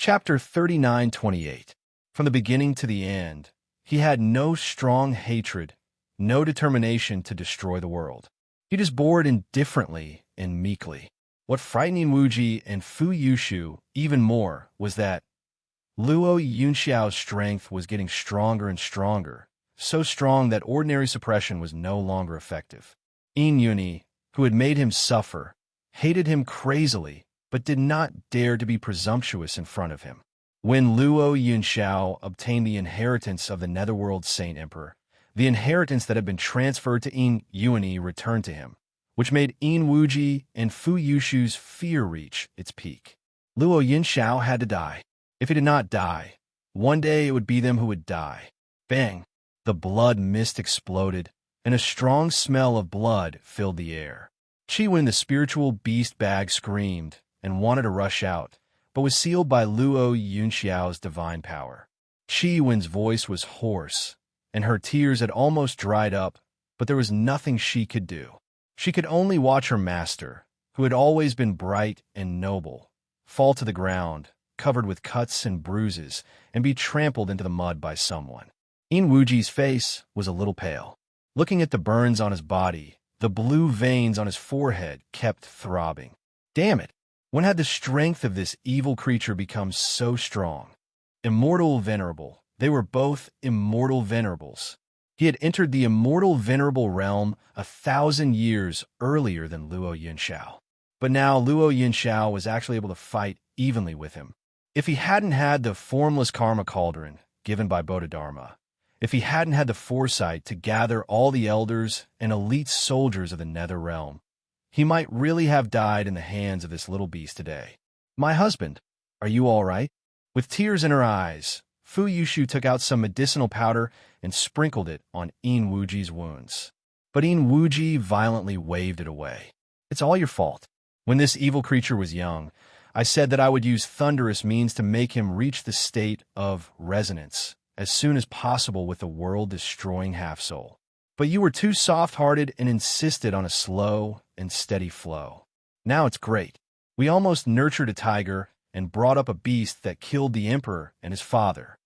Chapter 39:28. From the beginning to the end, he had no strong hatred, no determination to destroy the world. He just bore it indifferently and meekly. What frightened Wuji and Fu Yushu even more was that Luo Yunxiao's strength was getting stronger and stronger, so strong that ordinary suppression was no longer effective. Yin Yuni, who had made him suffer, hated him crazily, but did not dare to be presumptuous in front of him. When Luo Yunxiao obtained the inheritance of the Netherworld Saint Emperor, the inheritance that had been transferred to Yin Yuni returned to him, which made Yin Wuji and Fu Yushu's fear reach its peak. Luo Yunxiao had to die. If he did not die, one day it would be them who would die. Bang! The blood mist exploded, and a strong smell of blood filled the air. Qi-Wen, the spiritual beast bag, screamed and wanted to rush out, but was sealed by Luo Yunxiao's divine power. Qi-Wen's voice was hoarse, and her tears had almost dried up, but there was nothing she could do. She could only watch her master, who had always been bright and noble, fall to the ground, covered with cuts and bruises, and be trampled into the mud by someone. Yin Wuji's face was a little pale. Looking at the burns on his body, the blue veins on his forehead kept throbbing. Damn it! When had the strength of this evil creature become so strong? Immortal Venerable. They were both immortal venerables. He had entered the immortal venerable realm 1,000 years earlier than Luo Yunxiao. But now Luo Yunxiao was actually able to fight evenly with him. If he hadn't had the formless karma cauldron given by Bodhidharma, if he hadn't had the foresight to gather all the elders and elite soldiers of the nether realm, he might really have died in the hands of this little beast today. My husband, are you all right? With tears in her eyes, Fu Yushu took out some medicinal powder and sprinkled it on Yin Wuji's wounds. But Yin Wuji violently waved it away. It's all your fault. When this evil creature was young, I said that I would use thunderous means to make him reach the state of resonance as soon as possible with the world-destroying half-soul. But you were too soft-hearted and insisted on a slow and steady flow. Now it's great. We almost nurtured a tiger and brought up a beast that killed the emperor and his father.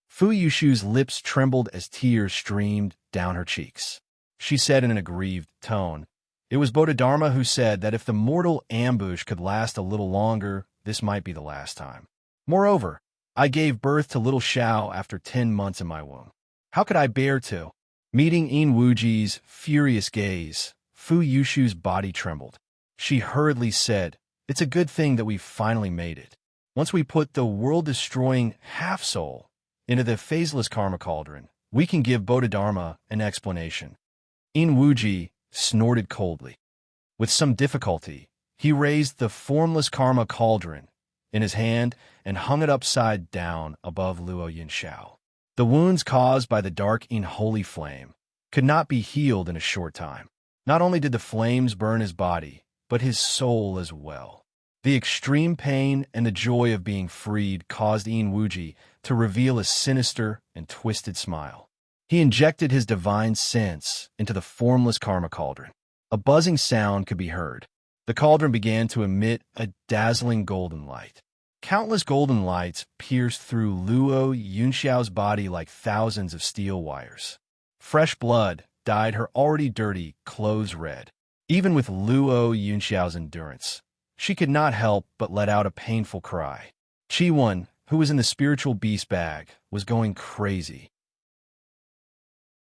Fu Yushu's lips trembled as tears streamed down her cheeks. She said in an aggrieved tone, "It was Bodhidharma who said that if the mortal ambush could last a little longer, this might be the last time. Moreover, I gave birth to little Xiao after 10 months in my womb. How could I bear to?" Meeting Yin Wuji's furious gaze, Fu Yushu's body trembled. She hurriedly said, "It's a good thing that we've finally made it. Once we put the world-destroying half-soul into the phaseless karma cauldron, we can give Bodhidharma an explanation." Yin Wuji snorted coldly. With some difficulty, he raised the formless karma cauldron in his hand and hung it upside down above Luo Yunxiao. The wounds caused by the dark unholy flame could not be healed in a short time. Not only did the flames burn his body, but his soul as well. The extreme pain and the joy of being freed caused Yin Wuji to reveal a sinister and twisted smile. He injected his divine sense into the formless karma cauldron. A buzzing sound could be heard. The cauldron began to emit a dazzling golden light. Countless golden lights pierced through Luo Yunxiao's body like thousands of steel wires. Fresh blood dyed her already dirty clothes red. Even with Luo Yunxiao's endurance, she could not help but let out a painful cry. Qi-Wen, who was in the spiritual beast bag, was going crazy.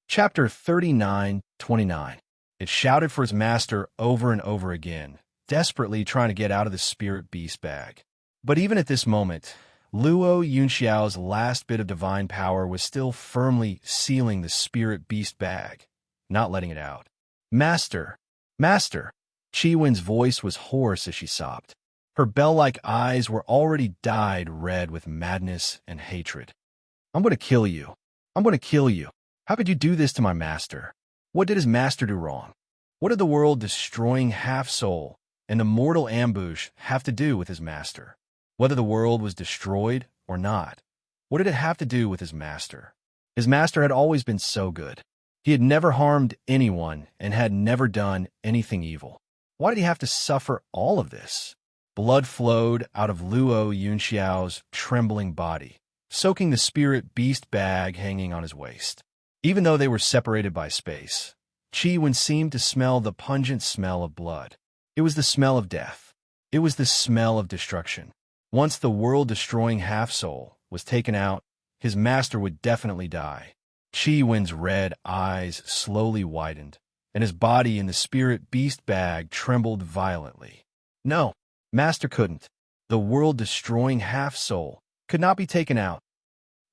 Chapter 39:29. It shouted for its master over and over again, desperately trying to get out of the spirit beast bag. But even at this moment, Luo Yunxiao's last bit of divine power was still firmly sealing the spirit beast bag, not letting it out. "Master! Master!" Qi-Wen's voice was hoarse as she sobbed. Her bell-like eyes were already dyed red with madness and hatred. "I'm going to kill you. I'm going to kill you. How could you do this to my master? What did his master do wrong? What did the world-destroying half-soul and the mortal ambush have to do with his master? Whether the world was destroyed or not, what did it have to do with his master? His master had always been so good. He had never harmed anyone and had never done anything evil. Why did he have to suffer all of this? Blood flowed out of Luo Yunxiao's trembling body, soaking the spirit beast bag hanging on his waist. Even though they were separated by space, Qi Wen seemed to smell the pungent smell of blood. It was the smell of death. It was the smell of destruction. Once the world-destroying half-soul was taken out, his master would definitely die. Qi Wen's red eyes slowly widened, and his body in the spirit beast bag trembled violently. No, master couldn't. The world-destroying half-soul could not be taken out.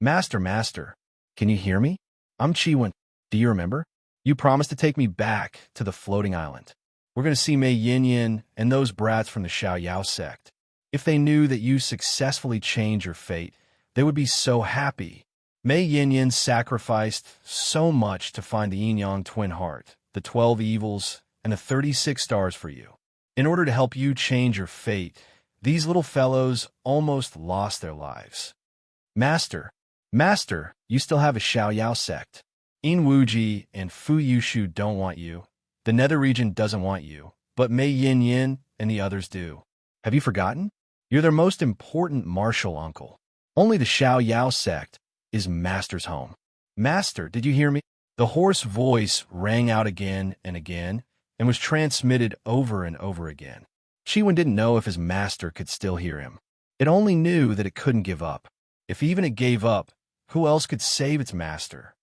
Master, can you hear me? I'm Qi Wen. Do you remember? You promised to take me back to the floating island. We're going to see Mei Yin and those brats from the Xiaoyao sect. If they knew that you successfully changed your fate, they would be so happy. Mei Yin sacrificed so much to find the yin-yang twin heart, the 12 evils, and the 36 stars for you. In order to help you change your fate, these little fellows almost lost their lives. Master, you still have a Xiaoyao sect. Yin Wuji and Fu Yushu don't want you. The Nether region doesn't want you, but Mei Yin and the others do. Have you forgotten? You're their most important martial uncle. Only the Xiaoyao sect is Master's home. Master, did you hear me? The hoarse voice rang out again and was transmitted over and over again. Qi Wen didn't know if his master could still hear him. It only knew that it couldn't give up. If even it gave up, who else could save its master?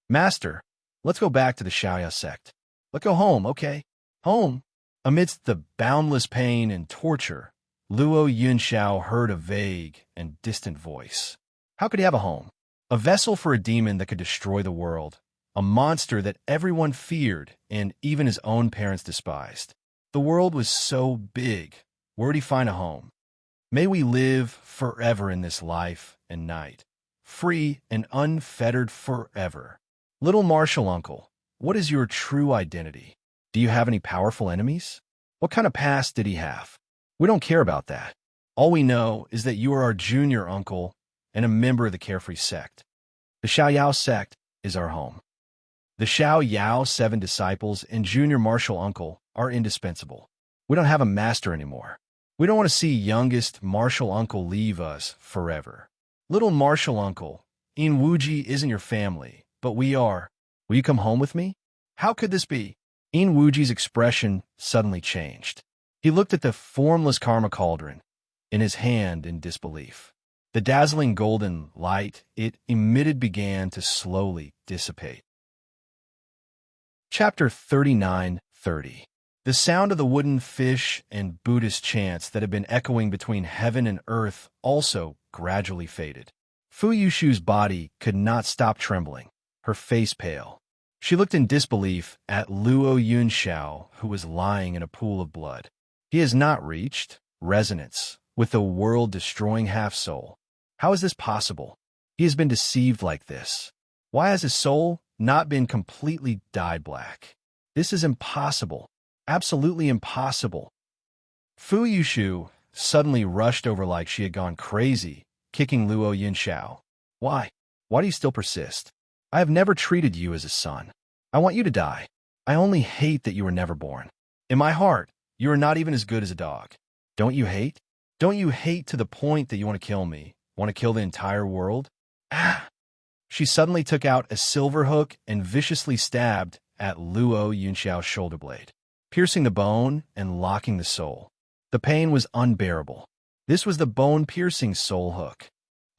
Master, let's go back to the Xiaoyao sect. Let's go home, okay? Home? Amidst the boundless pain and torture, Luo Yunxiao heard a vague and distant voice. How could he have a home? A vessel for a demon that could destroy the world. A monster that everyone feared and even his own parents despised. The world was so big. Where would he find a home? May we live forever in this life and night, free and unfettered forever. Little martial uncle, what is your true identity? Do you have any powerful enemies? What kind of past did he have? We don't care about that. All we know is that you are our junior uncle and a member of the Carefree sect. The Xiaoyao sect is our home. The Xiaoyao 7 disciples and junior martial uncle are indispensable. We don't have a master anymore. We don't want to see youngest martial uncle leave us forever. Little martial uncle, Yin Wuji isn't your family, but we are. Will you come home with me? How could this be? Yin Wuji's expression suddenly changed. He looked at the formless karma cauldron in his hand in disbelief. The dazzling golden light it emitted began to slowly dissipate. Chapter 39:30. The sound of the wooden fish and Buddhist chants that had been echoing between heaven and earth also gradually faded. Fu Yushu's body could not stop trembling, her face pale. She looked in disbelief at Luo Yunxiao, who was lying in a pool of blood. He has not reached resonance with the world-destroying half-soul. How is this possible? He has been deceived like this. Why has his soul not been completely dyed black? This is impossible. Absolutely impossible. Fu Yushu suddenly rushed over like she had gone crazy, kicking Luo Yunxiao. Why? Why do you still persist? I have never treated you as a son. I want you to die. I only hate that you were never born. In my heart, you are not even as good as a dog. Don't you hate? Don't you hate to the point that you want to kill me? Want to kill the entire world? Ah! She suddenly took out a silver hook and viciously stabbed at Luo Yunxiao's shoulder blade, piercing the bone and locking the soul. The pain was unbearable. This was the bone-piercing soul hook.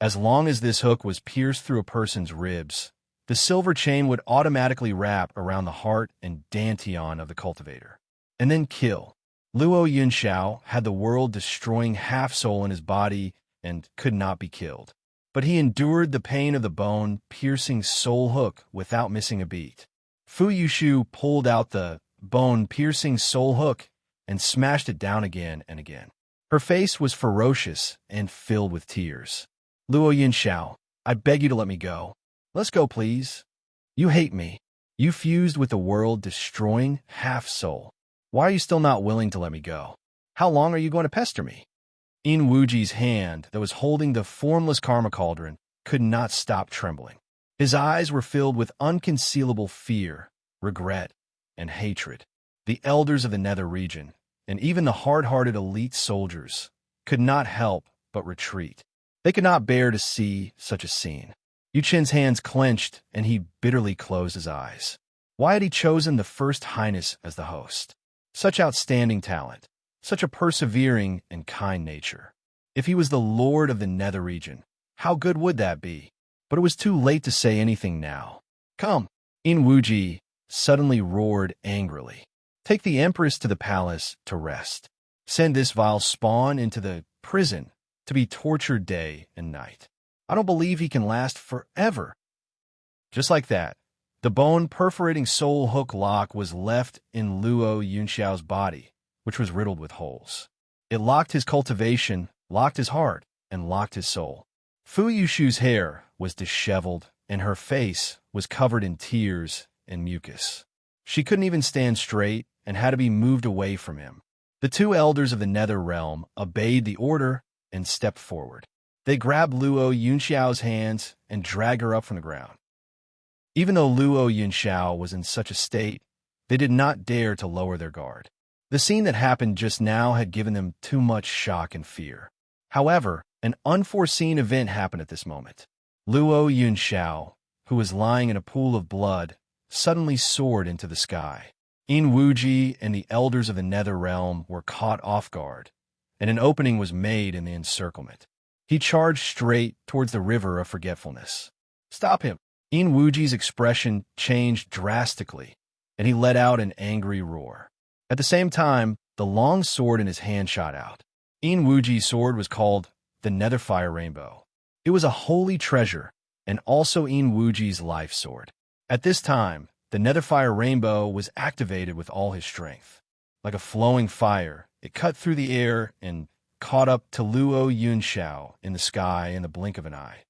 As long as this hook was pierced through a person's ribs, the silver chain would automatically wrap around the heart and dantian of the cultivator, and then kill. Luo Yunxiao had the world-destroying half-soul in his body and could not be killed. But he endured the pain of the bone-piercing soul hook without missing a beat. Fu Yushu pulled out the bone-piercing soul hook and smashed it down again and again. Her face was ferocious and filled with tears. Luo Yunxiao, I beg you to let me go. Let's go, please. You hate me. You fused with the world-destroying half-soul. Why are you still not willing to let me go? How long are you going to pester me? Yin Wuji's hand that was holding the formless karma cauldron could not stop trembling. His eyes were filled with unconcealable fear, regret, and hatred. The elders of the Nether region, and even the hard-hearted elite soldiers could not help but retreat. They could not bear to see such a scene. Yu Qin's hands clenched, and he bitterly closed his eyes. Why had he chosen the First Highness as the host? Such outstanding talent, such a persevering and kind nature. If he was the lord of the nether region, how good would that be? But it was too late to say anything now. Come, In Wuji suddenly roared angrily. Take the Empress to the palace to rest. Send this vile spawn into the prison to be tortured day and night. I don't believe he can last forever. Just like that, the bone-perforating soul hook lock was left in Luo Yunxiao's body, which was riddled with holes. It locked his cultivation, locked his heart, and locked his soul. Fu Yushu's hair was disheveled, and her face was covered in tears and mucus. She couldn't even stand straight and had to be moved away from him. The two elders of the Nether Realm obeyed the order and stepped forward. They grabbed Luo Yunxiao's hands and dragged her up from the ground. Even though Luo Yunxiao was in such a state, they did not dare to lower their guard. The scene that happened just now had given them too much shock and fear. However, an unforeseen event happened at this moment. Luo Yunxiao, who was lying in a pool of blood, suddenly soared into the sky. In Wuji and the elders of the Nether Realm were caught off guard, and an opening was made in the encirclement. He charged straight towards the river of forgetfulness. Stop him! In Wuji's expression changed drastically, and he let out an angry roar. At the same time, the long sword in his hand shot out. In Wuji's sword was called the Netherfire Rainbow. It was a holy treasure, and also In Wuji's life sword. At this time, the Netherfire Rainbow was activated with all his strength. Like a flowing fire, it cut through the air and caught up to Luo Yunxiao in the sky in the blink of an eye.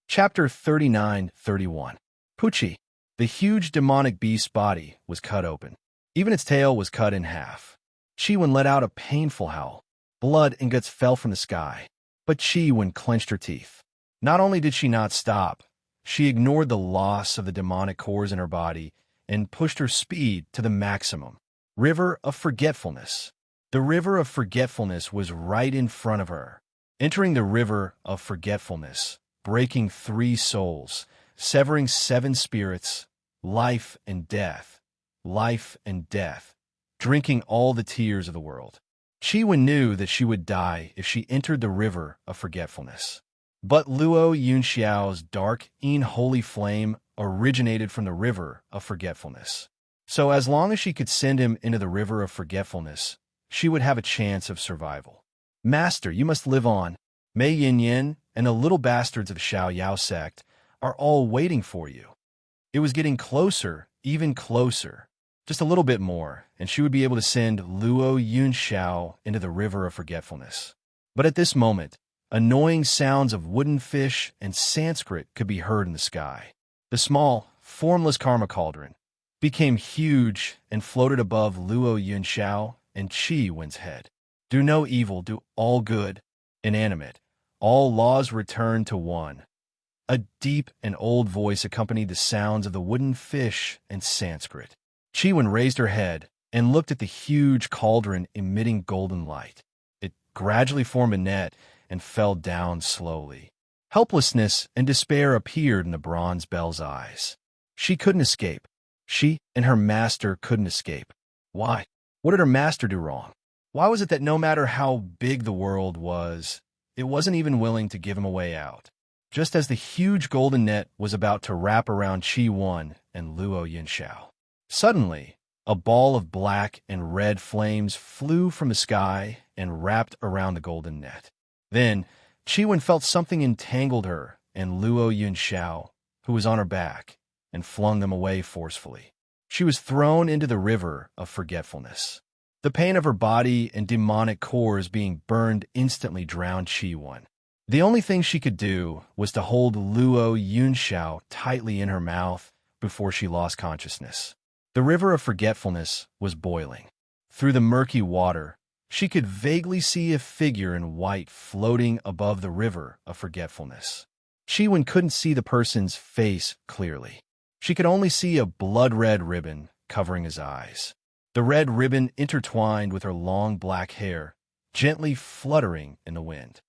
Chapter 39-31. Puchi. The huge demonic beast's body was cut open. Even its tail was cut in half. Chiwen let out a painful howl. Blood and guts fell from the sky. But Chiwen clenched her teeth. Not only did she not stop, she ignored the loss of the demonic cores in her body and pushed her speed to the maximum. River of Forgetfulness. The River of Forgetfulness was right in front of her. Entering the River of Forgetfulness, breaking 3 souls, severing 7 spirits, life and death, drinking all the tears of the world. Chiwen knew that she would die if she entered the River of Forgetfulness. But Luo Yunxiao's dark, holy flame originated from the River of Forgetfulness. So as long as she could send him into the River of Forgetfulness, she would have a chance of survival. Master, you must live on. Mei Yin and the little bastards of Xiao Yao sect are all waiting for you. It was getting closer, even closer. Just a little bit more, and she would be able to send Luo Yunxiao into the River of Forgetfulness. But at this moment, annoying sounds of wooden fish and Sanskrit could be heard in the sky. The small, formless karma cauldron became huge and floated above Luo Yunxiao and Chiwen's head. Do no evil, do all good, inanimate. All laws return to one. A deep and old voice accompanied the sounds of the wooden fish and Sanskrit. Chiwen raised her head and looked at the huge cauldron emitting golden light. It gradually formed a net and fell down slowly. Helplessness and despair appeared in the bronze bell's eyes. She couldn't escape. She and her master couldn't escape. Why? What did her master do wrong? Why was it that no matter how big the world was, it wasn't even willing to give him a way out? Just as the huge golden net was about to wrap around Chiwen and Luo Yunxiao. Suddenly, a ball of black and red flames flew from the sky and wrapped around the golden net. Then, Chiwen felt something entangled her and Luo Yunxiao, who was on her back, and flung them away forcefully. She was thrown into the River of Forgetfulness. The pain of her body and demonic cores being burned instantly drowned Chiwen. The only thing she could do was to hold Luo Yunxiao tightly in her mouth before she lost consciousness. The River of Forgetfulness was boiling. Through the murky water, she could vaguely see a figure in white floating above the River of Forgetfulness. Chiwen couldn't see the person's face clearly. She could only see a blood-red ribbon covering his eyes. the red ribbon intertwined with her long black hair, gently fluttering in the wind.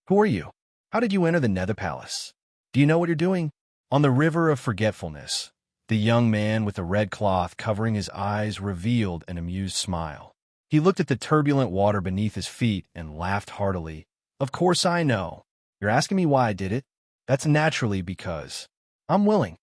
"Who are you? How did you enter the Nether Palace? Do you know what you're doing?" On the river of forgetfulness, the young man with the red cloth covering his eyes revealed an amused smile. He looked at the turbulent water beneath his feet and laughed heartily. "Of course I know. You're asking me why I did it? That's naturally because I'm willing."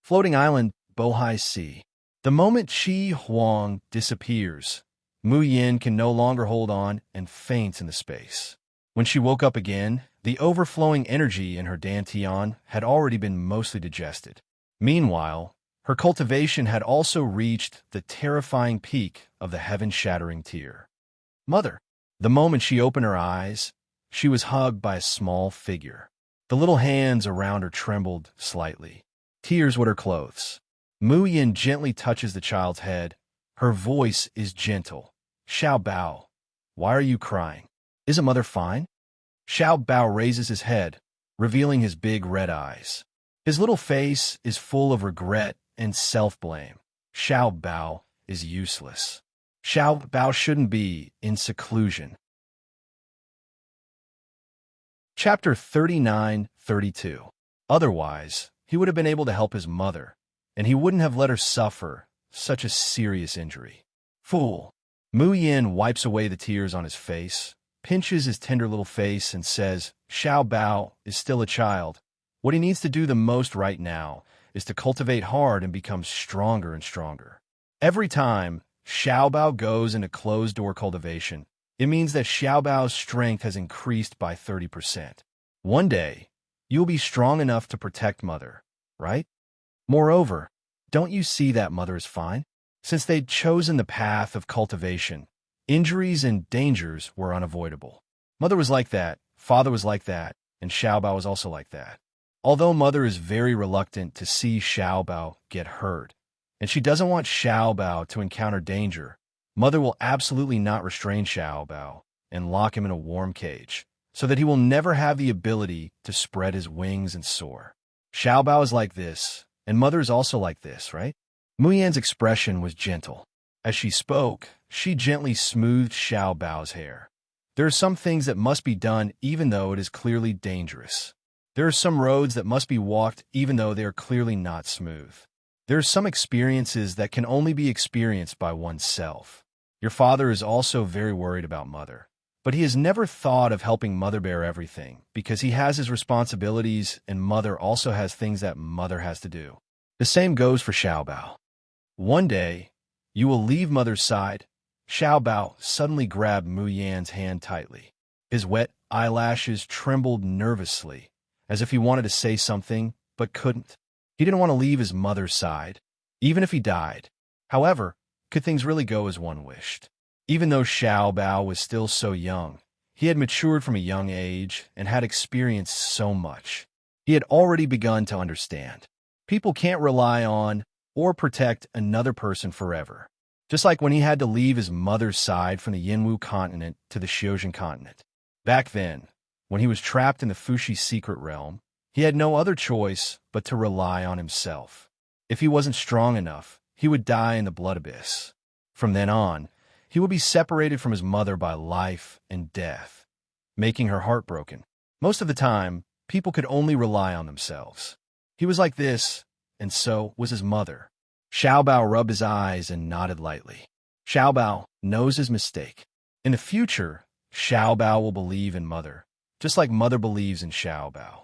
Floating island, Bohai Sea. The moment Qi Huang disappears, Mu Yin can no longer hold on and faints in the space. When she woke up again, the overflowing energy in her dantian had already been mostly digested. Meanwhile, her cultivation had also reached the terrifying peak of the heaven-shattering tear. "Mother!" The moment she opened her eyes, she was hugged by a small figure. The little hands around her trembled slightly. Tears wet her clothes. Mu Yin gently touches the child's head. Her voice is gentle. "Xiao Bao, why are you crying? Isn't mother fine?" Xiao Bao raises his head, revealing his big red eyes. His little face is full of regret and self-blame. Xiao Bao is useless. Xiao Bao shouldn't be in seclusion. Chapter 39-32. Otherwise, he would have been able to help his mother, and he wouldn't have let her suffer such a serious injury. Fool! Mu Yin wipes away the tears on his face, pinches his tender little face, and says, "Xiao Bao is still a child. What he needs to do the most right now is to cultivate hard and become stronger and stronger." Every time Xiao Bao goes into closed-door cultivation, it means that Xiao Bao's strength has increased by 30%. One day, you'll be strong enough to protect mother, right? Moreover, don't you see that mother is fine? Since they'd chosen the path of cultivation, injuries and dangers were unavoidable. Mother was like that, father was like that, and Xiao Bao was also like that. Although mother is very reluctant to see Xiao Bao get hurt, and she doesn't want Xiao Bao to encounter danger, mother will absolutely not restrain Xiao Bao and lock him in a warm cage, so that he will never have the ability to spread his wings and soar. Xiao Bao is like this, and mother is also like this, right? Mu Yan's expression was gentle. As she spoke, she gently smoothed Xiao Bao's hair. There are some things that must be done even though it is clearly dangerous. There are some roads that must be walked even though they are clearly not smooth. There are some experiences that can only be experienced by oneself. Your father is also very worried about mother, but he has never thought of helping mother bear everything because he has his responsibilities and mother also has things that mother has to do. The same goes for Xiao Bao. One day, you will leave mother's side. Xiao Bao suddenly grabbed Mu Yan's hand tightly. His wet eyelashes trembled nervously, as if he wanted to say something, but couldn't. He didn't want to leave his mother's side, even if he died. However, could things really go as one wished? Even though Xiao Bao was still so young, he had matured from a young age and had experienced so much. He had already begun to understand. People can't rely on or protect another person forever. Just like when he had to leave his mother's side from the Yinwu continent to the Xiozhen continent. Back then, when he was trapped in the Fuxi secret realm, he had no other choice but to rely on himself. If he wasn't strong enough, he would die in the blood abyss. From then on, he would be separated from his mother by life and death, making her heartbroken. Most of the time, people could only rely on themselves. He was like this, and so was his mother. Xiao Bao rubbed his eyes and nodded lightly. Xiao Bao knows his mistake. In the future, Xiao Bao will believe in mother, just like mother believes in Xiao Bao.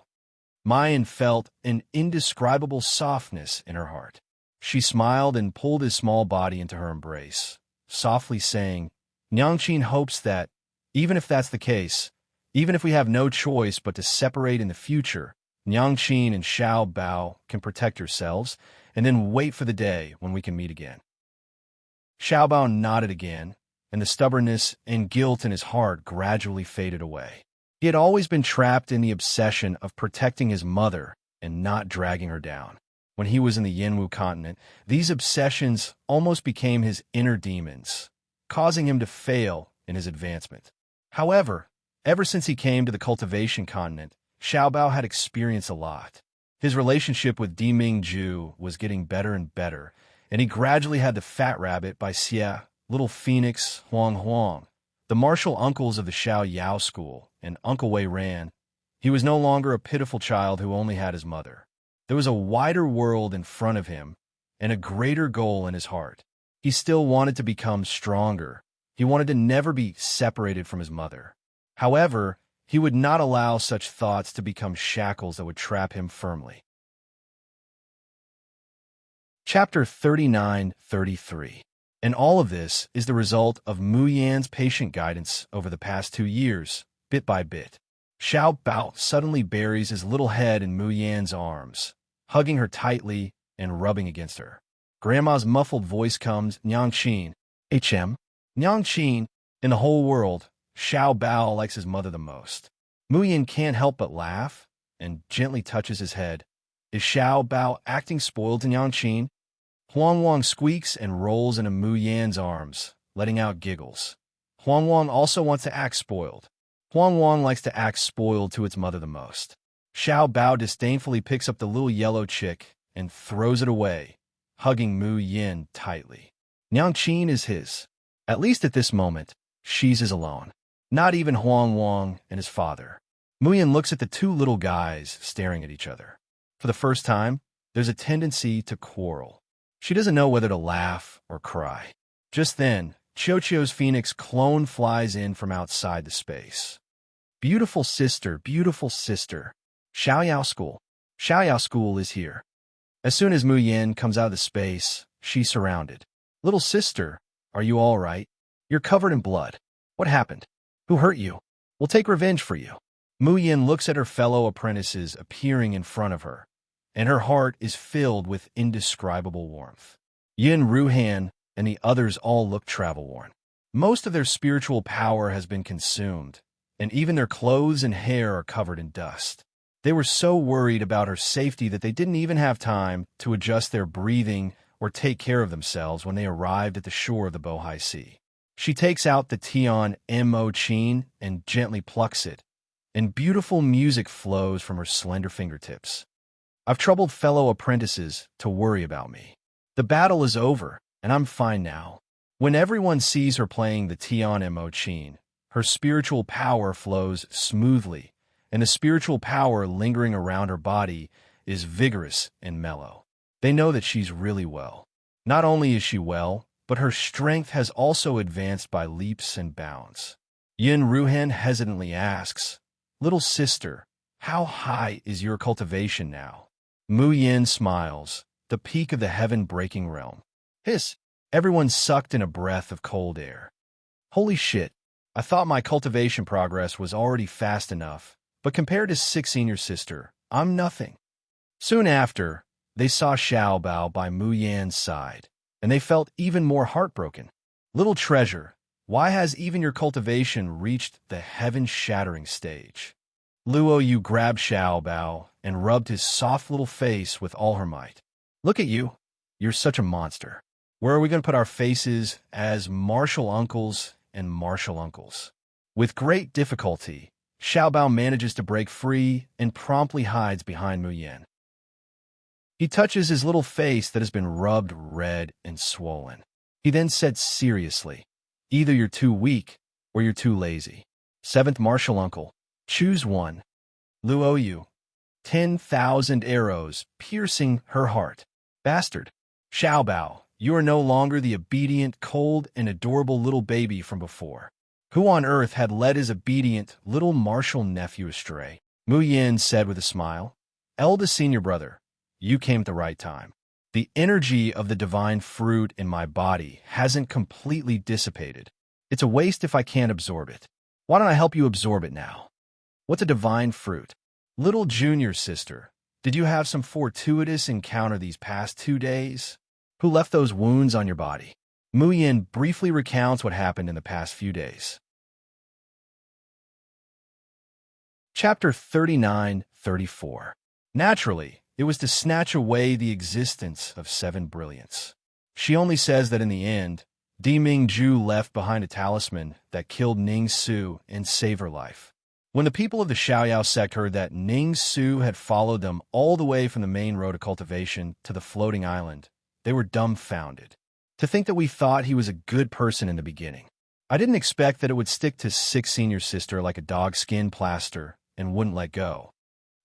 Mayan felt an indescribable softness in her heart. She smiled and pulled his small body into her embrace, softly saying, "Nyangqin hopes that, even if that's the case, even if we have no choice but to separate in the future, Nyangqin and Xiao Bao can protect yourselves and then wait for the day when we can meet again." Xiao Bao nodded again, and the stubbornness and guilt in his heart gradually faded away. He had always been trapped in the obsession of protecting his mother and not dragging her down. When he was in the Yinwu continent, these obsessions almost became his inner demons, causing him to fail in his advancement. However, ever since he came to the cultivation continent, Xiao Bao had experienced a lot. His relationship with Di Mingju was getting better and better, and he gradually had the fat rabbit by Xie, little phoenix, Huang Huang, the martial uncles of the Xiao Yao school, and Uncle Wei Ran. He was no longer a pitiful child who only had his mother. There was a wider world in front of him and a greater goal in his heart. He still wanted to become stronger. He wanted to never be separated from his mother. However, he would not allow such thoughts to become shackles that would trap him firmly. Chapter 39-33. And all of this is the result of Mu Yan's patient guidance over the past 2 years, bit by bit. Xiao Bao suddenly buries his little head in Mu Yan's arms, hugging her tightly and rubbing against her. Grandma's muffled voice comes, Nyangqin. HM. Nyangqin. In the whole world, Xiao Bao likes his mother the most. Mu Yan can't help but laugh and gently touches his head. Is Xiao Bao acting spoiled to Nyangqin? Huang Wang squeaks and rolls into Mu Yan's arms, letting out giggles. Huang Wang also wants to act spoiled. Huang Wang likes to act spoiled to its mother the most. Xiao Bao disdainfully picks up the little yellow chick and throws it away, hugging Mu Yan tightly. Nyangqin is his. At least at this moment, she's his alone. Not even Huang Wang and his father. Mu Yan looks at the two little guys staring at each other. For the first time, there's a tendency to quarrel. She doesn't know whether to laugh or cry. Just then, Qiuqiu's phoenix clone flies in from outside the space. Beautiful sister, Xiaoyao School. Xiaoyao School is here. As soon as Mu Yan comes out of the space, she's surrounded. Little sister, are you all right? You're covered in blood. What happened? Who hurt you? We'll take revenge for you. Mu Yan looks at her fellow apprentices appearing in front of her, and her heart is filled with indescribable warmth. Yin Ruhan and the others all look travel-worn. Most of their spiritual power has been consumed, and even their clothes and hair are covered in dust. They were so worried about her safety that they didn't even have time to adjust their breathing or take care of themselves when they arrived at the shore of the Bohai Sea. She takes out the Tian Mo Chin and gently plucks it, and beautiful music flows from her slender fingertips. I've troubled fellow apprentices to worry about me. The battle is over, and I'm fine now. When everyone sees her playing the Tian Mo Chin, her spiritual power flows smoothly, and the spiritual power lingering around her body is vigorous and mellow. They know that she's really well. Not only is she well, but her strength has also advanced by leaps and bounds. Yin Ruhan hesitantly asks, Little sister, how high is your cultivation now? Mu Yin smiles, the peak of the heaven-breaking realm. Hiss! Everyone sucked in a breath of cold air. Holy shit, I thought my cultivation progress was already fast enough, but compared to 6 senior sister, I'm nothing. Soon after, they saw Xiao Bao by Mu Yan's side, and they felt even more heartbroken. Little treasure, why has even your cultivation reached the heaven-shattering stage? Luo Yu grabbed Xiao Bao and rubbed his soft little face with all her might. Look at you. You're such a monster. Where are we going to put our faces as martial uncles and martial uncles? With great difficulty, Xiao Bao manages to break free and promptly hides behind Mu Yan. He touches his little face that has been rubbed red and swollen. He then said seriously, either you're too weak or you're too lazy. 7th martial uncle, choose one. Luo Yu. 10,000 arrows piercing her heart. Bastard. Xiao Bao, you are no longer the obedient, cold, and adorable little baby from before. Who on earth had led his obedient little martial nephew astray? Mu Yin said with a smile. Eldest senior brother, you came at the right time. The energy of the divine fruit in my body hasn't completely dissipated. It's a waste if I can't absorb it. Why don't I help you absorb it now? What's a divine fruit? Little junior sister, did you have some fortuitous encounter these past 2 days? Who left those wounds on your body? Mu Yin briefly recounts what happened in the past few days. Chapter 39-34. Naturally, it was to snatch away the existence of 7 brilliants. She only says that in the end, Di Mingju left behind a talisman that killed Ning Su and saved her life. When the people of the Xiaoyao sect heard that Ning Su had followed them all the way from the main road of cultivation to the floating island, They were dumbfounded. To think that we thought he was a good person in the beginning. I didn't expect that it would stick to Six Senior Sister like a dog-skin plaster and wouldn't let go.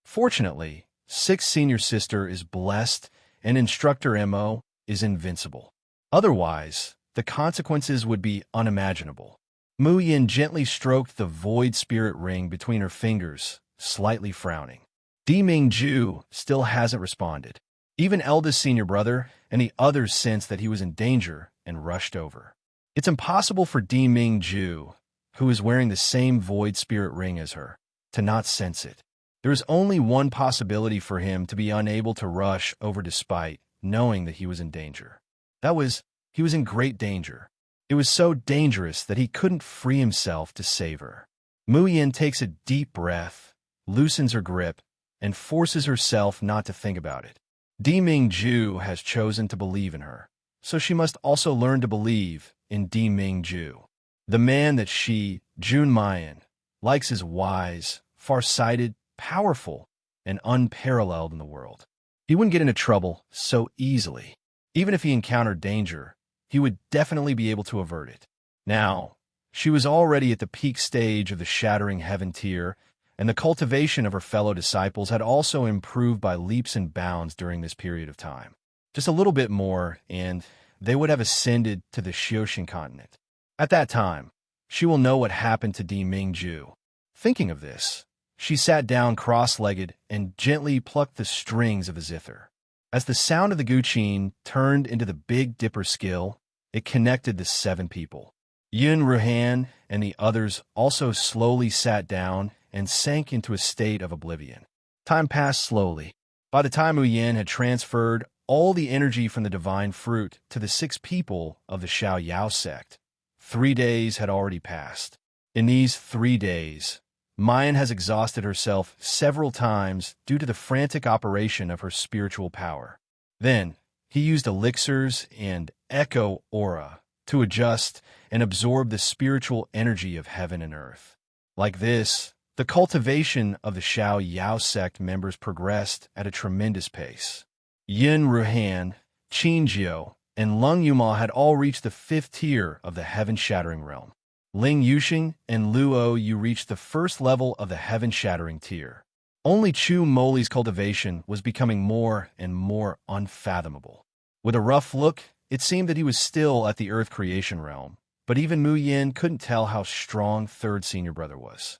Fortunately, Six Senior Sister is blessed and Instructor Mo is invincible. Otherwise, the consequences would be unimaginable. Mu Yin gently stroked the void spirit ring between her fingers, slightly frowning. Di Mingju still hasn't responded. Even eldest senior brother and the others sensed that he was in danger and rushed over. It's impossible for Di Mingju, who is wearing the same void spirit ring as her, to not sense it. There is only one possibility for him to be unable to rush over despite knowing that he was in danger. That was, he was in great danger. It was so dangerous that he couldn't free himself to save her. Mu Yin takes a deep breath, loosens her grip, and forces herself not to think about it. Di Mingju has chosen to believe in her, so she must also learn to believe in Di Mingju. The man that she, Jun Mayan, likes is wise, far-sighted, powerful, and unparalleled in the world. He wouldn't get into trouble so easily. Even if he encountered danger, he would definitely be able to avert it. Now, she was already at the peak stage of the Shattering Heaven tier, and the cultivation of her fellow disciples had also improved by leaps and bounds during this period of time. Just a little bit more, and they would have ascended to the Xioshin continent. At that time, she will know what happened to Di Mingju. Thinking of this, she sat down cross-legged and gently plucked the strings of a zither. As the sound of the guqin turned into the Big Dipper skill, it connected the 7 people. Yun Ruhan and the others also slowly sat down and sank into a state of oblivion. Time passed slowly. By the time Mu Yin had transferred all the energy from the divine fruit to the 6 people of the Xiao Yao sect, 3 days had already passed. In these 3 days, Mayan has exhausted herself several times due to the frantic operation of her spiritual power. Then, he used elixirs and echo aura to adjust and absorb the spiritual energy of heaven and earth. Like this, the cultivation of the Xiao Yao sect members progressed at a tremendous pace. Yin Ruhan, Qin Jiao, and Lung Yuma had all reached the 5th tier of the heaven-shattering realm. Ling Yuxing and Luo Yu reached the 1st level of the heaven-shattering tier. Only Chu Moli's cultivation was becoming more and more unfathomable. With a rough look, it seemed that he was still at the earth creation realm, but even Mu Yin couldn't tell how strong 3rd senior brother was.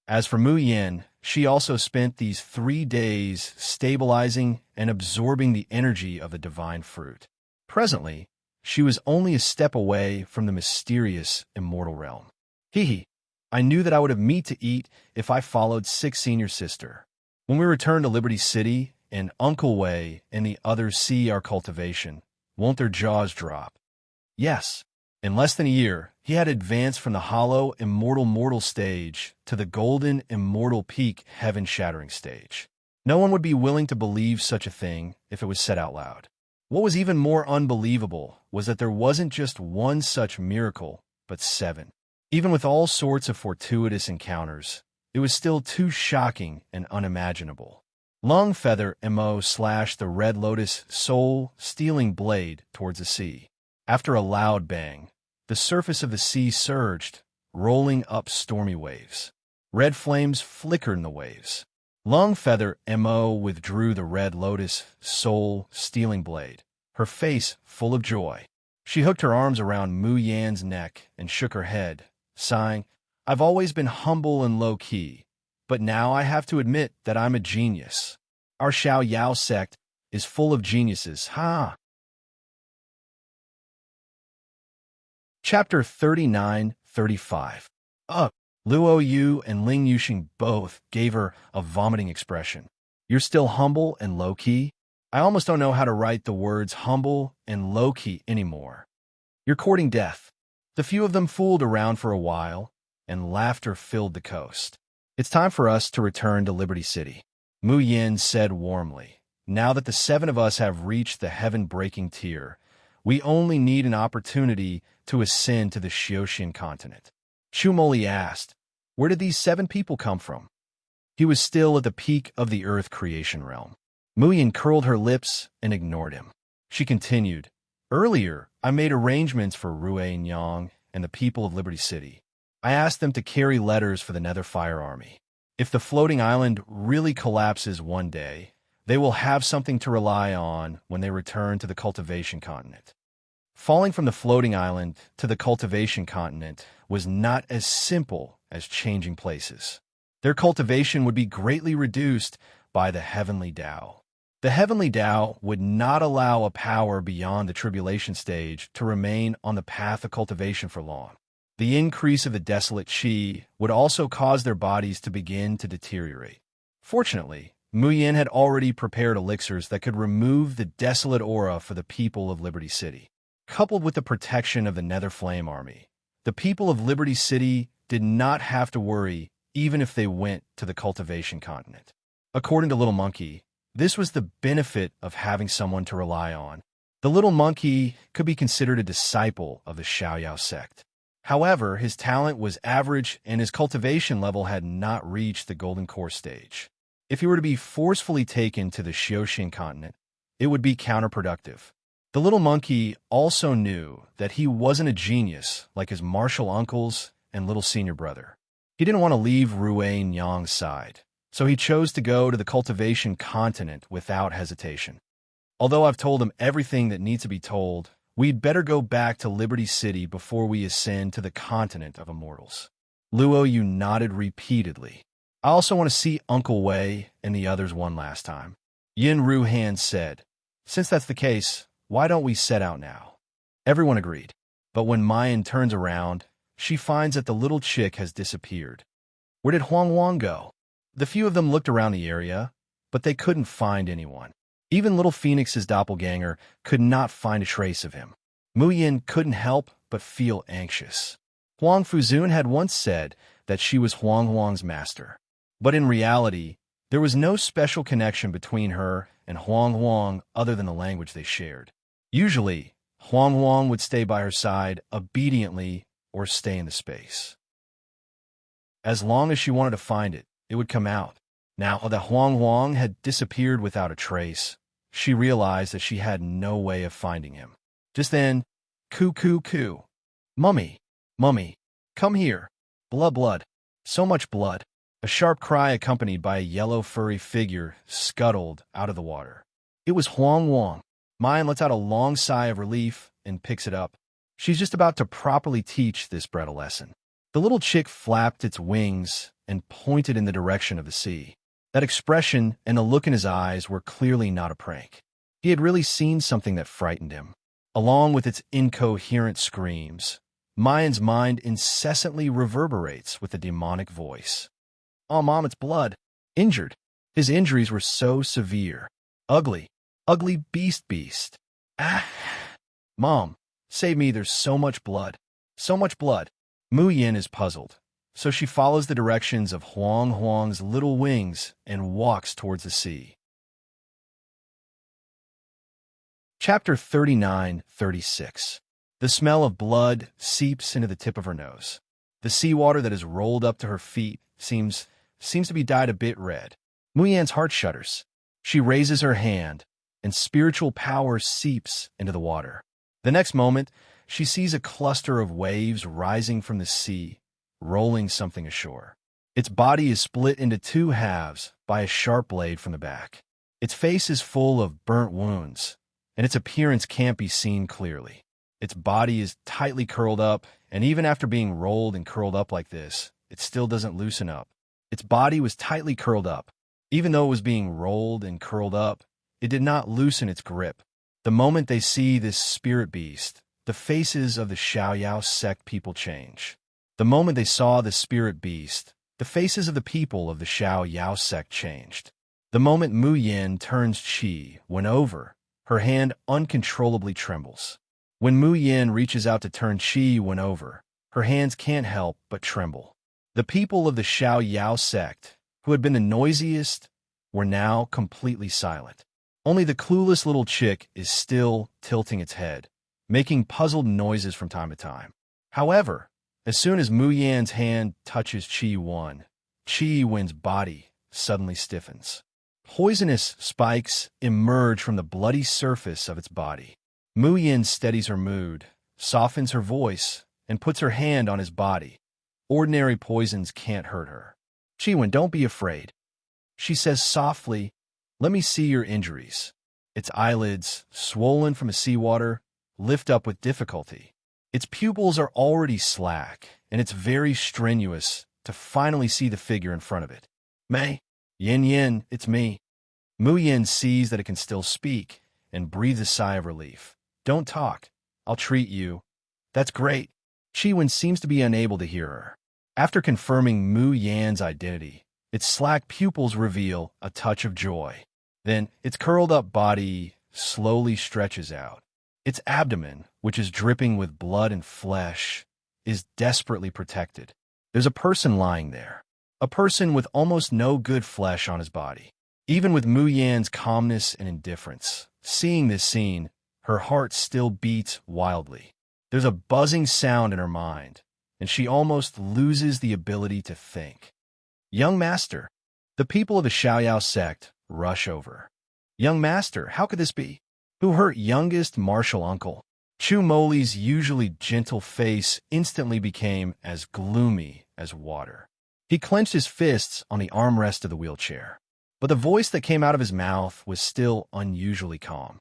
As for Mu Yin, she also spent these 3 days stabilizing and absorbing the energy of the divine fruit. Presently, she was only a step away from the mysterious immortal realm. I knew that I would have meat to eat if I followed Six Senior Sister. When we return to Liberty City and Uncle Wei and the others see our cultivation, won't their jaws drop? Yes. In less than a year, he had advanced from the hollow immortal mortal stage to the golden immortal peak heaven-shattering stage. No one would be willing to believe such a thing if it was said out loud. What was even more unbelievable was that there wasn't just one such miracle, but 7. Even with all sorts of fortuitous encounters, it was still too shocking and unimaginable. Longfeather Mo slashed the Red Lotus soul-stealing blade towards the sea. After a loud bang, the surface of the sea surged, rolling up stormy waves. Red flames flickered in the waves. Longfeather Mo withdrew the Red Lotus soul-stealing blade, her face full of joy. She hooked her arms around Mu Yan's neck and shook her head, sighing, "I've always been humble and low-key, but now I have to admit that I'm a genius. Our Xiao Yao sect is full of geniuses, ha!" Chapter 39-35. Luo Yu and Ling Yuxing both gave her a vomiting expression. "You're still humble and low-key? I almost don't know how to write the words humble and low-key anymore. You're courting death." The few of them fooled around for a while, and laughter filled the coast. "It's time for us to return to Liberty City," Mu Yin said warmly. "Now that the 7 of us have reached the heaven-breaking tier, we only need an opportunity to ascend to the Xioshin continent." Chu Moli asked, "Where did these 7 people come from?" He was still at the peak of the earth creation realm. Mu Yin curled her lips and ignored him. She continued, "Earlier, I made arrangements for Rue Nyang and the people of Liberty City. I asked them to carry letters for the Nether Fire Army. If the floating island really collapses one day, they will have something to rely on when they return to the cultivation continent." Falling from the floating island to the cultivation continent was not as simple as changing places. Their cultivation would be greatly reduced by the heavenly Tao. The heavenly Tao would not allow a power beyond the tribulation stage to remain on the path of cultivation for long. The increase of the desolate Qi would also cause their bodies to begin to deteriorate. Fortunately, Mu Yin had already prepared elixirs that could remove the desolate aura for the people of Liberty City. Coupled with the protection of the Nether Flame Army, the people of Liberty City did not have to worry even if they went to the cultivation continent. According to Little Monkey, this was the benefit of having someone to rely on. The Little Monkey could be considered a disciple of the Xiaoyao sect. However, his talent was average and his cultivation level had not reached the Golden Core stage. If he were to be forcefully taken to the Xiaoxin continent, it would be counterproductive. The Little Monkey also knew that he wasn't a genius like his martial uncles and little senior brother. He didn't want to leave Rue Nyang's side, so he chose to go to the cultivation continent without hesitation. Although I've told him everything that needs to be told, we'd better go back to Liberty City before we ascend to the continent of immortals. Luo Yu nodded repeatedly. I also want to see Uncle Wei and the others one last time. Yin Ruhan said, "Since that's the case, why don't we set out now?" Everyone agreed. But when Mayan turns around, she finds that the little chick has disappeared. Where did Huang Wang go? The few of them looked around the area, but they couldn't find anyone. Even Little Phoenix's doppelganger could not find a trace of him. Mu Yin couldn't help but feel anxious. Huang Fuzun had once said that she was Huang Huang's master. But in reality, there was no special connection between her and Huang Huang other than the language they shared. Usually, Huang Huang would stay by her side obediently or stay in the space. As long as she wanted to find it, it would come out. Now that Huang Huang had disappeared without a trace, she realized that she had no way of finding him. Just then, coo coo coo. Mummy, mummy, come here. Blood, blood, so much blood. A sharp cry accompanied by a yellow furry figure scuttled out of the water. It was Huang Wang. Mayan lets out a long sigh of relief and picks it up. She's just about to properly teach this bred a lesson. The little chick flapped its wings and pointed in the direction of the sea. That expression and the look in his eyes were clearly not a prank. He had really seen something that frightened him. Along with its incoherent screams, Mayan's mind incessantly reverberates with the demonic voice. "Oh, Mom, it's blood. Injured." His injuries were so severe. Ugly. Ugly beast. Ah! Mom, save me, there's so much blood. So much blood. Mu Yin is puzzled, so she follows the directions of Huang Huang's little wings and walks towards the sea. Chapter 39-36. The smell of blood seeps into the tip of her nose. The seawater that is rolled up to her feet seems to be dyed a bit red. Mu Yan's heart shudders. She raises her hand, and spiritual power seeps into the water. The next moment, she sees a cluster of waves rising from the sea, rolling something ashore. Its body is split into two halves by a sharp blade from the back. Its face is full of burnt wounds, and its appearance can't be seen clearly. Its body is tightly curled up, and even after being rolled and curled up like this, it still doesn't loosen up. Its body was tightly curled up. Even though it was being rolled and curled up, it did not loosen its grip. The moment they see this spirit beast, the faces of the Xiaoyao sect people change. The moment they saw the spirit beast, the faces of the people of the Xiaoyao sect changed. The moment Mu Yin turns Qi when over, her hand uncontrollably trembles. When Mu Yin reaches out to turn Qi when over, her hands can't help but tremble. The people of the Xiaoyao sect, who had been the noisiest, were now completely silent. Only the clueless little chick is still tilting its head, making puzzled noises from time to time. However, as soon as Mu Yan's hand touches Qi Wen, Qi Wen's body suddenly stiffens. Poisonous spikes emerge from the bloody surface of its body. Mu Yin steadies her mood, softens her voice, and puts her hand on his body. Ordinary poisons can't hurt her. Chiwen, don't be afraid. She says softly, let me see your injuries. Its eyelids, swollen from the seawater, lift up with difficulty. Its pupils are already slack, and it's very strenuous to finally see the figure in front of it. May, Yin Yin, it's me. Mu Yin sees that it can still speak and breathes a sigh of relief. Don't talk. I'll treat you. That's great. Chiwen seems to be unable to hear her. After confirming Mu Yan's identity, its slack pupils reveal a touch of joy. Then its curled-up body slowly stretches out. Its abdomen, which is dripping with blood and flesh, is desperately protected. There's a person lying there. A person with almost no good flesh on his body. Even with Mu Yan's calmness and indifference, seeing this scene, her heart still beats wildly. There's a buzzing sound in her mind, and she almost loses the ability to think. Young Master, the people of the Xiaoyao sect rush over. Young Master, how could this be? Who hurt youngest martial uncle? Chu Moli's usually gentle face instantly became as gloomy as water. He clenched his fists on the armrest of the wheelchair, but the voice that came out of his mouth was still unusually calm.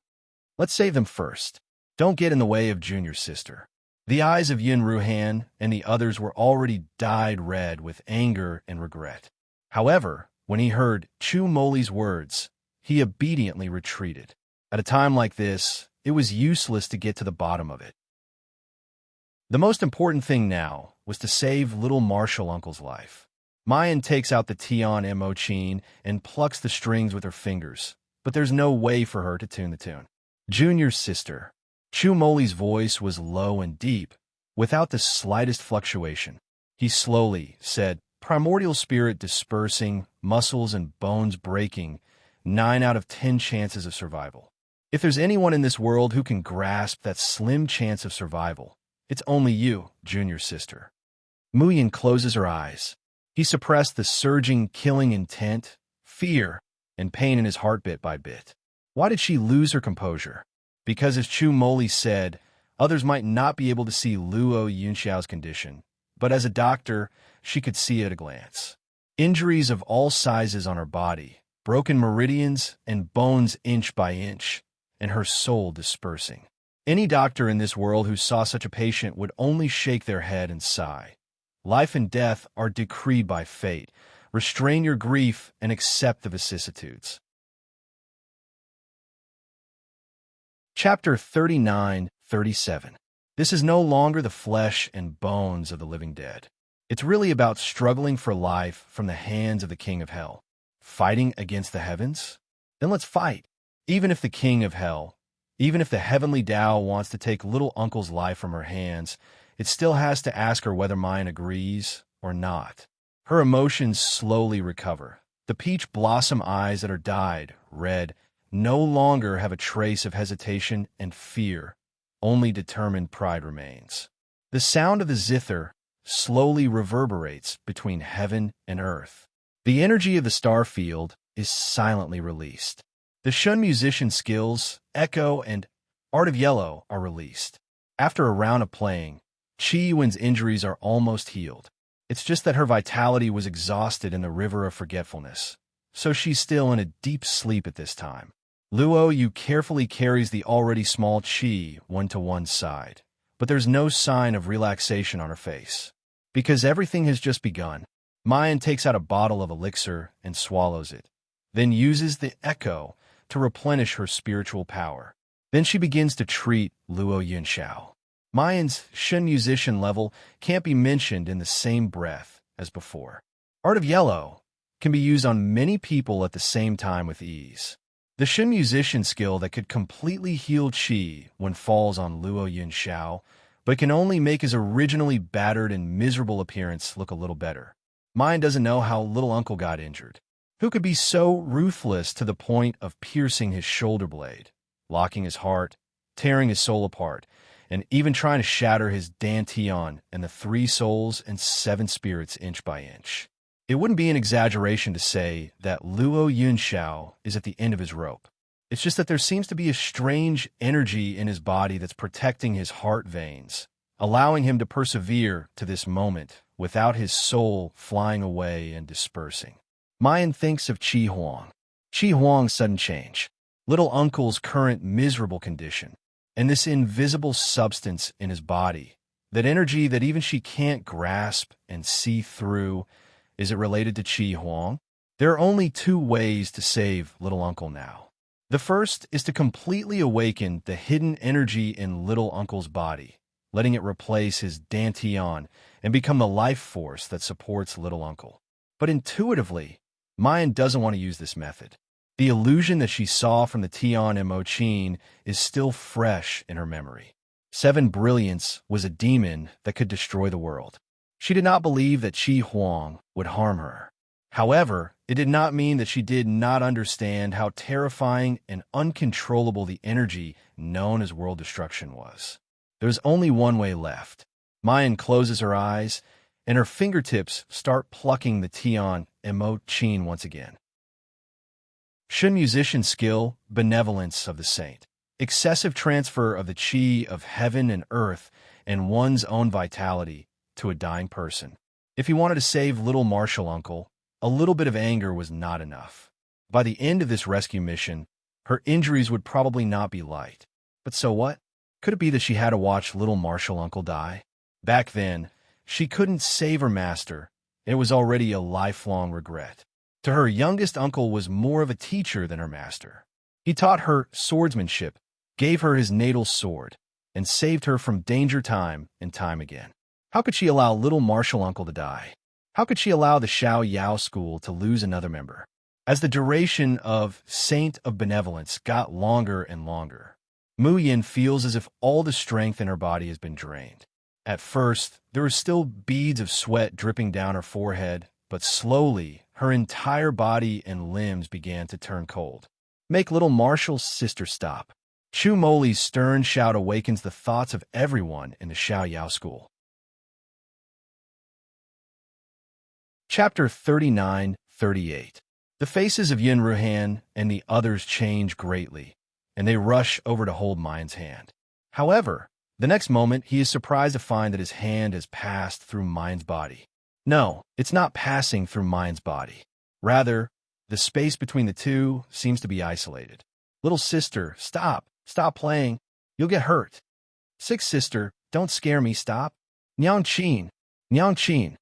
Let's save them first. Don't get in the way of Junior's sister. The eyes of Yin Ruhan and the others were already dyed red with anger and regret. However, when he heard Chu Moli's words, he obediently retreated. At a time like this, it was useless to get to the bottom of it. The most important thing now was to save little martial uncle's life. Mayan takes out the Tian Emochin and plucks the strings with her fingers, but there's no way for her to tune the tune. Junior's sister. Chu Moli's voice was low and deep, without the slightest fluctuation. He slowly said, primordial spirit dispersing, muscles and bones breaking, 9 out of 10 chances of survival. If there's anyone in this world who can grasp that slim chance of survival, it's only you, Junior's sister. Mu Yin closes her eyes. He suppressed the surging, killing intent, fear, and pain in his heart bit by bit. Why did she lose her composure? Because, as Chu Moli said, others might not be able to see Luo Yunxiao's condition, but as a doctor, she could see at a glance. Injuries of all sizes on her body, broken meridians and bones inch by inch, and her soul dispersing. Any doctor in this world who saw such a patient would only shake their head and sigh. Life and death are decreed by fate. Restrain your grief and accept the vicissitudes. Chapter 39-37. This is no longer the flesh and bones of the living dead. It's really about struggling for life from the hands of the King of Hell. Fighting against the heavens? Then let's fight. Even if the King of Hell, even if the heavenly Tao wants to take little uncle's life from her hands, it still has to ask her whether mine agrees or not. Her emotions slowly recover. The peach blossom eyes that are dyed red no longer have a trace of hesitation and fear. Only determined pride remains. The sound of the zither slowly reverberates between heaven and earth. The energy of the star field is silently released. The Shun musician skills, Echo and Art of Yellow, are released. After a round of playing, Qi Yuan's injuries are almost healed. It's just that her vitality was exhausted in the river of forgetfulness, so she's still in a deep sleep at this time. Luo Yu carefully carries the already small Qi one to one side, but there's no sign of relaxation on her face. Because everything has just begun, Mayan takes out a bottle of elixir and swallows it, then uses the echo to replenish her spiritual power. Then she begins to treat Luo Yunxiao. Mayan's Shen musician level can't be mentioned in the same breath as before. Art of Yellow can be used on many people at the same time with ease. The Shen musician skill that could completely heal Qi when falls on Luo Yunxiao, but can only make his originally battered and miserable appearance look a little better. Mayan doesn't know how little uncle got injured. Who could be so ruthless to the point of piercing his shoulder blade, locking his heart, tearing his soul apart, and even trying to shatter his dantian and the 3 souls and 7 spirits inch by inch? It wouldn't be an exaggeration to say that Luo Yunxiao is at the end of his rope. It's just that there seems to be a strange energy in his body that's protecting his heart veins, allowing him to persevere to this moment without his soul flying away and dispersing. Mayan thinks of Qi Huang. Qi Huang's sudden change, little uncle's current miserable condition, and this invisible substance in his body, that energy that even she can't grasp and see through. Is it related to Qi Huang? There are only two ways to save little uncle now. The first is to completely awaken the hidden energy in little uncle's body, letting it replace his dantian and become the life force that supports little uncle. But intuitively, Mayan doesn't want to use this method. The illusion that she saw from the Tian Mo Chin is still fresh in her memory. Seven Brilliance was a demon that could destroy the world. She did not believe that Qi Huang would harm her. However, it did not mean that she did not understand how terrifying and uncontrollable the energy known as world destruction was. There was only one way left. Mayan closes her eyes, and her fingertips start plucking the Tian Mo Chin once again. Shun musician skill, benevolence of the saint, excessive transfer of the qi of heaven and earth and one's own vitality to a dying person. If he wanted to save little Marshall Uncle, a little bit of anger was not enough. By the end of this rescue mission, her injuries would probably not be light. But so what? Could it be that she had to watch little Marshall Uncle die? Back then, she couldn't save her master, and it was already a lifelong regret. To her, youngest uncle was more of a teacher than her master. He taught her swordsmanship, gave her his natal sword, and saved her from danger time and time again. How could she allow little Marshall Uncle to die? How could she allow the Xiao Yao school to lose another member? As the duration of Saint of Benevolence got longer and longer, Mu Yin feels as if all the strength in her body has been drained. At first, there were still beads of sweat dripping down her forehead, but slowly, her entire body and limbs began to turn cold. Make little Marshall's sister stop. Chu Moli's stern shout awakens the thoughts of everyone in the Xiao Yao school. Chapter 39-38. The faces of Yin Ruhan and the others change greatly, and they rush over to hold Mayan's hand. However, the next moment he is surprised to find that his hand has passed through Mayan's body. No, it's not passing through Mayan's body. Rather, the space between the two seems to be isolated. Little sister, stop. Stop playing. You'll get hurt. Sixth sister, don't scare me, stop. Nyang Chin. Nyang Chin.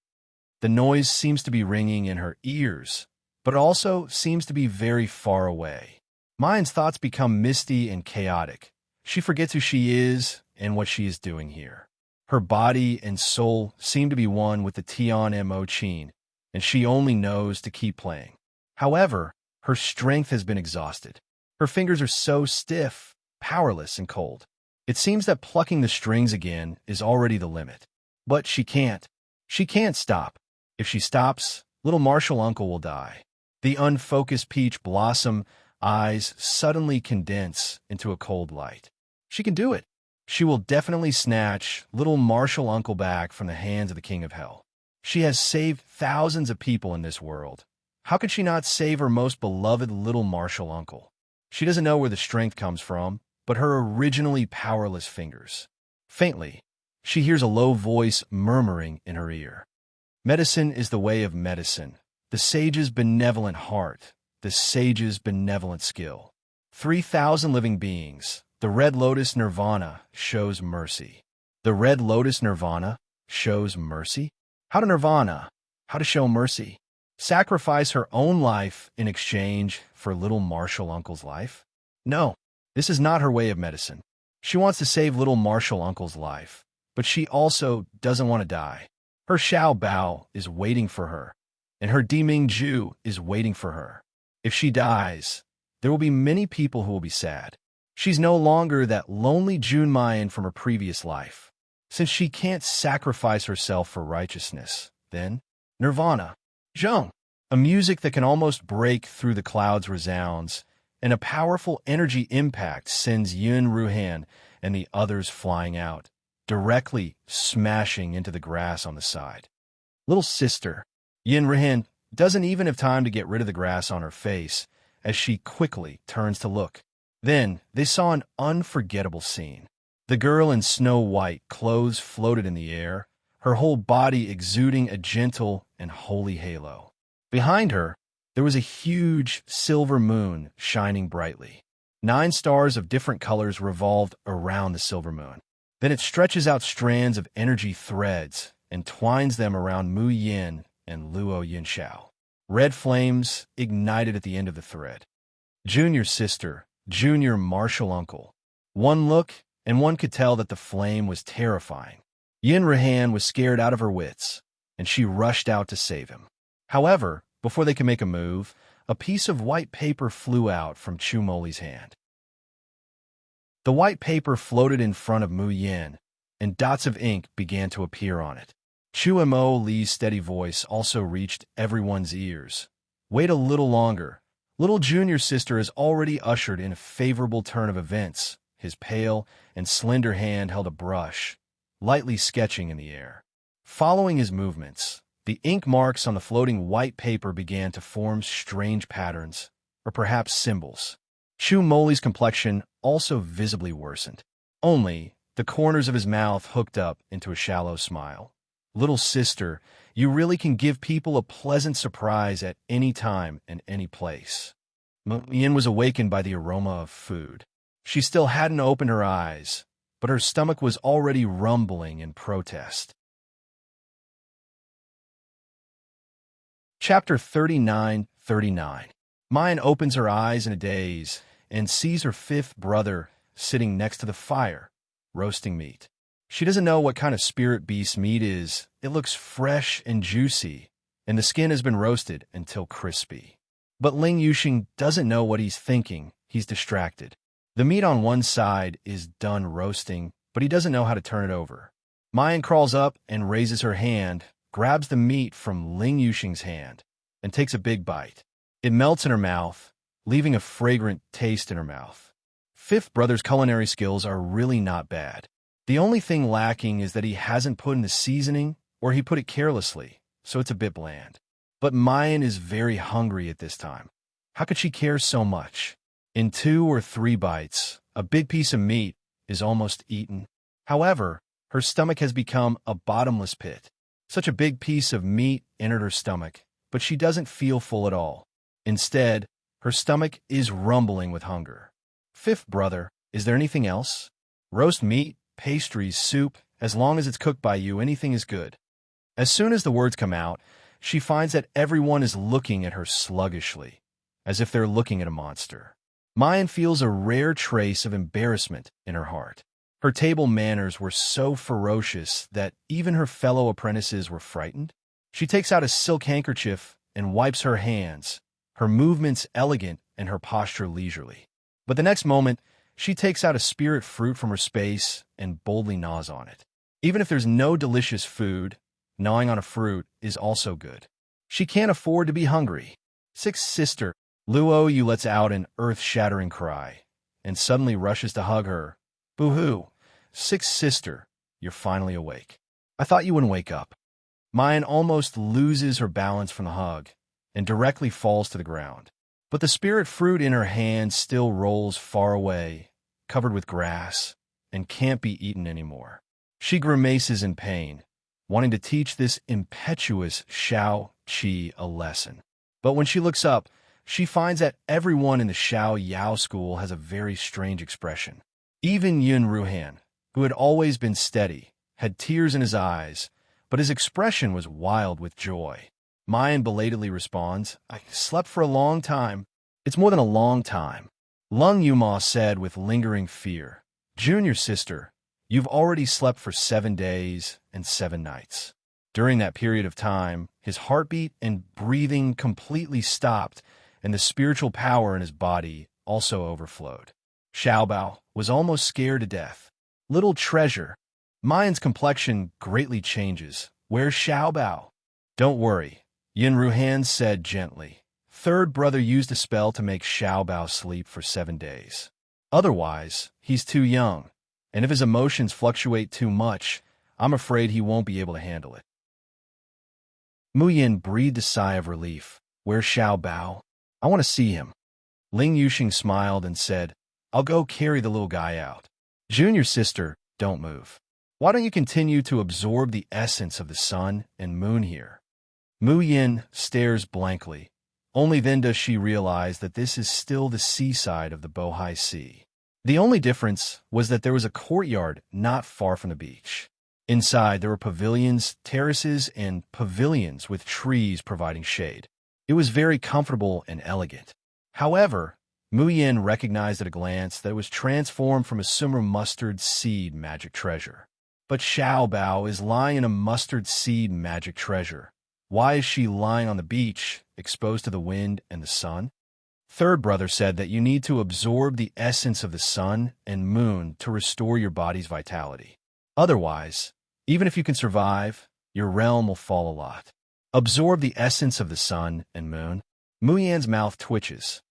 The noise seems to be ringing in her ears, but it also seems to be very far away. Mayan's thoughts become misty and chaotic. She forgets who she is and what she is doing here. Her body and soul seem to be one with the Tian Mo Chin, and she only knows to keep playing. However, her strength has been exhausted. Her fingers are so stiff, powerless, and cold. It seems that plucking the strings again is already the limit. But she can't. She can't stop. If she stops, little Marshall Uncle will die. The unfocused peach blossom eyes suddenly condense into a cold light. She can do it. She will definitely snatch little Marshall Uncle back from the hands of the King of Hell. She has saved thousands of people in this world. How could she not save her most beloved little Marshall Uncle? She doesn't know where the strength comes from, but her originally powerless fingers. Faintly, she hears a low voice murmuring in her ear. Medicine is the way of medicine, the sage's benevolent heart, the sage's benevolent skill. 3,000 living beings, the Red Lotus Nirvana shows mercy. The Red Lotus Nirvana shows mercy? How to Nirvana? How to show mercy? Sacrifice her own life in exchange for little Marshall Uncle's life? No, this is not her way of medicine. She wants to save little Marshall Uncle's life, but she also doesn't want to die. Her Xiao Bao is waiting for her, and her Diming Ju is waiting for her. If she dies, there will be many people who will be sad. She's no longer that lonely Jun Mayan from her previous life. Since she can't sacrifice herself for righteousness, then Nirvana. Zheng. A music that can almost break through the clouds resounds, and a powerful energy impact sends Yun Ruhan and the others flying out, directly smashing into the grass on the side. Little sister, Yin Ruhan, doesn't even have time to get rid of the grass on her face as she quickly turns to look. Then they saw an unforgettable scene. The girl in snow-white clothes floated in the air, her whole body exuding a gentle and holy halo. Behind her, there was a huge silver moon shining brightly. 9 stars of different colors revolved around the silver moon. Then it stretches out strands of energy threads and twines them around Mu Yin and Luo Yinxiao. Red flames ignited at the end of the thread. Junior sister, junior martial uncle. One look, and one could tell that the flame was terrifying. Yin Ruhan was scared out of her wits, and she rushed out to save him. However, before they could make a move, a piece of white paper flew out from Chu Moli's hand. The white paper floated in front of Mu Yin, and dots of ink began to appear on it. Chu Mo Li's steady voice also reached everyone's ears. Wait a little longer. Little junior sister has already ushered in a favorable turn of events. His pale and slender hand held a brush, lightly sketching in the air. Following his movements, the ink marks on the floating white paper began to form strange patterns, or perhaps symbols. Chu Moli's complexion also visibly worsened. Only the corners of his mouth hooked up into a shallow smile. Little sister, you really can give people a pleasant surprise at any time and any place. Yin was awakened by the aroma of food. She still hadn't opened her eyes, but her stomach was already rumbling in protest. Chapter 39:39. Mayan opens her eyes in a daze and sees her 5th brother sitting next to the fire, roasting meat. She doesn't know what kind of spirit beast meat is. It looks fresh and juicy, and the skin has been roasted until crispy. But Ling Yuxing doesn't know what he's thinking. He's distracted. The meat on one side is done roasting, but he doesn't know how to turn it over. Mayan crawls up and raises her hand, grabs the meat from Ling Yuxing's hand, and takes a big bite. It melts in her mouth, leaving a fragrant taste in her mouth. 5th brother's culinary skills are really not bad. The only thing lacking is that he hasn't put in the seasoning, or he put it carelessly, so it's a bit bland. But Mayan is very hungry at this time. How could she care so much? In 2 or 3 bites, a big piece of meat is almost eaten. However, her stomach has become a bottomless pit. Such a big piece of meat entered her stomach, but she doesn't feel full at all. Instead, her stomach is rumbling with hunger. 5th brother, is there anything else? Roast meat, pastries, soup, as long as it's cooked by you, anything is good. As soon as the words come out, she finds that everyone is looking at her sluggishly, as if they're looking at a monster. Mayan feels a rare trace of embarrassment in her heart. Her table manners were so ferocious that even her fellow apprentices were frightened. She takes out a silk handkerchief and wipes her hands, her movements elegant and her posture leisurely. But the next moment, she takes out a spirit fruit from her space and boldly gnaws on it. Even if there's no delicious food, gnawing on a fruit is also good. She can't afford to be hungry. 6th sister, Luo Yu lets out an earth-shattering cry, and suddenly rushes to hug her. Boo-hoo! 6th sister, you're finally awake. I thought you wouldn't wake up. Mayan almost loses her balance from the hug, and directly falls to the ground. But the spirit fruit in her hand still rolls far away, covered with grass, and can't be eaten anymore. She grimaces in pain, wanting to teach this impetuous Xiao Qi a lesson. But when she looks up, she finds that everyone in the Xiao Yao school has a very strange expression. Even Yun Ruhan, who had always been steady, had tears in his eyes, but his expression was wild with joy. Mayan belatedly responds, I slept for a long time. It's more than a long time. Lung Yuma said with lingering fear, Junior sister, you've already slept for 7 days and 7 nights. During that period of time, his heartbeat and breathing completely stopped, and the spiritual power in his body also overflowed. Xiaobao was almost scared to death. Little treasure. Mayan's complexion greatly changes. Where's Xiaobao? Don't worry, Yin Ruhan said gently. 3rd brother used a spell to make Xiaobao sleep for 7 days. Otherwise, he's too young, and if his emotions fluctuate too much, I'm afraid he won't be able to handle it. Mu Yin breathed a sigh of relief. Where's Xiao Bao? I want to see him. Ling Yuxing smiled and said, I'll go carry the little guy out. Junior sister, don't move. Why don't you continue to absorb the essence of the sun and moon here? Mu Yin stares blankly. Only then does she realize that this is still the seaside of the Bohai Sea. The only difference was that there was a courtyard not far from the beach. Inside, there were pavilions, terraces, and pavilions with trees providing shade. It was very comfortable and elegant. However, Mu Yin recognized at a glance that it was transformed from a summer mustard seed magic treasure. But Xiao Bao is lying in a mustard seed magic treasure. Why is she lying on the beach, exposed to the wind and the sun? Third brother said that you need to absorb the essence of the sun and moon to restore your body's vitality. Otherwise, even if you can survive, your realm will fall a lot. Absorb the essence of the sun and moon. Mu Yin's mouth twitches.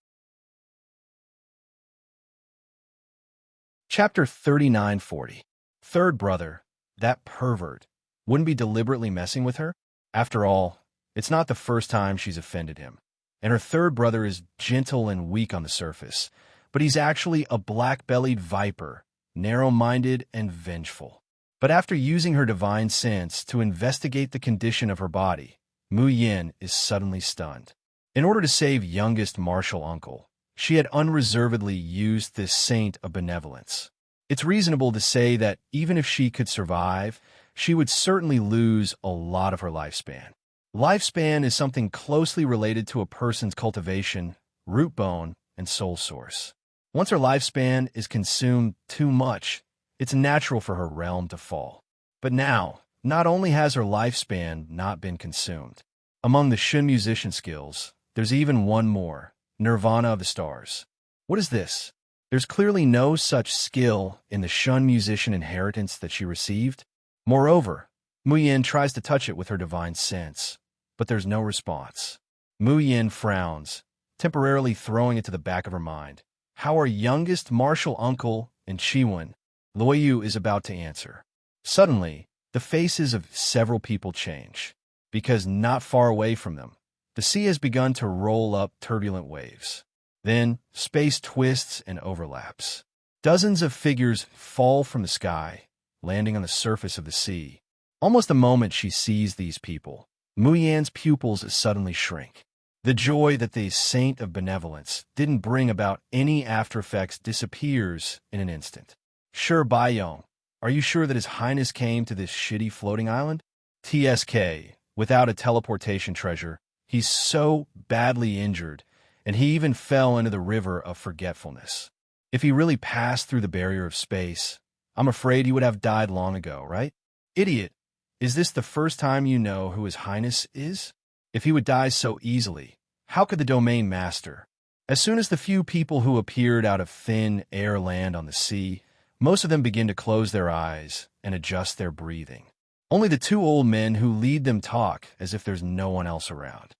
Chapter 3940. Third brother, that pervert, wouldn't be deliberately messing with her? After all, it's not the first time she's offended him. And her third brother is gentle and weak on the surface, but he's actually a black-bellied viper, narrow-minded and vengeful. But after using her divine sense to investigate the condition of her body, Mu Yin is suddenly stunned. In order to save youngest martial uncle, she had unreservedly used this saint of benevolence. It's reasonable to say that even if she could survive, she would certainly lose a lot of her lifespan. Lifespan is something closely related to a person's cultivation, root bone, and soul source. Once her lifespan is consumed too much, it's natural for her realm to fall. But now, not only has her lifespan not been consumed. Among the Shun musician skills, there's even one more. Nirvana of the stars. What is this? There's clearly no such skill in the Shun musician inheritance that she received. Moreover, Mu Yin tries to touch it with her divine sense, but there's no response. Mu Yin frowns, temporarily throwing it to the back of her mind. How our youngest martial uncle and Chiwen, Luoyu, is about to answer. Suddenly, the faces of several people change, because not far away from them, the sea has begun to roll up turbulent waves. Then, space twists and overlaps. Dozens of figures fall from the sky, landing on the surface of the sea. Almost the moment she sees these people, Mu Yan's pupils suddenly shrink. The joy that the saint of benevolence didn't bring about any after-effects disappears in an instant. Sure, Baiyong, are you sure that His Highness came to this shitty floating island? TSK, without a teleportation treasure, he's so badly injured, and he even fell into the river of forgetfulness. If he really passed through the barrier of space, I'm afraid he would have died long ago, right? Idiot, is this the first time you know who His Highness is? If he would die so easily, how could the domain master? As soon as the few people who appeared out of thin air land on the sea, most of them begin to close their eyes and adjust their breathing. Only the two old men who lead them talk as if there's no one else around.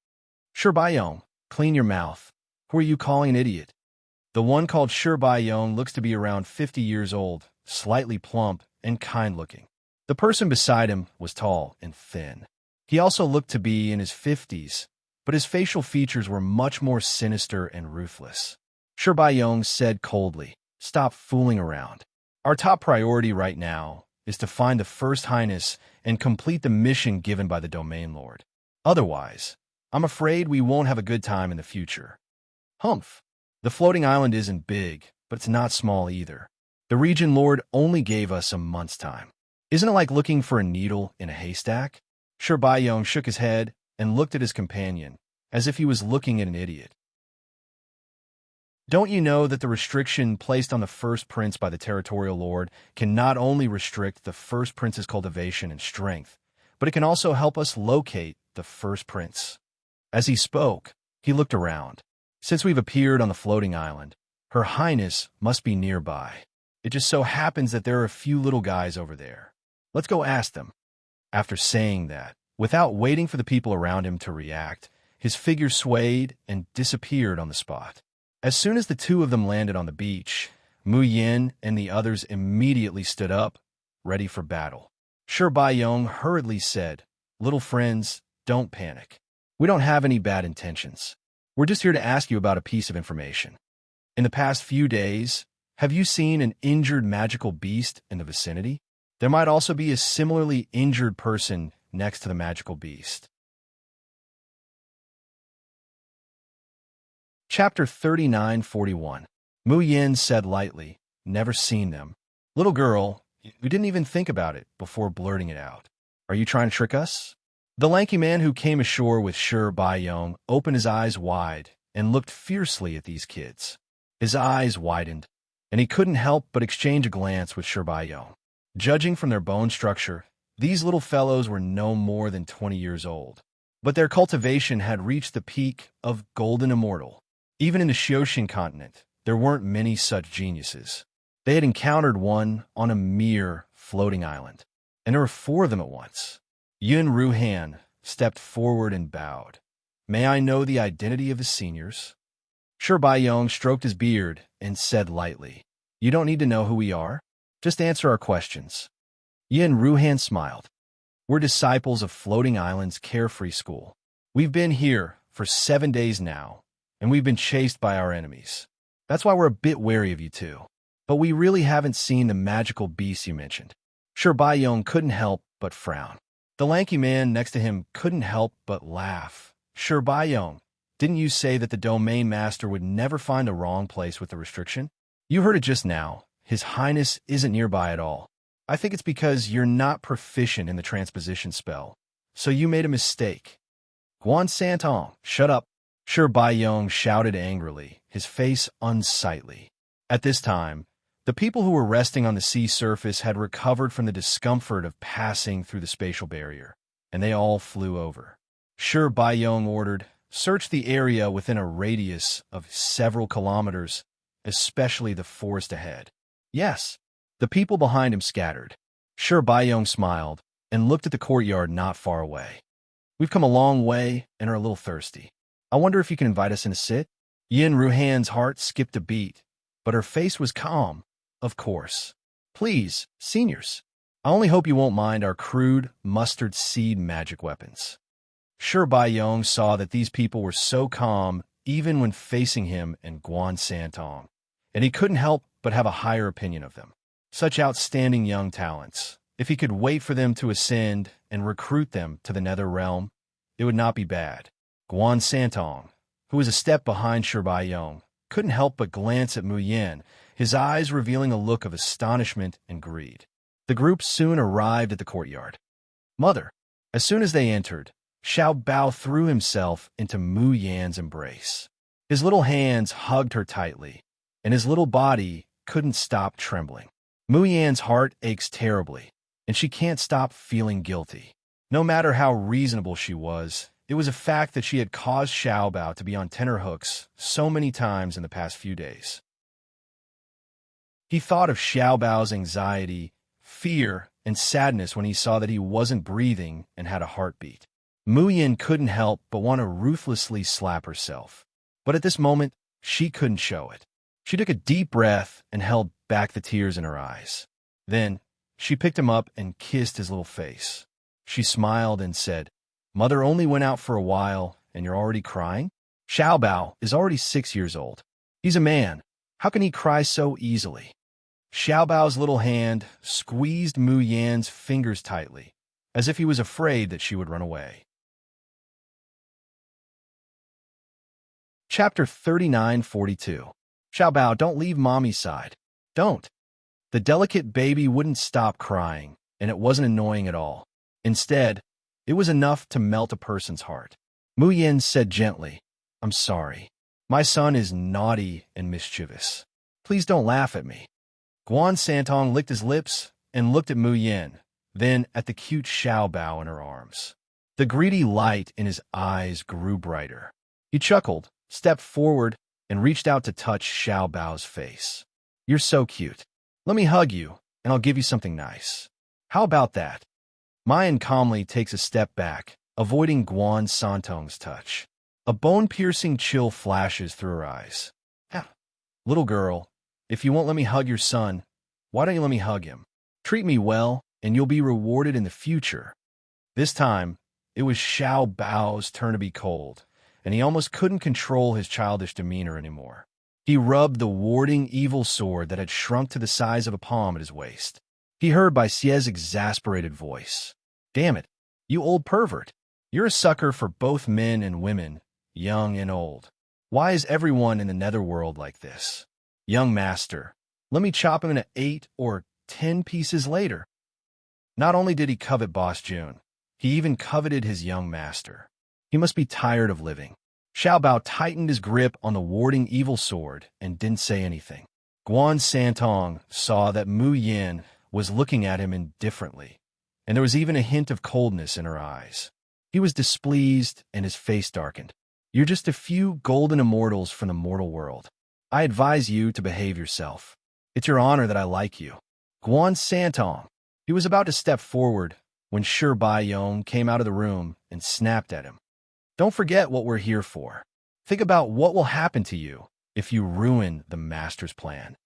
Sure, Baiyong, clean your mouth. Who are you calling an idiot? The one called Sure Baiyong looks to be around 50 years old, slightly plump and kind-looking. The person beside him was tall and thin. He also looked to be in his 50s, but his facial features were much more sinister and ruthless. Sure Baiyong said coldly, "Stop fooling around. Our top priority right now is to find the First Highness and complete the mission given by the Domain Lord. Otherwise, I'm afraid we won't have a good time in the future." Humph. The floating island isn't big, but it's not small either. The Region Lord only gave us a month's time. Isn't it like looking for a needle in a haystack? Sure Baiyong shook his head and looked at his companion, as if he was looking at an idiot. Don't you know that the restriction placed on the First Prince by the Territorial Lord can not only restrict the First Prince's cultivation and strength, but it can also help us locate the First Prince? As he spoke, he looked around. Since we've appeared on the floating island, Her Highness must be nearby. It just so happens that there are a few little guys over there. Let's go ask them. After saying that, without waiting for the people around him to react, his figure swayed and disappeared on the spot. As soon as the two of them landed on the beach, Mu Yin and the others immediately stood up, ready for battle. Sure Baiyong hurriedly said, "Little friends, don't panic. We don't have any bad intentions. We're just here to ask you about a piece of information. In the past few days, have you seen an injured magical beast in the vicinity? There might also be a similarly injured person next to the magical beast. Chapter 3941. Mu Yin said lightly, "Never seen them." Little girl, we didn't even think about it before blurting it out. Are you trying to trick us? The lanky man who came ashore with Shi Baiyong opened his eyes wide and looked fiercely at these kids. His eyes widened, and he couldn't help but exchange a glance with Shi Baiyong. Judging from their bone structure, these little fellows were no more than 20 years old. But their cultivation had reached the peak of golden immortal. Even in the Xiaoxin continent, there weren't many such geniuses. They had encountered one on a mere floating island, and there were 4 of them at once. Yun Ruhan stepped forward and bowed. "May I know the identity of the seniors?" Shi Baiyong stroked his beard and said lightly, "You don't need to know who we are. Just answer our questions." Yin Ruhan smiled. "We're disciples of Floating Island's Carefree School. We've been here for 7 days now, and we've been chased by our enemies. That's why we're a bit wary of you too. But we really haven't seen the magical beast you mentioned." Shi Baiyong couldn't help but frown. The lanky man next to him couldn't help but laugh. "Shi Baiyong, didn't you say that the domain master would never find the wrong place with the restriction? You heard it just now. His Highness isn't nearby at all. I think it's because you're not proficient in the transposition spell, so you made a mistake." "Guan Santong, shut up!" Shi Baiyong shouted angrily, his face unsightly. At this time, the people who were resting on the sea surface had recovered from the discomfort of passing through the spatial barrier, and they all flew over. Shi Baiyong ordered, "Search the area within a radius of several kilometers, especially the forest ahead." Yes, the people behind him scattered. Shi Baiyong smiled and looked at the courtyard not far away. "We've come a long way and are a little thirsty. I wonder if you can invite us in to sit?" Yin Ruhan's heart skipped a beat, but her face was calm. "Of course. Please, seniors. I only hope you won't mind our crude mustard seed magic weapons." Shi Baiyong saw that these people were so calm even when facing him and Guan Santong, and he couldn't help but have a higher opinion of them. Such outstanding young talents. If he could wait for them to ascend and recruit them to the nether realm, it would not be bad. Guan Santong, who was a step behind Shi Baiyong, couldn't help but glance at Mu Yin, his eyes revealing a look of astonishment and greed. The group soon arrived at the courtyard. "Mother." As soon as they entered, Xiao Bao threw himself into Mu Yan's embrace. His little hands hugged her tightly, and his little body couldn't stop trembling. Mu Yan's heart aches terribly, and she can't stop feeling guilty. No matter how reasonable she was, it was a fact that she had caused Xiao Bao to be on tenterhooks so many times in the past few days. He thought of Xiao Bao's anxiety, fear, and sadness when he saw that he wasn't breathing and had a heartbeat. Mu Yin couldn't help but want to ruthlessly slap herself. But at this moment, she couldn't show it. She took a deep breath and held back the tears in her eyes. Then, she picked him up and kissed his little face. She smiled and said, "Mother only went out for a while, and you're already crying? Xiao Bao is already 6 years old. He's a man. How can he cry so easily?" Xiao Bao's little hand squeezed Mu Yan's fingers tightly, as if he was afraid that she would run away. Chapter 3942. "Xiao Bao, don't leave Mommy's side. Don't." The delicate baby wouldn't stop crying, and it wasn't annoying at all. Instead, it was enough to melt a person's heart. Mu Yin said gently, "I'm sorry. My son is naughty and mischievous. Please don't laugh at me." Guan Santong licked his lips and looked at Mu Yin, then at the cute Xiao Bao in her arms. The greedy light in his eyes grew brighter. He chuckled, stepped forward, and reached out to touch Xiao Bao's face. "You're so cute. Let me hug you, and I'll give you something nice. How about that?" Mayan calmly takes a step back, avoiding Guan Santong's touch. A bone-piercing chill flashes through her eyes. "Little girl, if you won't let me hug your son, why don't you let me hug him? Treat me well, and you'll be rewarded in the future." This time, It was Xiao Bao's turn to be cold, and he almost couldn't control his childish demeanor anymore. He rubbed the warding evil sword that had shrunk to the size of a palm at his waist. He heard Bai Xie's exasperated voice. "Damn it, you old pervert. You're a sucker for both men and women, young and old. Why is everyone in the netherworld like this? Young master, let me chop him into 8 or 10 pieces later." Not only did he covet Boss Jun, he even coveted his young master. He must be tired of living. Xiao Bao tightened his grip on the warding evil sword and didn't say anything. Guan Santong saw that Mu Yin was looking at him indifferently, and there was even a hint of coldness in her eyes. He was displeased and his face darkened. "You're just a few golden immortals from the mortal world. I advise you to behave yourself. It's your honor that I like you." Guan Santong. He was about to step forward when Shi Baiyong came out of the room and snapped at him. "Don't forget what we're here for. Think about what will happen to you if you ruin the master's plan."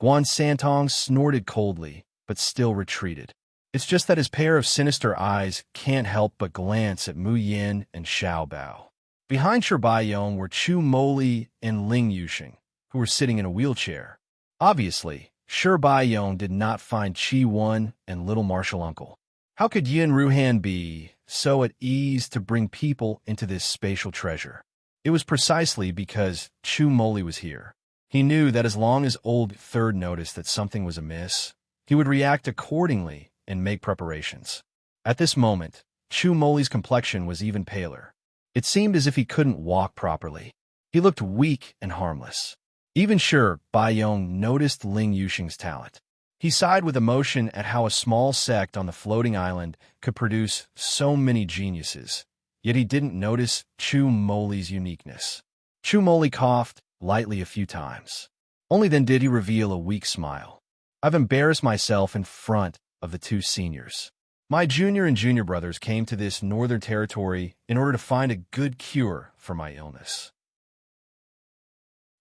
Guan Santong snorted coldly, but still retreated. It's just that his pair of sinister eyes can't help but glance at Mu Yin and Xiao Bao. Behind Shi Baiyong were Chu Moli and Ling Yusheng, who were sitting in a wheelchair. Obviously, Shi Baiyong did not find Qi Wen and little martial uncle. How could Yin Ruhan be so at ease to bring people into this spatial treasure? It was precisely because Chu Moli was here. He knew that as long as Old Third noticed that something was amiss, he would react accordingly and make preparations. At this moment, Chu Moli's complexion was even paler. It seemed as if he couldn't walk properly. He looked weak and harmless. Even Shi Baiyong noticed Ling Yusheng's talent. He sighed with emotion at how a small sect on the floating island could produce so many geniuses, yet he didn't notice Chu Moli's uniqueness. Chu Moli coughed lightly a few times. Only then did he reveal a weak smile. "I've embarrassed myself in front of the 2 seniors. My junior and junior brothers came to this northern territory in order to find a good cure for my illness.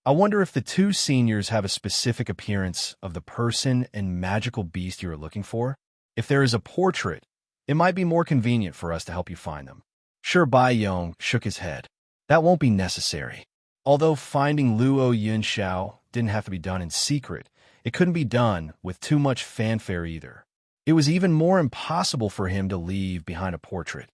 I wonder if the 2 seniors have a specific appearance of the person and magical beast you are looking for. If there is a portrait, it might be more convenient for us to help you find them." Shi Baiyong shook his head. "That won't be necessary." Although finding Luo Yunxiao didn't have to be done in secret, it couldn't be done with too much fanfare either. It was even more impossible for him to leave behind a portrait.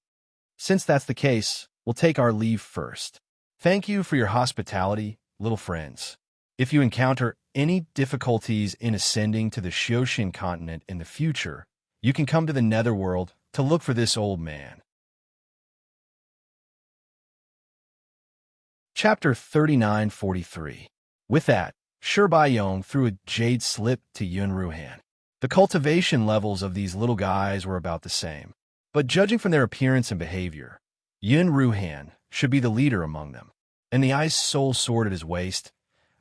"Since that's the case, we'll take our leave first. Thank you for your hospitality, little friends. If you encounter any difficulties in ascending to the Xioshin continent in the future, you can come to the netherworld to look for this old man." Chapter 3943. With that, Shi Baiyong threw a jade slip to Yun Ruhan. The cultivation levels of these little guys were about the same, but judging from their appearance and behavior, Yun Ruhan should be the leader among them, and the ice soul sword at his waist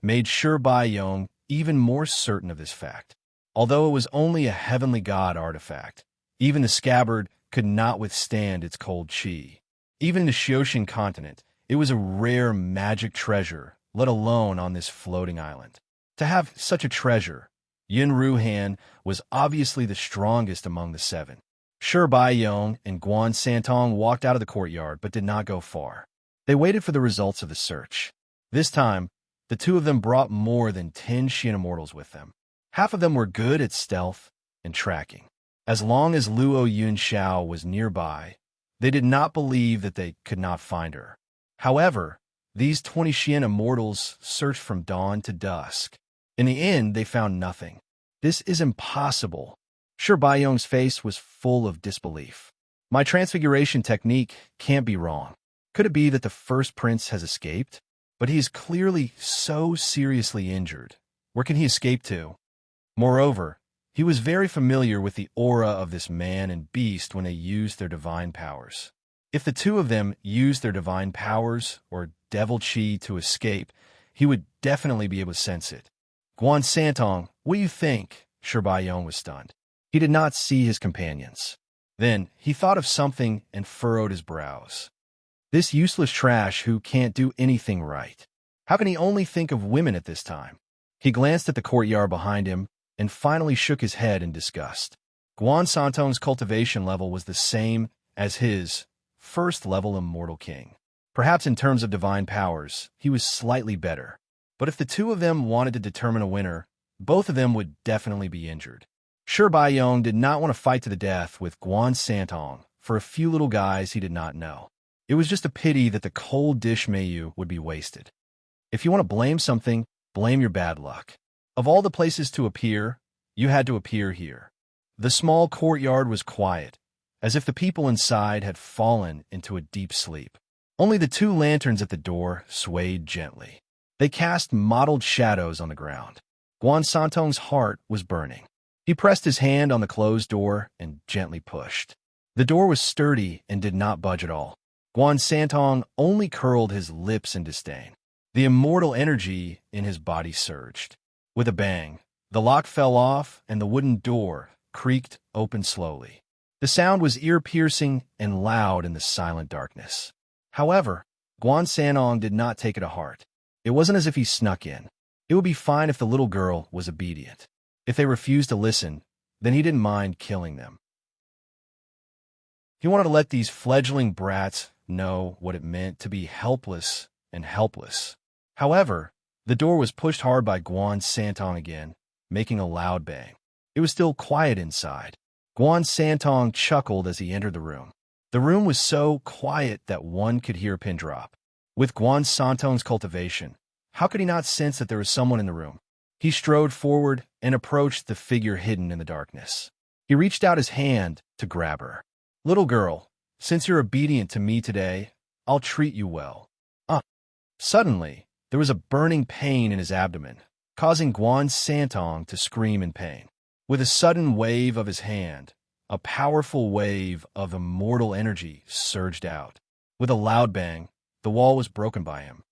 made Shi Baiyong even more certain of this fact. Although it was only a heavenly god artifact, even the scabbard could not withstand its cold chi. Even in the Xioshin continent, it was a rare magic treasure, let alone on this floating island. To have such a treasure, Yun Ruhan was obviously the strongest among the 7. Shi Baiyong and Guan Santong walked out of the courtyard but did not go far. They waited for the results of the search. This time, the 2 of them brought more than 10 Xian immortals with them. Half of them were good at stealth and tracking. As long as Luo Yunxiao was nearby, they did not believe that they could not find her. However, these 20 Xian immortals searched from dawn to dusk. In the end, they found nothing. "This is impossible." Shi Baiyong's face was full of disbelief. "My transfiguration technique can't be wrong. Could it be that the first prince has escaped? But he is clearly so seriously injured. Where can he escape to?" Moreover, he was very familiar with the aura of this man and beast when they used their divine powers. If the 2 of them used their divine powers or devil chi to escape, he would definitely be able to sense it. "Guan Santong, what do you think?" Shi Baiyong was stunned. He did not see his companions. Then he thought of something and furrowed his brows. This useless trash who can't do anything right. How can he only think of women at this time? He glanced at the courtyard behind him and finally shook his head in disgust. Guan Santong's cultivation level was the same as his, first-level immortal king. Perhaps in terms of divine powers, he was slightly better. But if the two of them wanted to determine a winner, both of them would definitely be injured. Sure, Baiyong did not want to fight to the death with Guan Santong for a few little guys he did not know. It was just a pity that the cold dish mayu would be wasted. If you want to blame something, blame your bad luck. Of all the places to appear, you had to appear here. The small courtyard was quiet, as if the people inside had fallen into a deep sleep. Only the two lanterns at the door swayed gently. They cast mottled shadows on the ground. Guan Santong's heart was burning. He pressed his hand on the closed door and gently pushed. The door was sturdy and did not budge at all. Guan Santong only curled his lips in disdain. The immortal energy in his body surged. With a bang, the lock fell off and the wooden door creaked open slowly. The sound was ear-piercing and loud in the silent darkness. However, Guan Santong did not take it to heart. It wasn't as if he snuck in. It would be fine if the little girl was obedient. If they refused to listen, then he didn't mind killing them. He wanted to let these fledgling brats know what it meant to be helpless and helpless. However, the door was pushed hard by Guan Santong again, making a loud bang. It was still quiet inside. Guan Santong chuckled as he entered the room. The room was so quiet that one could hear a pin drop. With Guan Santong's cultivation, how could he not sense that there was someone in the room? He strode forward and approached the figure hidden in the darkness. He reached out his hand to grab her. "Little girl, since you're obedient to me today, I'll treat you well." Suddenly, there was a burning pain in his abdomen, causing Guan Santong to scream in pain. With a sudden wave of his hand, a powerful wave of immortal energy surged out. With a loud bang, the wall was broken by him.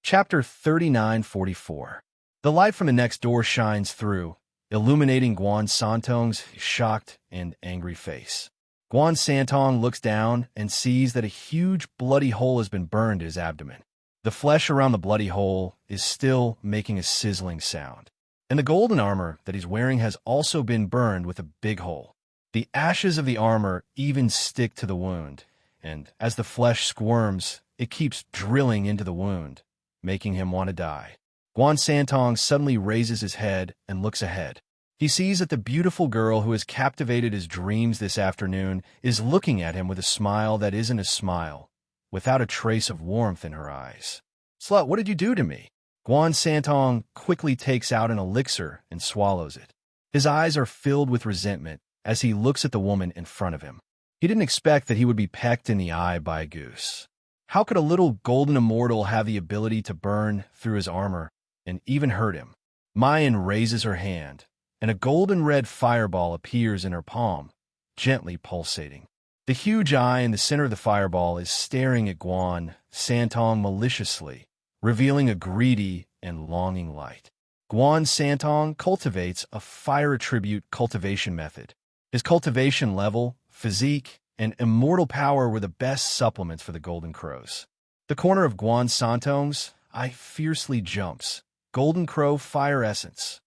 Chapter 3944. The light from the next door shines through, illuminating Guan Santong's shocked and angry face. Guan Santong looks down and sees that a huge bloody hole has been burned in his abdomen. The flesh around the bloody hole is still making a sizzling sound. And the golden armor that he's wearing has also been burned with a big hole. The ashes of the armor even stick to the wound, and as the flesh squirms, it keeps drilling into the wound, making him want to die. Guan Santong suddenly raises his head and looks ahead. He sees that the beautiful girl who has captivated his dreams this afternoon is looking at him with a smile that isn't a smile, without a trace of warmth in her eyes. "Slut, what did you do to me?" Guan Santong quickly takes out an elixir and swallows it. His eyes are filled with resentment as he looks at the woman in front of him. He didn't expect that he would be pecked in the eye by a goose. How could a little golden immortal have the ability to burn through his armor and even hurt him? Mayan raises her hand, and a golden-red fireball appears in her palm, gently pulsating. The huge eye in the center of the fireball is staring at Guan Santong maliciously, revealing a greedy and longing light. Guan Santong cultivates a fire attribute cultivation method. His cultivation level, physique, and immortal power were the best supplements for the Golden Crows. The corner of Guan Santong's eye fiercely jumps. Golden Crow Fire Essence.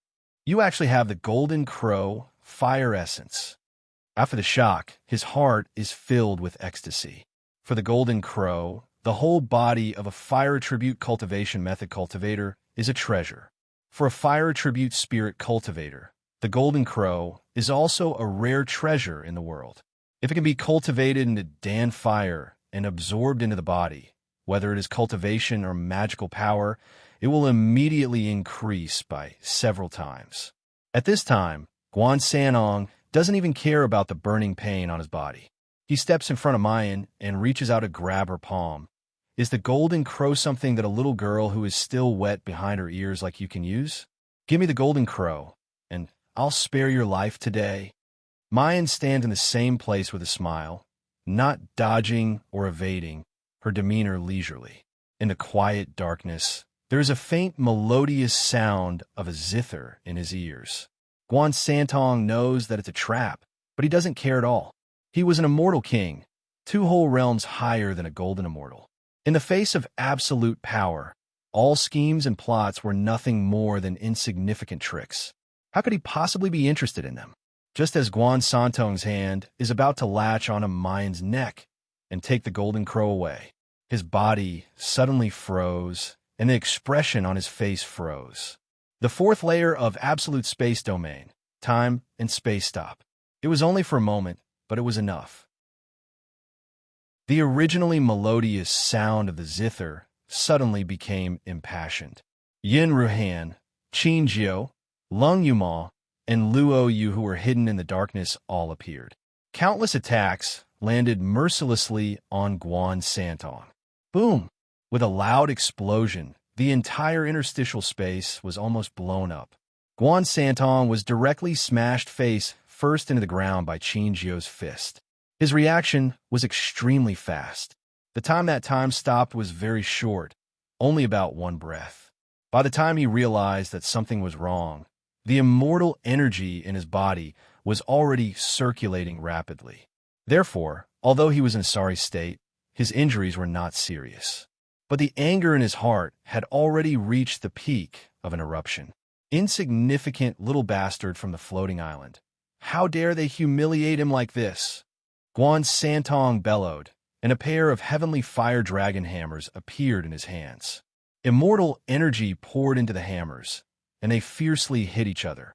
You actually have the Golden Crow Fire Essence. After the shock, his heart is filled with ecstasy. For the Golden Crow, the whole body of a fire attribute cultivation method cultivator is a treasure. For a fire attribute spirit cultivator, the Golden Crow is also a rare treasure in the world. If it can be cultivated into Dan fire and absorbed into the body, whether it is cultivation or magical power, it will immediately increase by several times. At this time, Guan Santong doesn't even care about the burning pain on his body. He steps in front of Mayan and reaches out to grab her palm. Is the Golden Crow something that a little girl who is still wet behind her ears like you can use? Give me the Golden Crow, and I'll spare your life today. Mayan stands in the same place with a smile, not dodging or evading, her demeanor leisurely. In the quiet darkness, there is a faint melodious sound of a zither in his ears. Guan Santong knows that it's a trap, but he doesn't care at all. He was an immortal king, 2 whole realms higher than a golden immortal. In the face of absolute power, all schemes and plots were nothing more than insignificant tricks. How could he possibly be interested in them? Just as Guan Santong's hand is about to latch onto Mayan's neck and take the golden crow away, his body suddenly froze, and the expression on his face froze. The fourth layer of absolute space domain, time and space stop. It was only for a moment, but it was enough. The originally melodious sound of the zither suddenly became impassioned. Yin Ruhan, Qin Jiu, Lung Yuma, and Luo Yu, who were hidden in the darkness, all appeared. Countless attacks landed mercilessly on Guan Santong. Boom! With a loud explosion, the entire interstitial space was almost blown up. Guan Santong was directly smashed face first into the ground by Qin Jiu's fist. His reaction was extremely fast. The time that time stopped was very short, only about one breath. By the time he realized that something was wrong, the immortal energy in his body was already circulating rapidly. Therefore, although he was in a sorry state, his injuries were not serious. But the anger in his heart had already reached the peak of an eruption. Insignificant little bastard from the floating island. How dare they humiliate him like this? Guan Santong bellowed, and a pair of heavenly fire dragon hammers appeared in his hands. Immortal energy poured into the hammers, and they fiercely hit each other.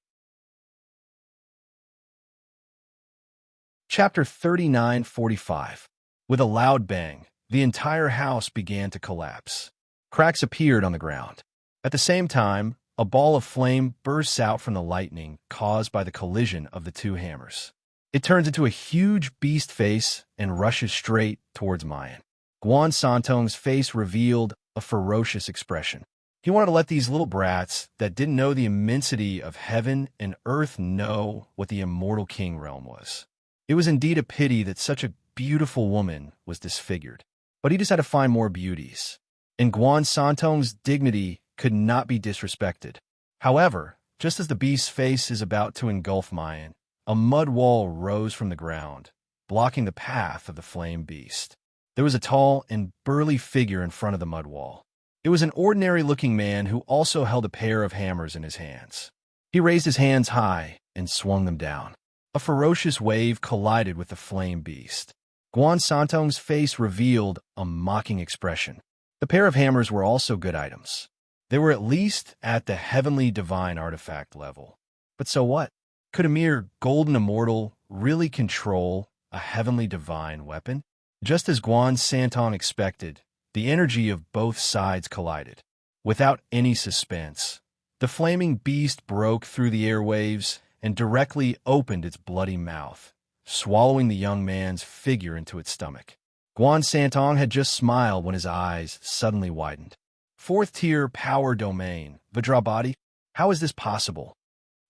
Chapter 39:45. With a loud bang, the entire house began to collapse. Cracks appeared on the ground. At the same time, a ball of flame bursts out from the lightning caused by the collision of the two hammers. It turns into a huge beast face and rushes straight towards Mayan. Guan Santong's face revealed a ferocious expression. He wanted to let these little brats that didn't know the immensity of heaven and earth know what the immortal king realm was. It was indeed a pity that such a beautiful woman was disfigured. But he just had to find more beauties. And Guan Santong's dignity could not be disrespected. However, just as the beast's face is about to engulf Mayan, a mud wall rose from the ground, blocking the path of the flame beast. There was a tall and burly figure in front of the mud wall. It was an ordinary-looking man who also held a pair of hammers in his hands. He raised his hands high and swung them down. A ferocious wave collided with the flame beast. Guan Santong's face revealed a mocking expression. The pair of hammers were also good items. They were at least at the heavenly divine artifact level. But so what? Could a mere golden immortal really control a heavenly divine weapon? Just as Guan Santong expected, the energy of both sides collided. Without any suspense, the flaming beast broke through the airwaves and directly opened its bloody mouth, swallowing the young man's figure into its stomach. Guan Santong had just smiled when his eyes suddenly widened. Fourth-tier power domain, Vajrabhati? How is this possible?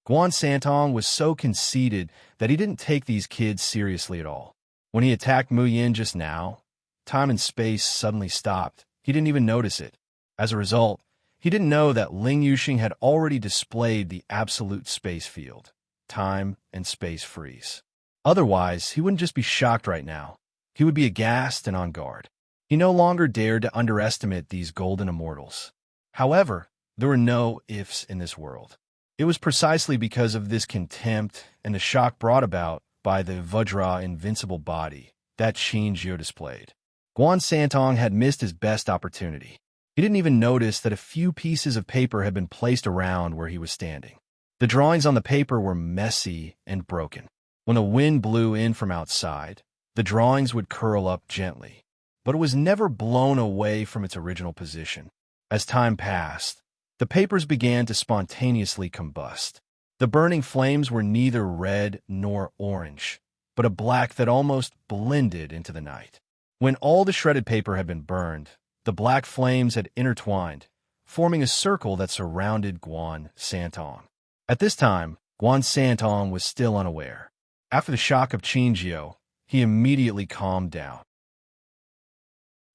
Guan Santong was so conceited that he didn't take these kids seriously at all. When he attacked Mu Yin just now, time and space suddenly stopped. He didn't even notice it. As a result, he didn't know that Ling Yuxing had already displayed the absolute space field, time and space freeze. Otherwise, he wouldn't just be shocked right now. He would be aghast and on guard. He no longer dared to underestimate these golden immortals. However, there were no ifs in this world. It was precisely because of this contempt and the shock brought about by the Vajra invincible body that Qin Jiu displayed. Guan Santong had missed his best opportunity. He didn't even notice that a few pieces of paper had been placed around where he was standing. The drawings on the paper were messy and broken. When the wind blew in from outside, the drawings would curl up gently, but it was never blown away from its original position. As time passed, the papers began to spontaneously combust. The burning flames were neither red nor orange, but a black that almost blended into the night. When all the shredded paper had been burned, the black flames had intertwined, forming a circle that surrounded Guan Santong. At this time, Guan Santong was still unaware. After the shock of Qin Jiu, he immediately calmed down.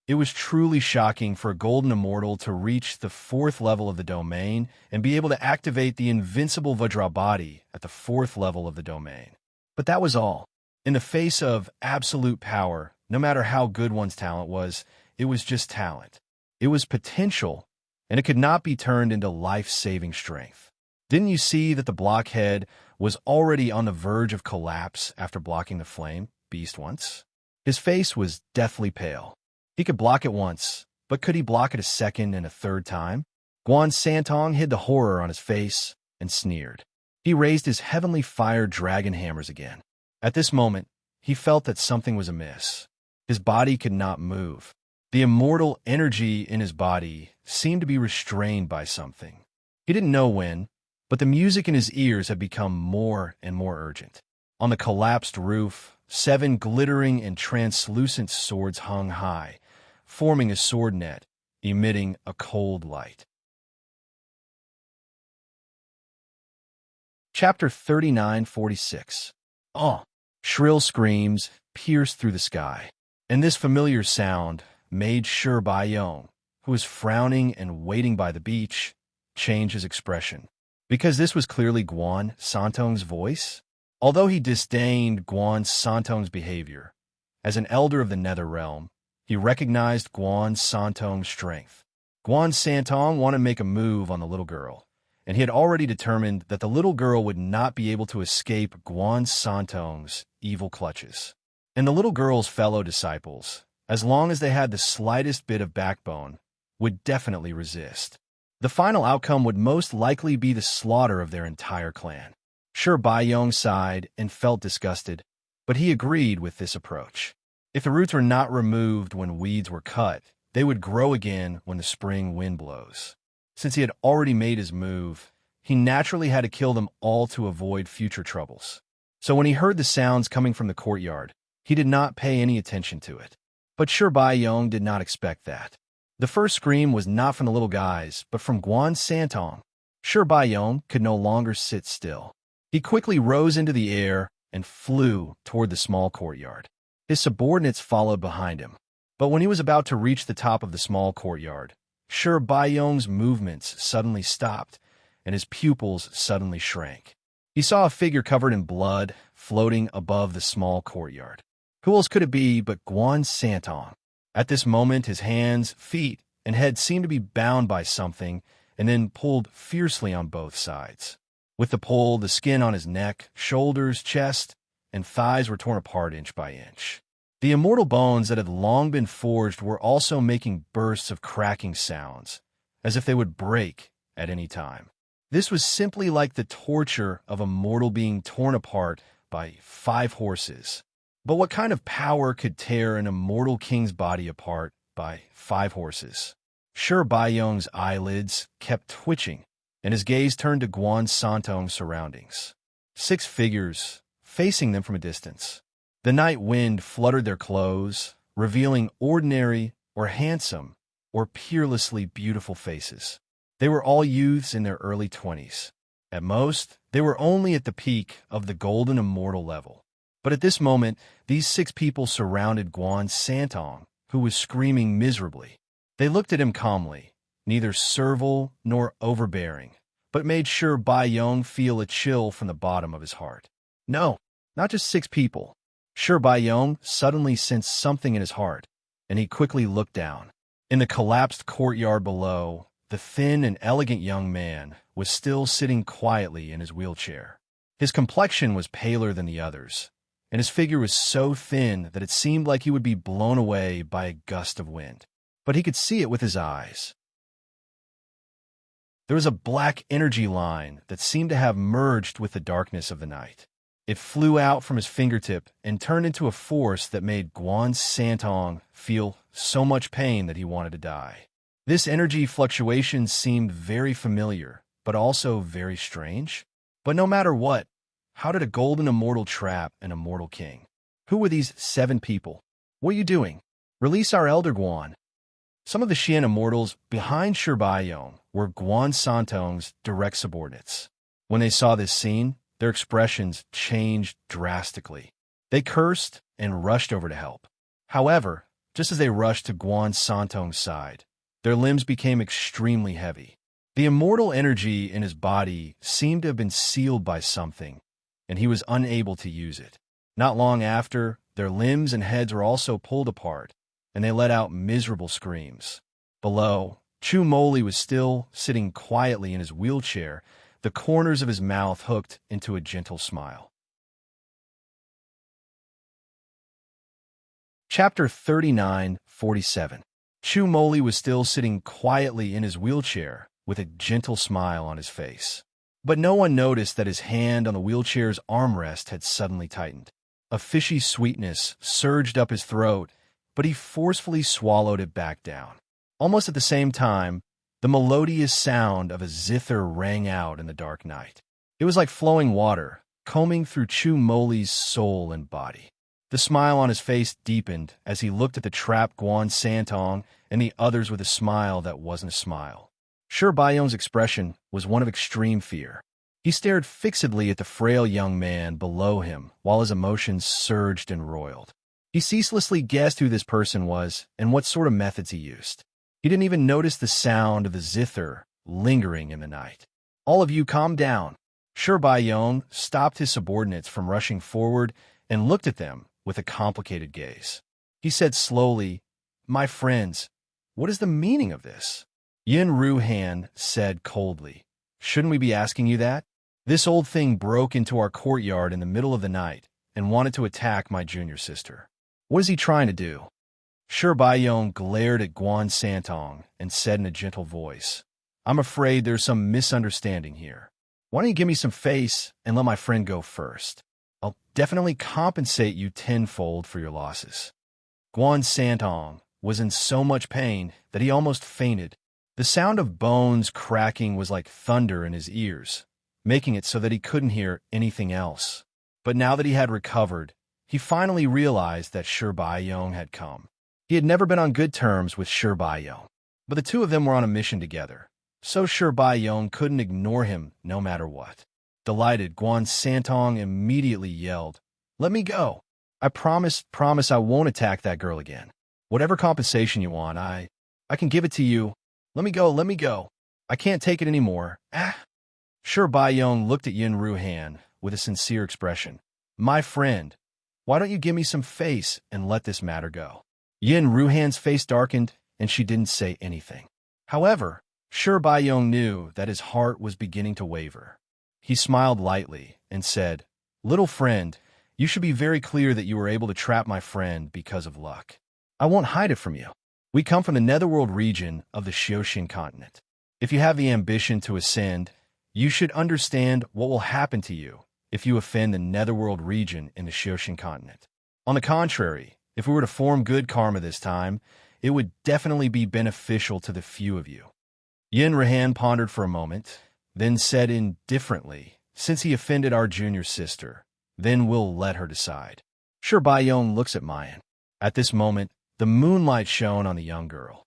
It was truly shocking for a golden immortal to reach the fourth level of the domain and be able to activate the invincible Vajrabhati at the fourth level of the domain. But that was all. In the face of absolute power, no matter how good one's talent was, it was just talent. It was potential, and it could not be turned into life-saving strength. Didn't you see that the blockhead was already on the verge of collapse after blocking the flame beast once. His face was deathly pale. He could block it once, but could he block it a second and a third time? Guan Santong hid the horror on his face and sneered. He raised his heavenly fire dragon hammers again. At this moment, he felt that something was amiss. His body could not move. The immortal energy in his body seemed to be restrained by something. He didn't know when, but the music in his ears had become more and more urgent. On the collapsed roof, 7 glittering and translucent swords hung high, forming a sword net, emitting a cold light. Chapter 39:46. Oh! Shrill screams pierced through the sky, and this familiar sound made Shi Baiyong, who was frowning and waiting by the beach, change his expression. Because this was clearly Guan Santong's voice. Although he disdained Guan Santong's behavior, as an elder of the Nether Realm, he recognized Guan Santong's strength. Guan Santong wanted to make a move on the little girl, and he had already determined that the little girl would not be able to escape Guan Santong's evil clutches. And the little girl's fellow disciples, as long as they had the slightest bit of backbone, would definitely resist. The final outcome would most likely be the slaughter of their entire clan. Shi Baiyong sighed and felt disgusted, but he agreed with this approach. If the roots were not removed when weeds were cut, they would grow again when the spring wind blows. Since he had already made his move, he naturally had to kill them all to avoid future troubles. So when he heard the sounds coming from the courtyard, he did not pay any attention to it. But Shi Baiyong did not expect that. The first scream was not from the little guys, but from Guan Santong. Shi Baiyong could no longer sit still. He quickly rose into the air and flew toward the small courtyard. His subordinates followed behind him. But when he was about to reach the top of the small courtyard, Shi Baiyong's movements suddenly stopped, and his pupils suddenly shrank. He saw a figure covered in blood floating above the small courtyard. Who else could it be but Guan Santong? At this moment, his hands, feet, and head seemed to be bound by something and then pulled fiercely on both sides. With the pull, the skin on his neck, shoulders, chest, and thighs were torn apart inch by inch. The immortal bones that had long been forged were also making bursts of cracking sounds, as if they would break at any time. This was simply like the torture of a mortal being torn apart by 5 horses. But what kind of power could tear an immortal king's body apart by 5 horses? Shi Baiyong's eyelids kept twitching, and his gaze turned to Guan Santong's surroundings. 6 figures, facing them from a distance. The night wind fluttered their clothes, revealing ordinary or handsome or peerlessly beautiful faces. They were all youths in their early 20s. At most, they were only at the peak of the golden immortal level. But at this moment, these 6 people surrounded Guan Santong, who was screaming miserably. They looked at him calmly, neither servile nor overbearing, but made Shi Baiyong feel a chill from the bottom of his heart. No, not just 6 people. Shi Baiyong suddenly sensed something in his heart, and he quickly looked down. In the collapsed courtyard below, the thin and elegant young man was still sitting quietly in his wheelchair. His complexion was paler than the others, and his figure was so thin that it seemed like he would be blown away by a gust of wind. But he could see it with his eyes. There was a black energy line that seemed to have merged with the darkness of the night. It flew out from his fingertip and turned into a force that made Guan Santong feel so much pain that he wanted to die. This energy fluctuation seemed very familiar, but also very strange. But no matter what, how did a golden immortal trap an immortal king? Who were these 7 people? What are you doing? Release our elder Guan. Some of the Xian immortals behind Shi Baiyong were Guan Santong's direct subordinates. When they saw this scene, their expressions changed drastically. They cursed and rushed over to help. However, just as they rushed to Guan Santong's side, their limbs became extremely heavy. The immortal energy in his body seemed to have been sealed by something, and he was unable to use it. Not long after, their limbs and heads were also pulled apart, and they let out miserable screams. Below, Chu Moli was still sitting quietly in his wheelchair, the corners of his mouth hooked into a gentle smile. Chapter 39:47. Chu Moli was still sitting quietly in his wheelchair with a gentle smile on his face. But no one noticed that his hand on the wheelchair's armrest had suddenly tightened. A fishy sweetness surged up his throat, but he forcefully swallowed it back down. Almost at the same time, the melodious sound of a zither rang out in the dark night. It was like flowing water, combing through Chu Moli's soul and body. The smile on his face deepened as he looked at the trapped Guan Santong and the others with a smile that wasn't a smile. Shi Baiyong's expression was one of extreme fear. He stared fixedly at the frail young man below him while his emotions surged and roiled. He ceaselessly guessed who this person was and what sort of methods he used. He didn't even notice the sound of the zither lingering in the night. "All of you calm down." Shi Baiyong stopped his subordinates from rushing forward and looked at them with a complicated gaze. He said slowly, "My friends, what is the meaning of this?" Yin Ruhan said coldly, "Shouldn't we be asking you that? This old thing broke into our courtyard in the middle of the night and wanted to attack my junior sister. What is he trying to do?" Shi Baiyong glared at Guan Santong and said in a gentle voice, "I'm afraid there's some misunderstanding here. Why don't you give me some face and let my friend go first? I'll definitely compensate you tenfold for your losses." Guan Santong was in so much pain that he almost fainted. The sound of bones cracking was like thunder in his ears, making it so that he couldn't hear anything else. But now that he had recovered, he finally realized that Shi Baiyong had come. He had never been on good terms with Shi Baiyong, but the two of them were on a mission together, so Shi Baiyong couldn't ignore him no matter what. Delighted, Guan Santong immediately yelled, "Let me go! I promise I won't attack that girl again. Whatever compensation you want, I can give it to you. Let me go, let me go. I can't take it anymore. Ah!" Shi Baiyong looked at Yin Ruhan with a sincere expression. "My friend, why don't you give me some face and let this matter go?" Yin Ruhan's face darkened, and she didn't say anything. However, Shi Baiyong knew that his heart was beginning to waver. He smiled lightly and said, "Little friend, you should be very clear that you were able to trap my friend because of luck. I won't hide it from you. We come from the netherworld region of the Xiaoxin continent. If you have the ambition to ascend, you should understand what will happen to you if you offend the netherworld region in the Xiaoxin continent. On the contrary, if we were to form good karma this time, it would definitely be beneficial to the few of you." Yin Ruhan pondered for a moment, then said indifferently, "Since he offended our junior sister, then we'll let her decide." Shi Baiyong looks at Mayan. At this moment, the moonlight shone on the young girl.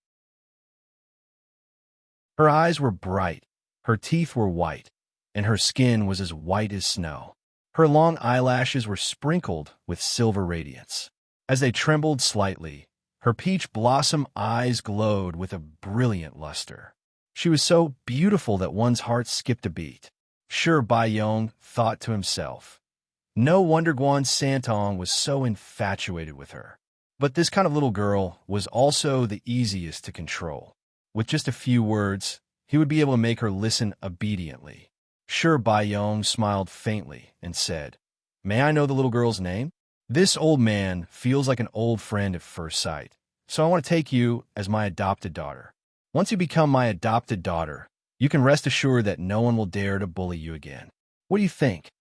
Her eyes were bright, her teeth were white, and her skin was as white as snow. Her long eyelashes were sprinkled with silver radiance. As they trembled slightly, her peach blossom eyes glowed with a brilliant luster. She was so beautiful that one's heart skipped a beat. Shi Baiyong thought to himself, no wonder Guan Santong was so infatuated with her. But this kind of little girl was also the easiest to control. With just a few words, he would be able to make her listen obediently. Shi Baiyong smiled faintly and said, "May I know the little girl's name? This old man feels like an old friend at first sight, so I want to take you as my adopted daughter. Once you become my adopted daughter, you can rest assured that no one will dare to bully you again. What do you think?"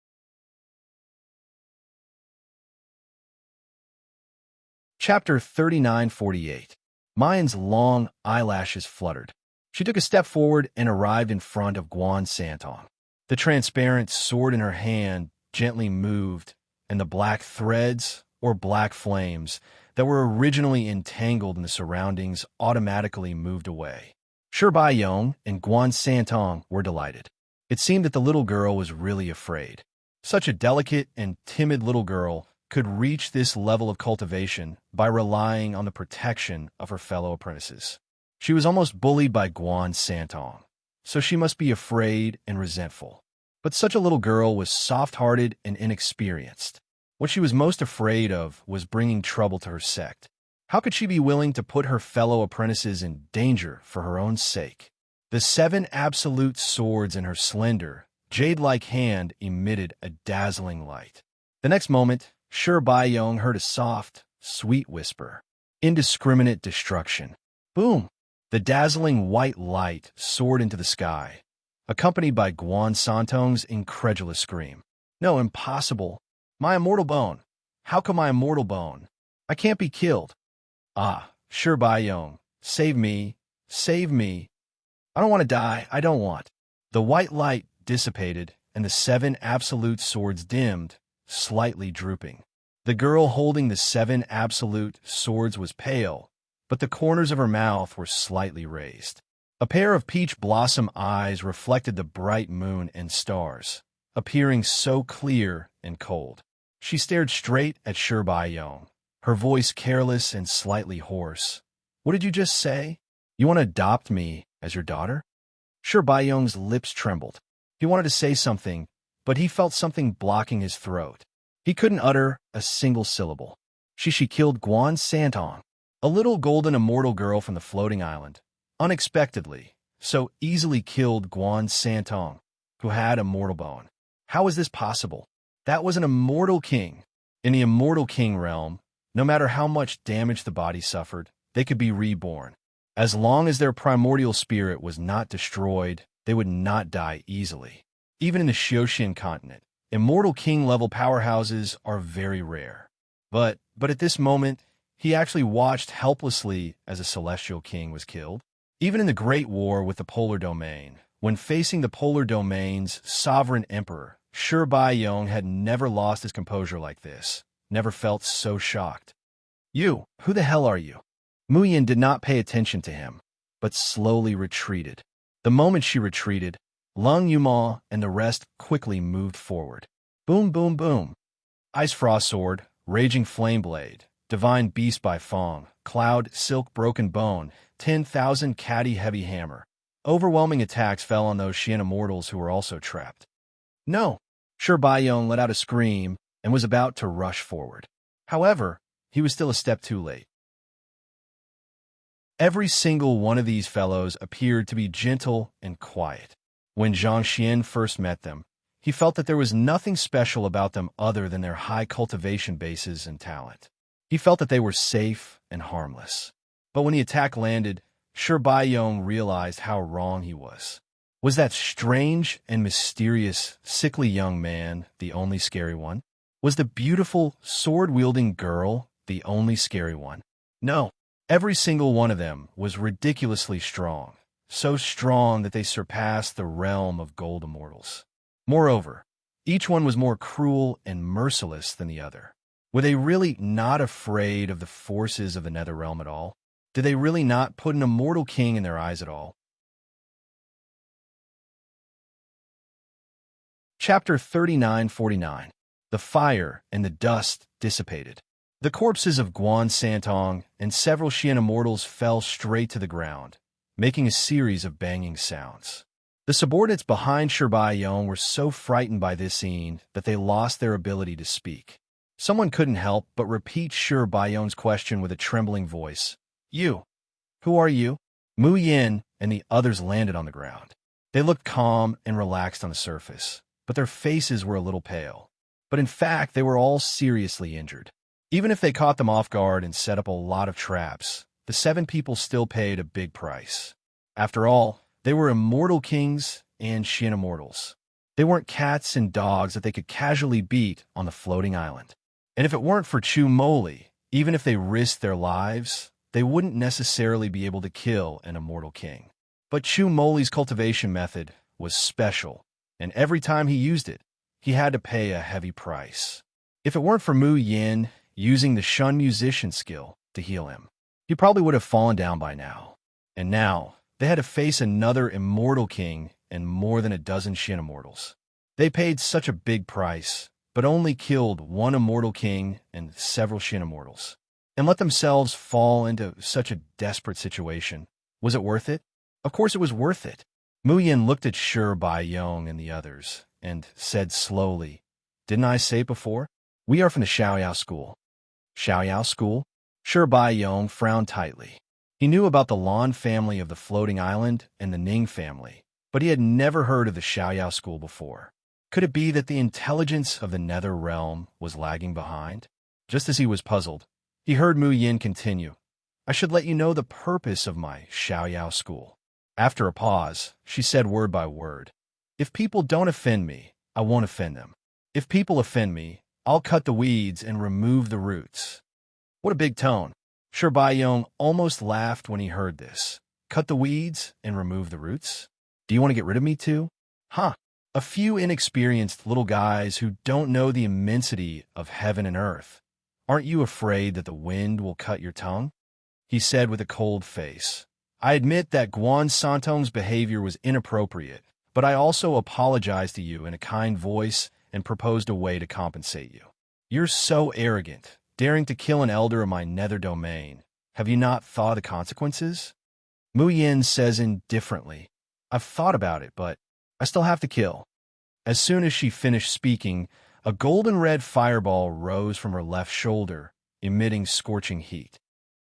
Chapter 39:48. Mayan's long eyelashes fluttered. She took a step forward and arrived in front of Guan Santong. The transparent sword in her hand gently moved, and the black threads, or black flames, that were originally entangled in the surroundings automatically moved away. Shi Baiyong and Guan Santong were delighted. It seemed that the little girl was really afraid. Such a delicate and timid little girl could reach this level of cultivation by relying on the protection of her fellow apprentices. She was almost bullied by Guan Santong, so she must be afraid and resentful. But such a little girl was soft-hearted and inexperienced. What she was most afraid of was bringing trouble to her sect. How could she be willing to put her fellow apprentices in danger for her own sake? The 7 absolute swords in her slender, jade-like hand emitted a dazzling light. The next moment, Shi Baiyong heard a soft, sweet whisper. Indiscriminate destruction. Boom! The dazzling white light soared into the sky, accompanied by Guan Santong's incredulous scream. No, impossible. My immortal bone. How come my immortal bone? I can't be killed. Ah, Shi Baiyong, save me, save me. I don't want to die, I don't want. The white light dissipated, and the 7 absolute swords dimmed, slightly drooping. The girl holding the 7 absolute swords was pale, but the corners of her mouth were slightly raised. A pair of peach blossom eyes reflected the bright moon and stars, appearing so clear and cold. She stared straight at Shi Baiyong, her voice careless and slightly hoarse. What did you just say? You want to adopt me as your daughter? Shi Baiyong's lips trembled. He wanted to say something, but he felt something blocking his throat. He couldn't utter a single syllable. She killed Guan Santong, a little golden immortal girl from the floating island, unexpectedly, so easily killed Guan Santong, who had a mortal bone. How is this possible? That was an immortal king. In the immortal king realm, no matter how much damage the body suffered, they could be reborn. As long as their primordial spirit was not destroyed, they would not die easily. Even in the Xiaoxian continent, immortal king-level powerhouses are very rare. But at this moment, he actually watched helplessly as a celestial king was killed. Even in the Great War with the Polar Domain, when facing the Polar Domain's sovereign emperor, Shi Baiyong had never lost his composure like this, never felt so shocked. You, who the hell are you? Mu Yin did not pay attention to him, but slowly retreated. The moment she retreated, Lung Yuma and the rest quickly moved forward. Boom, boom, boom. Ice Frost Sword, Raging Flame Blade, Divine Beast by Fong, Cloud, Silk Broken Bone, 10,000 Catty Heavy Hammer. Overwhelming attacks fell on those Xian immortals who were also trapped. No! Shi Baiyong let out a scream and was about to rush forward. However, he was still a step too late. Every single one of these fellows appeared to be gentle and quiet. When Zhang Xian first met them, he felt that there was nothing special about them other than their high cultivation bases and talent. He felt that they were safe and harmless. But when the attack landed, Shi Baiyong realized how wrong he was. Was that strange and mysterious, sickly young man the only scary one? Was the beautiful, sword-wielding girl the only scary one? No. Every single one of them was ridiculously strong, so strong that they surpassed the realm of gold immortals. Moreover, each one was more cruel and merciless than the other. Were they really not afraid of the forces of the nether realm at all? Did they really not put an immortal king in their eyes at all? Chapter 39-49. The fire and the dust dissipated. The corpses of Guan Santong and several Xian immortals fell straight to the ground, making a series of banging sounds. The subordinates behind Shi Baiyong were so frightened by this scene that they lost their ability to speak. Someone couldn't help but repeat Shi Baiyong's question with a trembling voice. You. Who are you? Mu Yin and the others landed on the ground. They looked calm and relaxed on the surface, but their faces were a little pale. But in fact, they were all seriously injured. Even if they caught them off guard and set up a lot of traps, the 7 people still paid a big price. After all, they were immortal kings and Xian immortals. They weren't cats and dogs that they could casually beat on the floating island. And if it weren't for Chu Moli, even if they risked their lives, they wouldn't necessarily be able to kill an immortal king. But Chu Moli's cultivation method was special, and every time he used it, he had to pay a heavy price. If it weren't for Mu Yin using the Shun musician skill to heal him, he probably would have fallen down by now. And now, they had to face another immortal king and more than a dozen Xian immortals. They paid such a big price, but only killed one immortal king and several Xian immortals, and let themselves fall into such a desperate situation. Was it worth it? Of course it was worth it. Mu Yin looked at Shi Baiyong and the others, and said slowly, "Didn't I say it before? We are from the Xiaoyao school." Xiaoyao school? Shi Baiyong frowned tightly. He knew about the Lan family of the floating island and the Ning family, but he had never heard of the Xiaoyao school before. Could it be that the intelligence of the nether realm was lagging behind? Just as he was puzzled, he heard Mu Yin continue, I should let you know the purpose of my Xiaoyao school. After a pause, she said word by word, if people don't offend me, I won't offend them. If people offend me, I'll cut the weeds and remove the roots. What a big tone. Shi Baiyong almost laughed when he heard this. Cut the weeds and remove the roots? Do you want to get rid of me too? Huh. A few inexperienced little guys who don't know the immensity of heaven and earth. Aren't you afraid that the wind will cut your tongue? He said with a cold face. I admit that Guan Santong's behavior was inappropriate, but I also apologized to you in a kind voice and proposed a way to compensate you. You're so arrogant, daring to kill an elder of my nether domain. Have you not thought of the consequences? Mu Yin says indifferently, I've thought about it, but I still have to kill. As soon as she finished speaking, a golden-red fireball rose from her left shoulder, emitting scorching heat.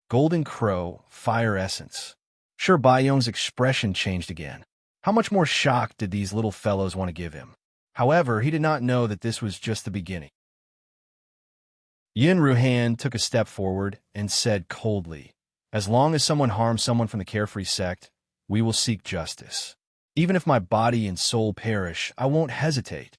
Golden Crow, fire essence. Shi Baiyong's expression changed again. How much more shock did these little fellows want to give him? However, he did not know that this was just the beginning. Yin Ruhan took a step forward and said coldly, as long as someone harms someone from the Carefree sect, we will seek justice. Even if my body and soul perish, I won't hesitate.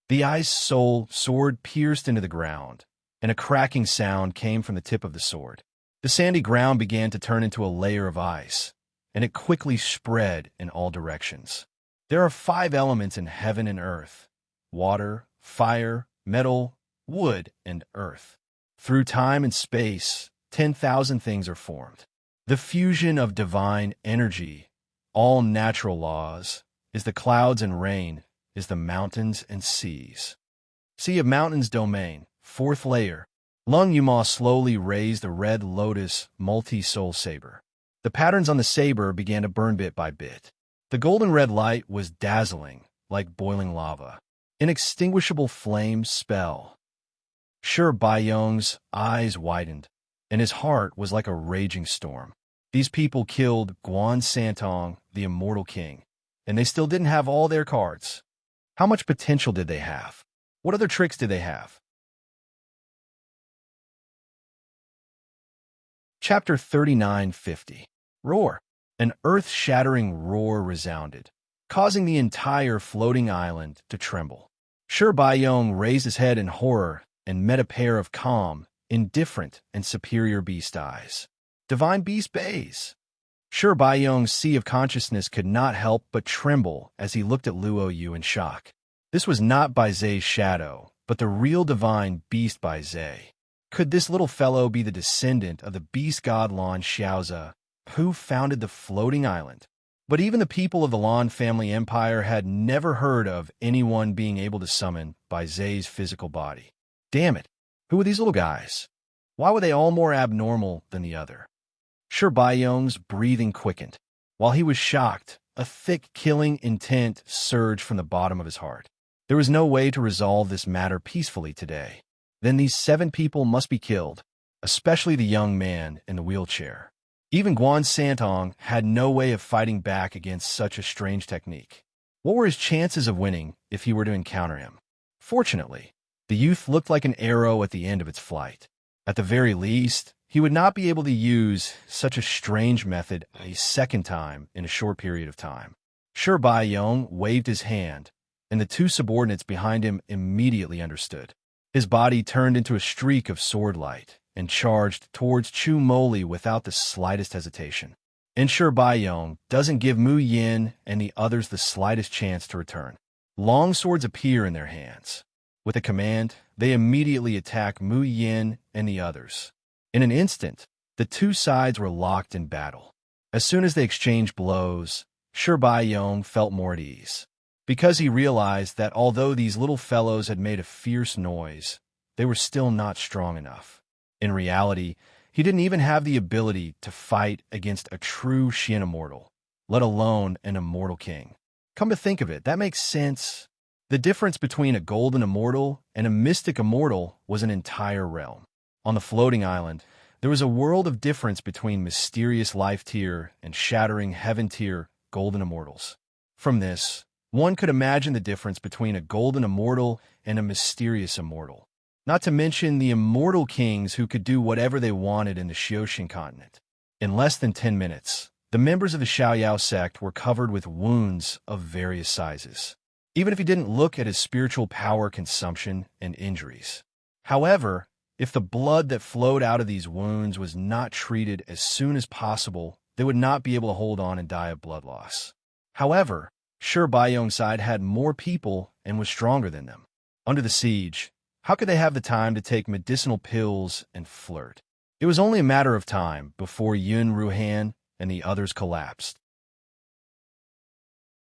The ice soul sword pierced into the ground, and a cracking sound came from the tip of the sword. The sandy ground began to turn into a layer of ice, and it quickly spread in all directions. There are 5 elements in heaven and earth: water, fire, metal, wood, and earth. Through time and space, 10,000 things are formed. The fusion of divine energy, all natural laws, is the clouds and rain, is the mountains and seas. Sea of Mountains domain, 4th layer. Lung Yuma slowly raised a red lotus multi-soul saber. The patterns on the saber began to burn bit by bit. The golden red light was dazzling, like boiling lava. Inextinguishable flame spell. Shi Baiyong's eyes widened, and his heart was like a raging storm. These people killed Guan Santong, the immortal king, and they still didn't have all their cards. How much potential did they have? What other tricks did they have? Chapter 3950. Roar. An earth-shattering roar resounded, causing the entire floating island to tremble. Shi Baiyong raised his head in horror and met a pair of calm, indifferent, and superior beast eyes. Divine Beast Bays. Shi Baiyong's sea of consciousness could not help but tremble as he looked at Luo Yu in shock. This was not Bai Zai's shadow, but the real divine beast Bai Zai. Could this little fellow be the descendant of the beast god Lan Xiaozi, who founded the floating island? But even the people of the Lan family empire had never heard of anyone being able to summon Bai Zai's physical body. Damn it, who were these little guys? Why were they all more abnormal than the other? Shi Baiyong's breathing quickened. While he was shocked, a thick, killing intent surged from the bottom of his heart. There was no way to resolve this matter peacefully today. Then these 7 people must be killed, especially the young man in the wheelchair. Even Guan Santong had no way of fighting back against such a strange technique. What were his chances of winning if he were to encounter him? Fortunately, the youth looked like an arrow at the end of its flight. At the very least, he would not be able to use such a strange method a second time in a short period of time. Shi Baiyong waved his hand, and the 2 subordinates behind him immediately understood. His body turned into a streak of sword light and charged towards Chu Moli without the slightest hesitation. And Shi Baiyong doesn't give Mu Yin and the others the slightest chance to return. Long swords appear in their hands. With a command, they immediately attack Mu Yin and the others. In an instant, the 2 sides were locked in battle. As soon as they exchanged blows, Shi Baiyong felt more at ease, because he realized that although these little fellows had made a fierce noise, they were still not strong enough. In reality, he didn't even have the ability to fight against a true Xian immortal, let alone an immortal king. Come to think of it, that makes sense. The difference between a golden immortal and a mystic immortal was an entire realm. On the floating island, there was a world of difference between mysterious life tier and shattering heaven tier golden immortals. From this, one could imagine the difference between a golden immortal and a mysterious immortal. Not to mention the immortal kings who could do whatever they wanted in the Xioshin continent. In less than 10 minutes, the members of the Xiaoyao sect were covered with wounds of various sizes, even if he didn't look at his spiritual power consumption and injuries. However, if the blood that flowed out of these wounds was not treated as soon as possible, they would not be able to hold on and die of blood loss. However, Shi Baiyong's side had more people and was stronger than them. Under the siege, how could they have the time to take medicinal pills and flirt? It was only a matter of time before Yun Ruhan and the others collapsed.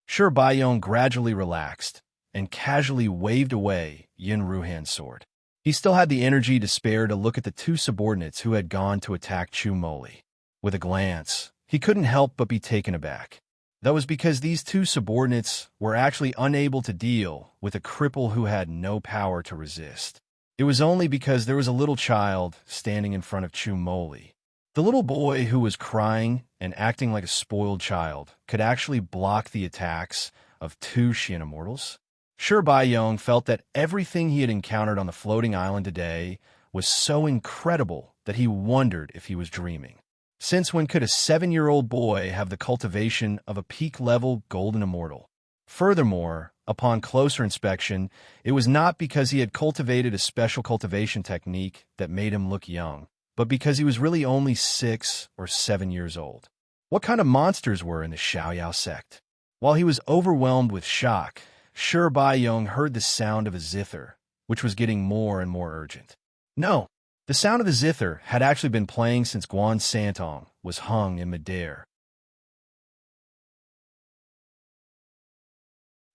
Shi Baiyong gradually relaxed and casually waved away Yun Ruhan's sword. He still had the energy to spare to look at the two subordinates who had gone to attack Chu Moli. With a glance, he couldn't help but be taken aback. That was because these two subordinates were actually unable to deal with a cripple who had no power to resist. It was only because there was a little child standing in front of Chu Moli. The little boy who was crying and acting like a spoiled child could actually block the attacks of two Xian immortals. Shi Baiyong felt that everything he had encountered on the floating island today was so incredible that he wondered if he was dreaming. Since when could a 7-year-old boy have the cultivation of a peak-level golden immortal? Furthermore, upon closer inspection, it was not because he had cultivated a special cultivation technique that made him look young, but because he was really only 6 or 7 years old. What kind of monsters were in the Xiaoyao sect? While he was overwhelmed with shock, Shi Baiyong heard the sound of a zither, which was getting more and more urgent. No, the sound of the zither had actually been playing since Guan Santong was hung in midair.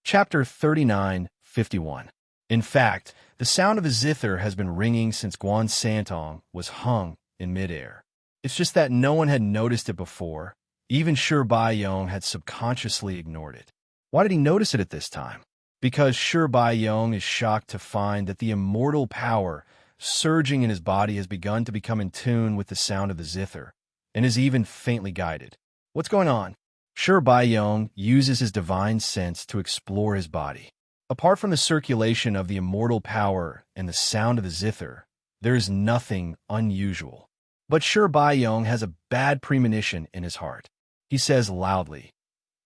Chapter 39:51. In fact, the sound of a zither has been ringing since Guan Santong was hung in midair. It's just that no one had noticed it before. Even Shi Baiyong had subconsciously ignored it. Why did he notice it at this time? Because Shi Baiyong is shocked to find that the immortal power surging in his body has begun to become in tune with the sound of the zither, and is even faintly guided. What's going on? Shi Baiyong uses his divine sense to explore his body. Apart from the circulation of the immortal power and the sound of the zither, there is nothing unusual. But Shi Baiyong has a bad premonition in his heart. He says loudly,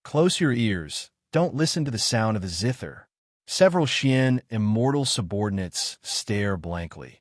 "Close your ears, don't listen to the sound of the zither." Several Xian immortal subordinates stare blankly,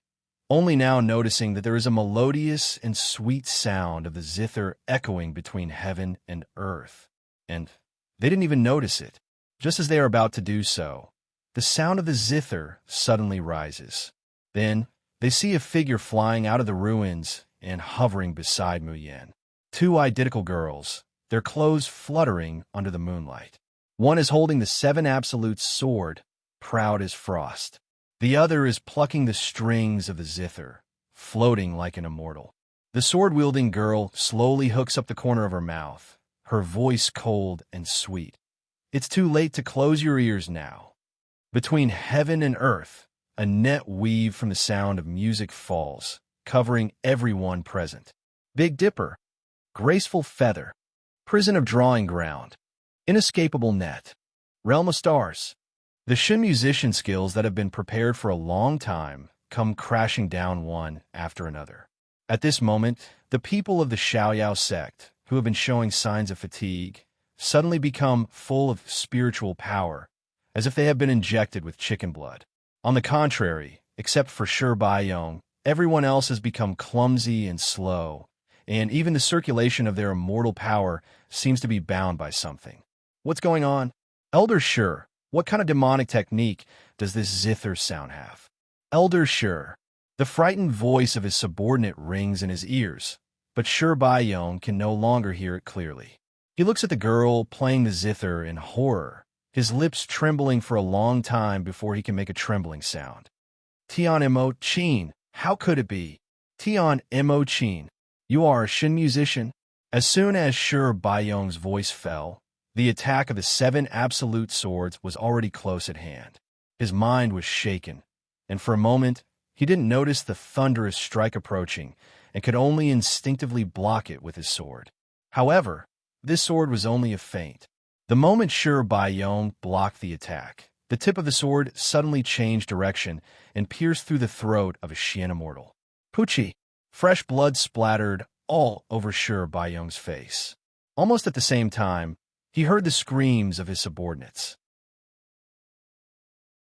only now noticing that there is a melodious and sweet sound of the zither echoing between heaven and earth. And they didn't even notice it. Just as they are about to do so, the sound of the zither suddenly rises. Then they see a figure flying out of the ruins and hovering beside Mu Yan. Two identical girls, their clothes fluttering under the moonlight. One is holding the 7 Absolute sword, proud as frost. The other is plucking the strings of the zither, floating like an immortal. The sword-wielding girl slowly hooks up the corner of her mouth, her voice cold and sweet. "It's too late to close your ears now." Between heaven and earth, a net weave from the sound of music falls, covering everyone present. Big Dipper, graceful feather, prison of drawing ground, inescapable net, realm of stars. The Shin musician skills that have been prepared for a long time come crashing down one after another. At this moment, the people of the Xiaoyao sect, who have been showing signs of fatigue, suddenly become full of spiritual power, as if they have been injected with chicken blood. On the contrary, except for Shi Baiyong, everyone else has become clumsy and slow, and even the circulation of their immortal power seems to be bound by something. What's going on? Elder Shi, what kind of demonic technique does this zither sound have? Elder Shi. The frightened voice of his subordinate rings in his ears, but Shi Baiyong can no longer hear it clearly. He looks at the girl playing the zither in horror, his lips trembling for a long time before he can make a trembling sound. Tian Mo Chin, how could it be? Tian Mo Chin, you are a Shin musician? As soon as Shi Baiyong's voice fell, the attack of the 7 absolute swords was already close at hand. His mind was shaken, and for a moment, he didn't notice the thunderous strike approaching and could only instinctively block it with his sword. However, this sword was only a feint. The moment Bayong blocked the attack, the tip of the sword suddenly changed direction and pierced through the throat of a Xian immortal. Pucci! Fresh blood splattered all over Bayong's face. Almost at the same time, he heard the screams of his subordinates.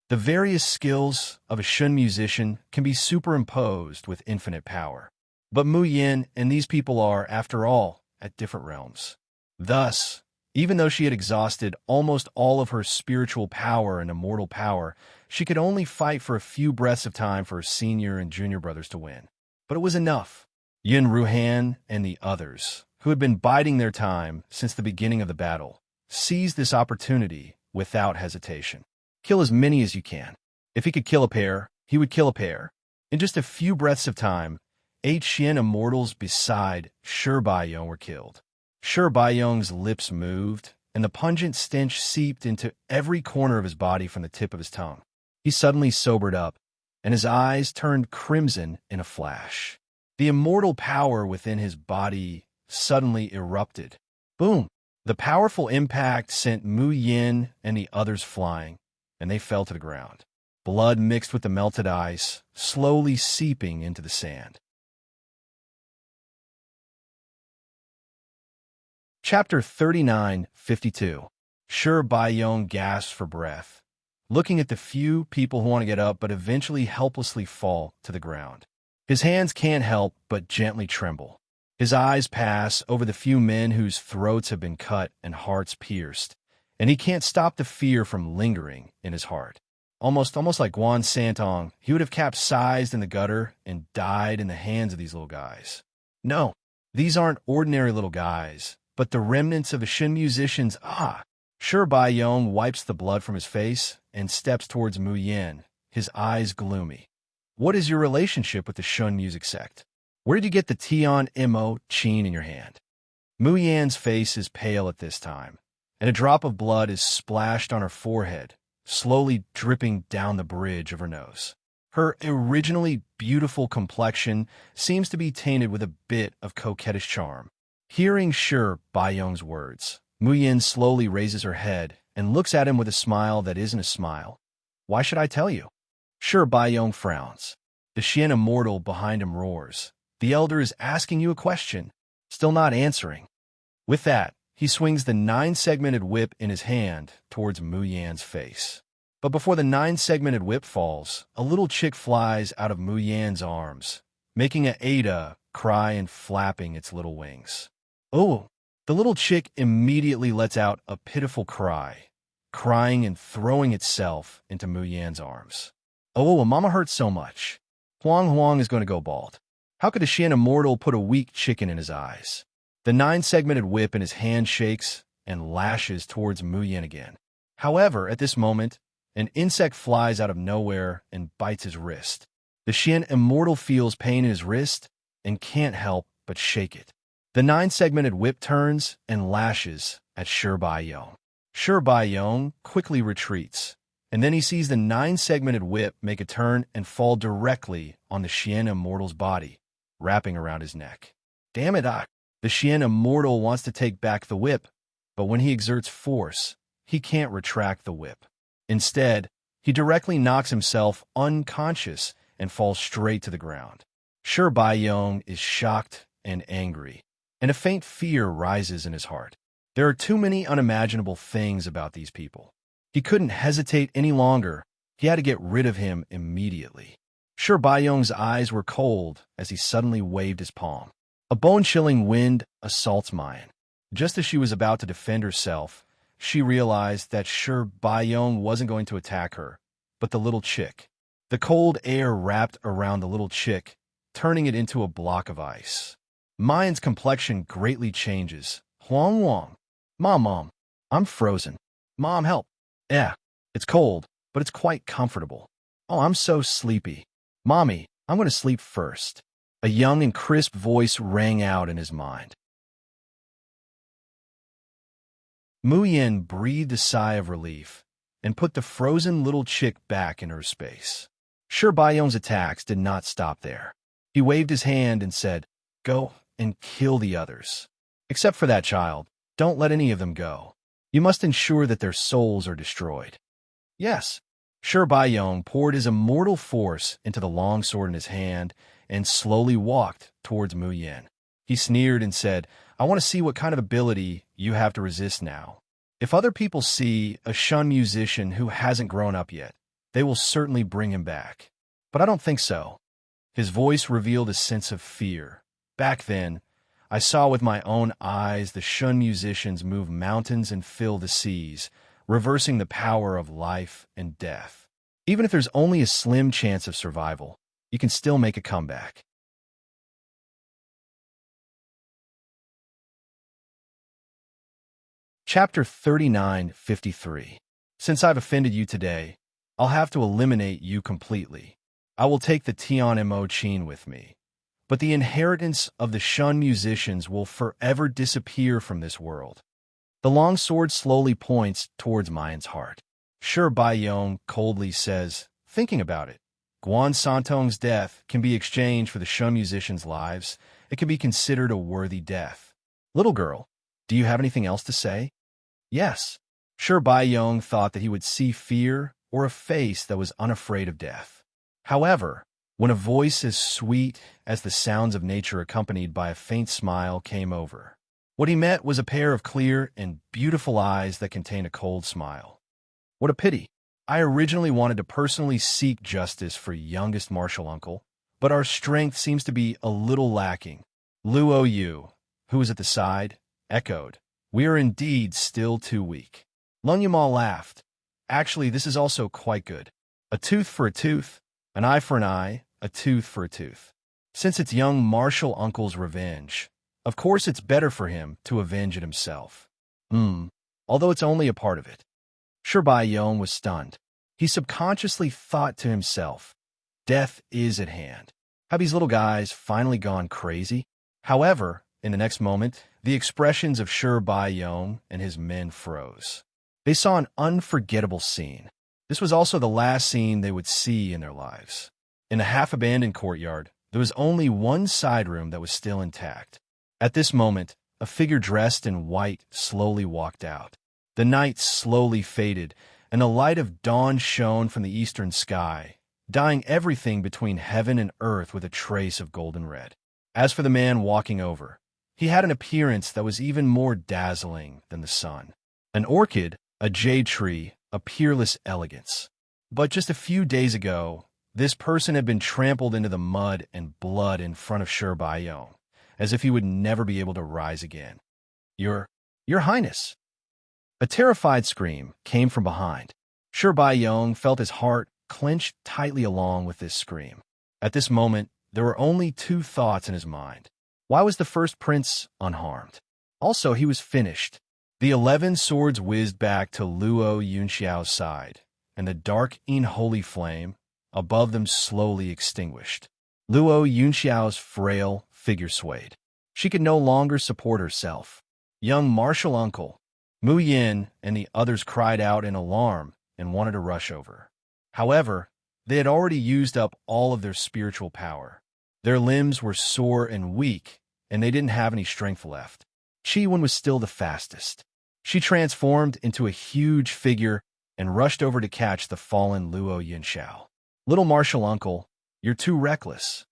The various skills of a Shun musician can be superimposed with infinite power. But Mu Yin and these people are, after all, at different realms. Thus, even though she had exhausted almost all of her spiritual power and immortal power, she could only fight for a few breaths of time for her senior and junior brothers to win. But it was enough. Yin Ruhan and the others, who had been biding their time since the beginning of the battle, seized this opportunity without hesitation. Kill as many as you can. If he could kill a pair, he would kill a pair. In just a few breaths of time, 8 Xian immortals beside Bayong were killed. Bayong's lips moved, and the pungent stench seeped into every corner of his body from the tip of his tongue. He suddenly sobered up, and his eyes turned crimson in a flash. The immortal power within his body suddenly erupted. Boom! The powerful impact sent Mu Yin and the others flying, and they fell to the ground. Blood mixed with the melted ice, slowly seeping into the sand. Chapter 39:52. Bayong gasps for breath, looking at the few people who want to get up but eventually helplessly fall to the ground. His hands can't help but gently tremble. His eyes pass over the few men whose throats have been cut and hearts pierced, and he can't stop the fear from lingering in his heart. Almost like Guan Santong, he would have capsized in the gutter and died in the hands of these little guys. No, these aren't ordinary little guys, but the remnants of a Shin musician's Bayong wipes the blood from his face and steps towards Mu Yin, his eyes gloomy. What is your relationship with the Shun music sect? Where did you get the Tian Mo Chin in your hand? Mu Yan's face is pale at this time, and a drop of blood is splashed on her forehead, slowly dripping down the bridge of her nose. Her originally beautiful complexion seems to be tainted with a bit of coquettish charm. Hearing Bayong's words, Mu Yin slowly raises her head and looks at him with a smile that isn't a smile. Why should I tell you? Bayong frowns. The Xian immortal behind him roars. The elder is asking you a question, still not answering. With that, he swings the 9-segmented whip in his hand towards Mu Yan's face. But before the 9-segmented whip falls, a little chick flies out of Mu Yan's arms, making a Ada cry and flapping its little wings. Oh! The little chick immediately lets out a pitiful cry, crying and throwing itself into Mu Yan's arms. Oh, Mama hurts so much. Huang is going to go bald. How could a Xian immortal put a weak chicken in his eyes? The 9-segmented whip in his hand shakes and lashes towards Mu Yin again. However, at this moment, an insect flies out of nowhere and bites his wrist. The Xian immortal feels pain in his wrist and can't help but shake it. The 9-segmented whip turns and lashes at Bayong. Bayong quickly retreats, and then he sees the 9-segmented whip make a turn and fall directly on the Xian immortal's body, wrapping around his neck. Damn it, the Xian immortal wants to take back the whip, but when he exerts force, he can't retract the whip. Instead, he directly knocks himself unconscious and falls straight to the ground. Bayong is shocked and angry, and a faint fear rises in his heart. There are too many unimaginable things about these people. He couldn't hesitate any longer. He had to get rid of him immediately. Bayong's eyes were cold as he suddenly waved his palm. A bone-chilling wind assaults Mayan. Just as she was about to defend herself, she realized that Bayong wasn't going to attack her, but the little chick. The cold air wrapped around the little chick, turning it into a block of ice. Mayan's complexion greatly changes. Huang. Mom, I'm frozen. Mom, help. Yeah, it's cold, but it's quite comfortable. Oh, I'm so sleepy. Mommy, I'm going to sleep first. A young and crisp voice rang out in his mind. Mu Yin breathed a sigh of relief and put the frozen little chick back in her space. Bayong's attacks did not stop there. He waved his hand and said, "Go and kill the others. Except for that child, don't let any of them go." You must ensure that their souls are destroyed. Yes. Shi Baiyong poured his immortal force into the long sword in his hand and slowly walked towards Mu Yin. He sneered and said, I want to see what kind of ability you have to resist now. If other people see a Shun musician who hasn't grown up yet, they will certainly bring him back. But I don't think so. His voice revealed a sense of fear. Back then, I saw with my own eyes the Shun musicians move mountains and fill the seas, reversing the power of life and death. Even if there's only a slim chance of survival, you can still make a comeback. Chapter 39:53. Since I've offended you today, I'll have to eliminate you completely. I will take the Tian Mo Chin with me, but the inheritance of the Shun musicians will forever disappear from this world. The long sword slowly points towards Mayan's heart. Shi Baiyong coldly says, thinking about it, Guan Santong's death can be exchanged for the Shun musicians' lives. It can be considered a worthy death. Little girl, do you have anything else to say? Yes. Shi Baiyong thought that he would see fear or a face that was unafraid of death. However, when a voice as sweet as the sounds of nature accompanied by a faint smile came over, what he met was a pair of clear and beautiful eyes that contained a cold smile. What a pity. I originally wanted to personally seek justice for youngest martial uncle, but our strength seems to be a little lacking. Luo Yu, who was at the side, echoed, we are indeed still too weak. Lung Yamal laughed. Actually, this is also quite good. A tooth for a tooth, an eye for an eye, a tooth for a tooth. Since it's young martial uncle's revenge, of course it's better for him to avenge it himself. Although it's only a part of it. Shi Baiyong was stunned. He subconsciously thought to himself, death is at hand. Have these little guys finally gone crazy? However, in the next moment, the expressions of Shi Baiyong and his men froze. They saw an unforgettable scene. This was also the last scene they would see in their lives. In a half-abandoned courtyard, there was only one side room that was still intact. At this moment, a figure dressed in white slowly walked out. The night slowly faded, and the light of dawn shone from the eastern sky, dyeing everything between heaven and earth with a trace of golden red. As for the man walking over, he had an appearance that was even more dazzling than the sun. An orchid, a jade tree, a peerless elegance. But just a few days ago, this person had been trampled into the mud and blood in front of Shi Baiyong, as if he would never be able to rise again. Your Highness! A terrified scream came from behind. Shi Baiyong felt his heart clench tightly along with this scream. At this moment, there were only two thoughts in his mind. Why was the first prince unharmed? Also, he was finished. The 11 swords whizzed back to Luo Yunxiao's side, and the dark unholy flame above them slowly extinguished. Luo Yunxiao's frail figure swayed. She could no longer support herself. Young martial uncle, Mu Yin, and the others cried out in alarm and wanted to rush over. However, they had already used up all of their spiritual power. Their limbs were sore and weak, and they didn't have any strength left. Qi Wen was still the fastest. She transformed into a huge figure and rushed over to catch the fallen Luo Yunxiao. Little martial uncle, you're too reckless,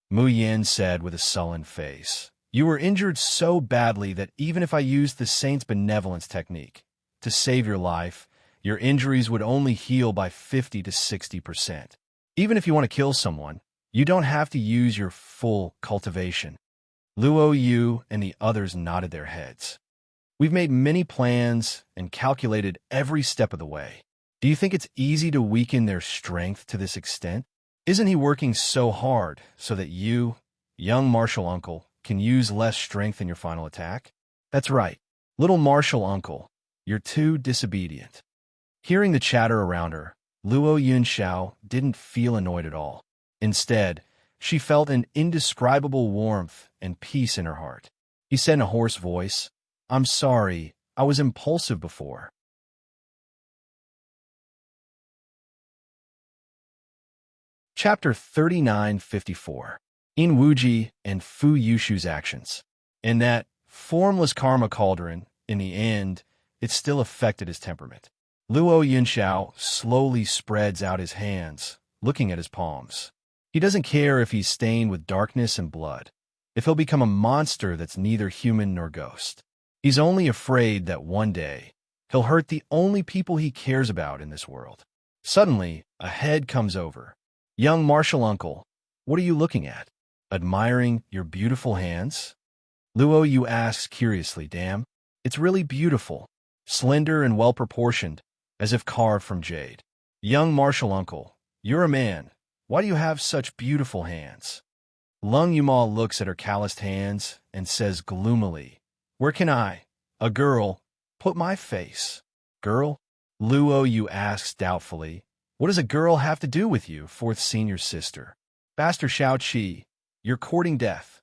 Mu Yin said with a sullen face. You were injured so badly that even if I used the saint's benevolence technique to save your life, your injuries would only heal by 50 to 60%. Even if you want to kill someone, you don't have to use your full cultivation. Luo Yu and the others nodded their heads. We've made many plans and calculated every step of the way. Do you think it's easy to weaken their strength to this extent? Isn't he working so hard so that you, young martial uncle, can use less strength in your final attack? That's right. Little martial uncle, you're too disobedient. Hearing the chatter around her, Luo Yunxiao didn't feel annoyed at all. Instead, she felt an indescribable warmth and peace in her heart. He said in a hoarse voice, I'm sorry, I was impulsive before. Chapter 39:54. In Wuji and Fu Yushu's actions. In that formless karma cauldron, in the end, it still affected his temperament. Luo Yunxiao slowly spreads out his hands, looking at his palms. He doesn't care if he's stained with darkness and blood, if he'll become a monster that's neither human nor ghost. He's only afraid that one day he'll hurt the only people he cares about in this world. Suddenly, a head comes over. Young martial uncle, what are you looking at? Admiring your beautiful hands? Luo Yu asks curiously. Damn, it's really beautiful, slender and well-proportioned, as if carved from jade. Young martial uncle, you're a man. Why do you have such beautiful hands? Lung Yuma looks at her calloused hands and says gloomily, where can I, a girl, put my face? Girl? Luo Yu asks doubtfully, what does a girl have to do with you, fourth senior sister? Master Shao Qi, you're courting death.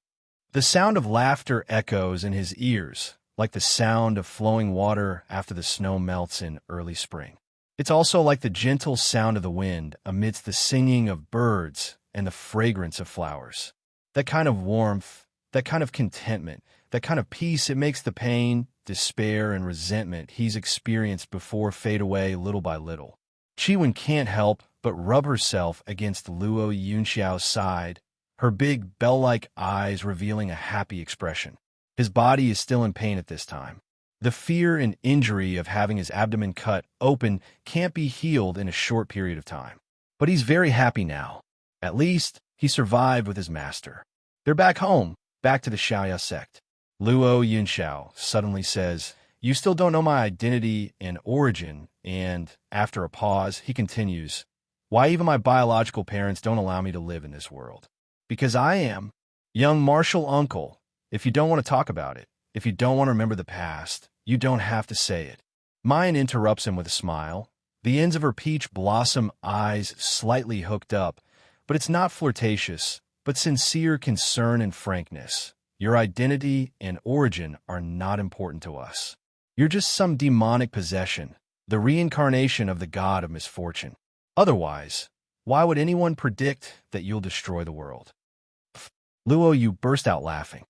The sound of laughter echoes in his ears, like the sound of flowing water after the snow melts in early spring. It's also like the gentle sound of the wind amidst the singing of birds and the fragrance of flowers. That kind of warmth, that kind of contentment, that kind of peace, it makes the pain, despair, and resentment he's experienced before fade away little by little. Chiwen can't help but rub herself against Luo Yunxiao's side, her big bell-like eyes revealing a happy expression. His body is still in pain at this time. The fear and injury of having his abdomen cut open can't be healed in a short period of time. But he's very happy now. At least, he survived with his master. They're back home, back to the Xiaoya sect. Luo Yunxiao suddenly says, you still don't know my identity and origin, and, after a pause, he continues, why even my biological parents don't allow me to live in this world. Because I am. Young martial uncle, if you don't want to talk about it, if you don't want to remember the past, you don't have to say it. Mayan interrupts him with a smile, the ends of her peach blossom eyes slightly hooked up, but it's not flirtatious, but sincere concern and frankness. Your identity and origin are not important to us. You're just some demonic possession, the reincarnation of the god of misfortune. Otherwise, why would anyone predict that you'll destroy the world? Luo Yu burst out laughing.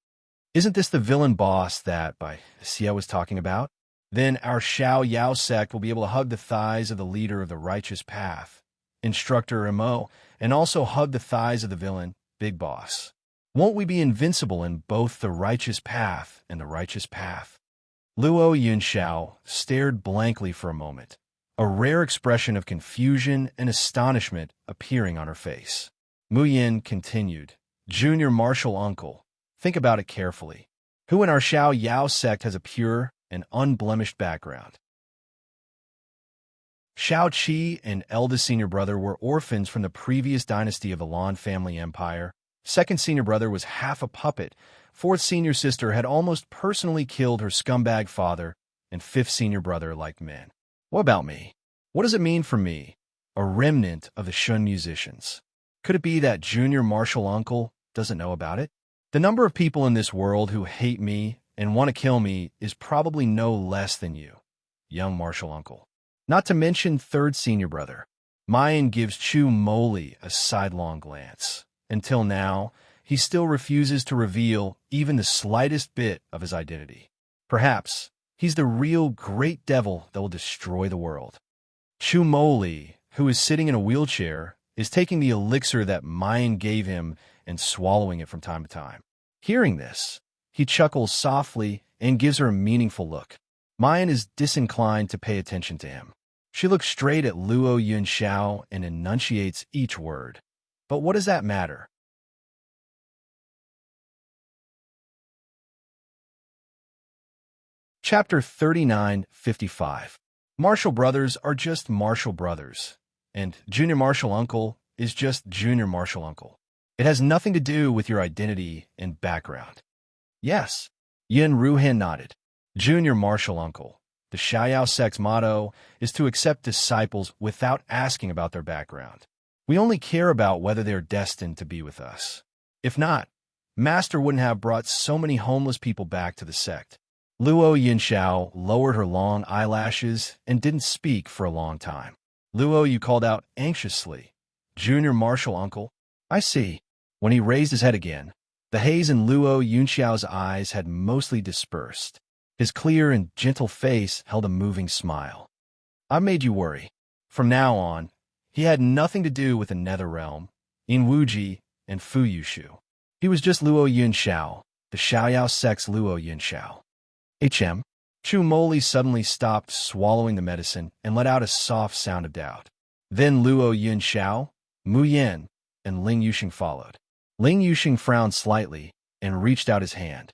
Isn't this the villain boss that Xia was talking about? Then our Xiao Yao sect will be able to hug the thighs of the leader of the righteous path, Instructor Mo, and also hug the thighs of the villain, Big Boss. Won't we be invincible in both the righteous path and the righteous path? Luo Yunxiao stared blankly for a moment, a rare expression of confusion and astonishment appearing on her face. Mu Yin continued, Junior martial uncle, think about it carefully. Who in our Xiao Yao sect has a pure and unblemished background? Shao Qi and eldest senior brother were orphans from the previous dynasty of the Lan family empire. Second senior brother was half a puppet. Fourth senior sister had almost personally killed her scumbag father. And fifth senior brother liked men. What about me? What does it mean for me, a remnant of the Shun musicians? Could it be that junior martial uncle doesn't know about it? The number of people in this world who hate me and want to kill me is probably no less than you, young martial uncle. Not to mention third senior brother. Mayan gives Chu Moli a sidelong glance. Until now, he still refuses to reveal even the slightest bit of his identity. Perhaps he's the real great devil that will destroy the world. Chu Moli, who is sitting in a wheelchair, is taking the elixir that Mayan gave him and swallowing it from time to time. Hearing this, he chuckles softly and gives her a meaningful look. Mayan is disinclined to pay attention to him. She looks straight at Luo Yunxiao and enunciates each word. But what does that matter? Chapter 39:55. Martial brothers are just martial brothers, and junior martial uncle is just junior martial uncle. It has nothing to do with your identity and background. Yes, Yin Ruhan nodded. Junior martial uncle. The Xiaoyao sect's motto is to accept disciples without asking about their background. We only care about whether they're destined to be with us. If not, Master wouldn't have brought so many homeless people back to the sect. Luo Yunxiao lowered her long eyelashes and didn't speak for a long time. Luo Yu called out anxiously, Junior martial uncle? I see. When he raised his head again, the haze in Luo Yunxiao's eyes had mostly dispersed. His clear and gentle face held a moving smile. "I made you worry." From now on, he had nothing to do with the Nether Realm, Inwuji, and Fuyushu. He was just Luo Yunxiao, the Xiaoyao sect's Luo Yunxiao. HM. Chu Moli suddenly stopped swallowing the medicine and let out a soft sound of doubt. Then Luo Yunxiao, Mu Yan, and Ling Yuxing followed. Ling Yuxing frowned slightly and reached out his hand.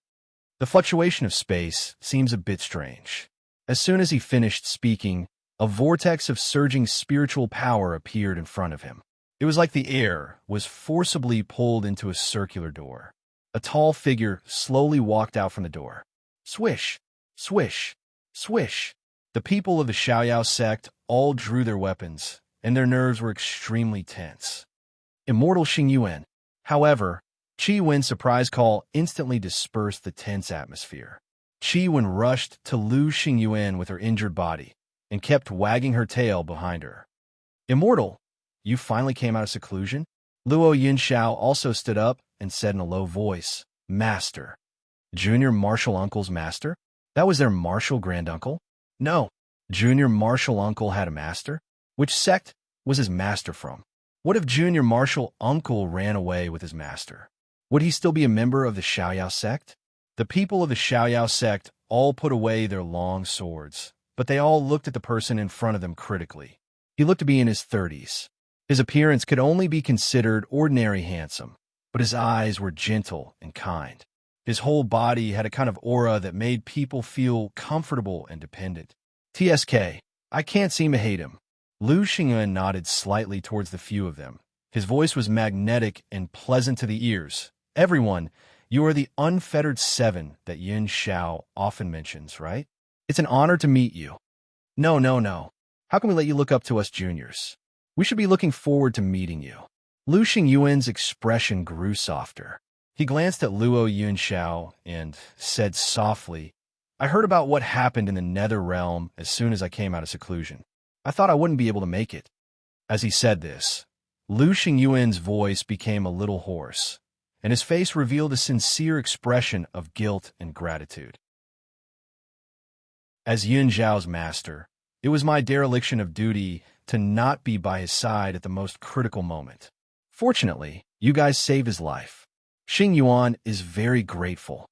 The fluctuation of space seems a bit strange. As soon as he finished speaking, a vortex of surging spiritual power appeared in front of him. It was like the air was forcibly pulled into a circular door. A tall figure slowly walked out from the door. Swish, swish, swish. The people of the Xiaoyao sect all drew their weapons, and their nerves were extremely tense. Immortal Xingyuan. However, Qi Wen's surprise call instantly dispersed the tense atmosphere. Qi Wen rushed to Lu Xingyuan with her injured body and kept wagging her tail behind her. "Immortal, you finally came out of seclusion?" Luo Yunxiao also stood up and said in a low voice, "Master." Junior Martial Uncle's master? That was their martial granduncle? No. Junior Martial Uncle had a master? Which sect was his master from? What if Junior Martial Uncle ran away with his master? Would he still be a member of the Xiaoyao sect? The people of the Xiaoyao sect all put away their long swords, but they all looked at the person in front of them critically. He looked to be in his 30s. His appearance could only be considered ordinary handsome, but his eyes were gentle and kind. His whole body had a kind of aura that made people feel comfortable and dependent. TSK, I can't seem to hate him. Lu Xingyuan nodded slightly towards the few of them. His voice was magnetic and pleasant to the ears. "Everyone, you are the unfettered seven that Yin Xiao often mentions, right? It's an honor to meet you." No. How can we let you look up to us juniors? We should be looking forward to meeting you." Lu Xingyuan's expression grew softer. He glanced at Luo Yunxiao and said softly, "I heard about what happened in the Nether Realm as soon as I came out of seclusion. I thought I wouldn't be able to make it." As he said this, Lu Xingyuan's voice became a little hoarse, and his face revealed a sincere expression of guilt and gratitude. "As Yun Zhao's master, it was my dereliction of duty to not be by his side at the most critical moment. Fortunately, you guys saved his life. Xingyuan is very grateful."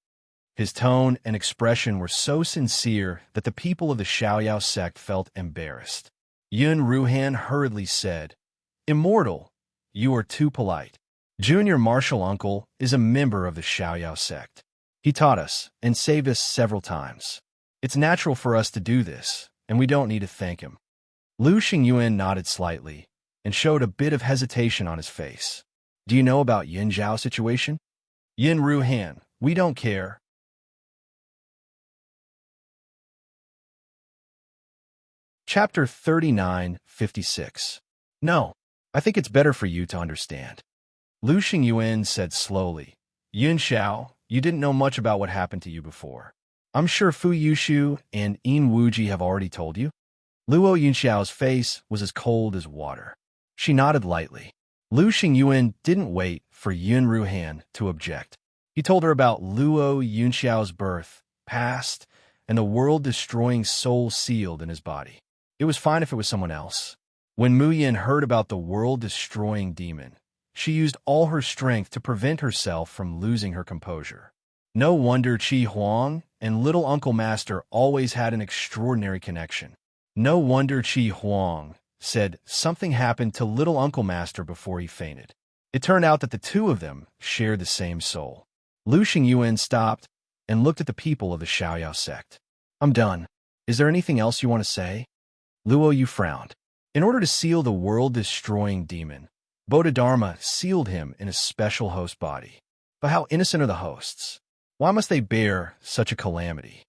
His tone and expression were so sincere that the people of the Xiaoyao sect felt embarrassed. Yun Ruhan hurriedly said, "Immortal, you are too polite. Junior Martial Uncle is a member of the Xiaoyao sect. He taught us and saved us several times. It's natural for us to do this, and we don't need to thank him." Lu Xingyuan nodded slightly and showed a bit of hesitation on his face. "Do you know about Yin Zhao's situation?" Yin Ruhan, we don't care. Chapter 39:56. No, I think it's better for you to understand. Lu Xingyuan said slowly, "Yun Xiao, you didn't know much about what happened to you before. I'm sure Fu Yushu and In Wuji have already told you." Luo Yunxiao's face was as cold as water. She nodded lightly. Lu Xingyuan didn't wait for Yun Ruhan to object. He told her about Luo Yunxiao's birth, past, and the world-destroying soul sealed in his body. It was fine if it was someone else. When Mu Yin heard about the world-destroying demon, she used all her strength to prevent herself from losing her composure. No wonder Qi Huang and Little Uncle Master always had an extraordinary connection. No wonder Qi Huang said something happened to Little Uncle Master before he fainted. It turned out that the two of them shared the same soul. Lu Xingyuan stopped and looked at the people of the Xiaoyao sect. "I'm done. Is there anything else you want to say?" Luo Yu frowned. In order to seal the world-destroying demon, Bodhidharma sealed him in a special host body. But how innocent are the hosts? Why must they bear such a calamity?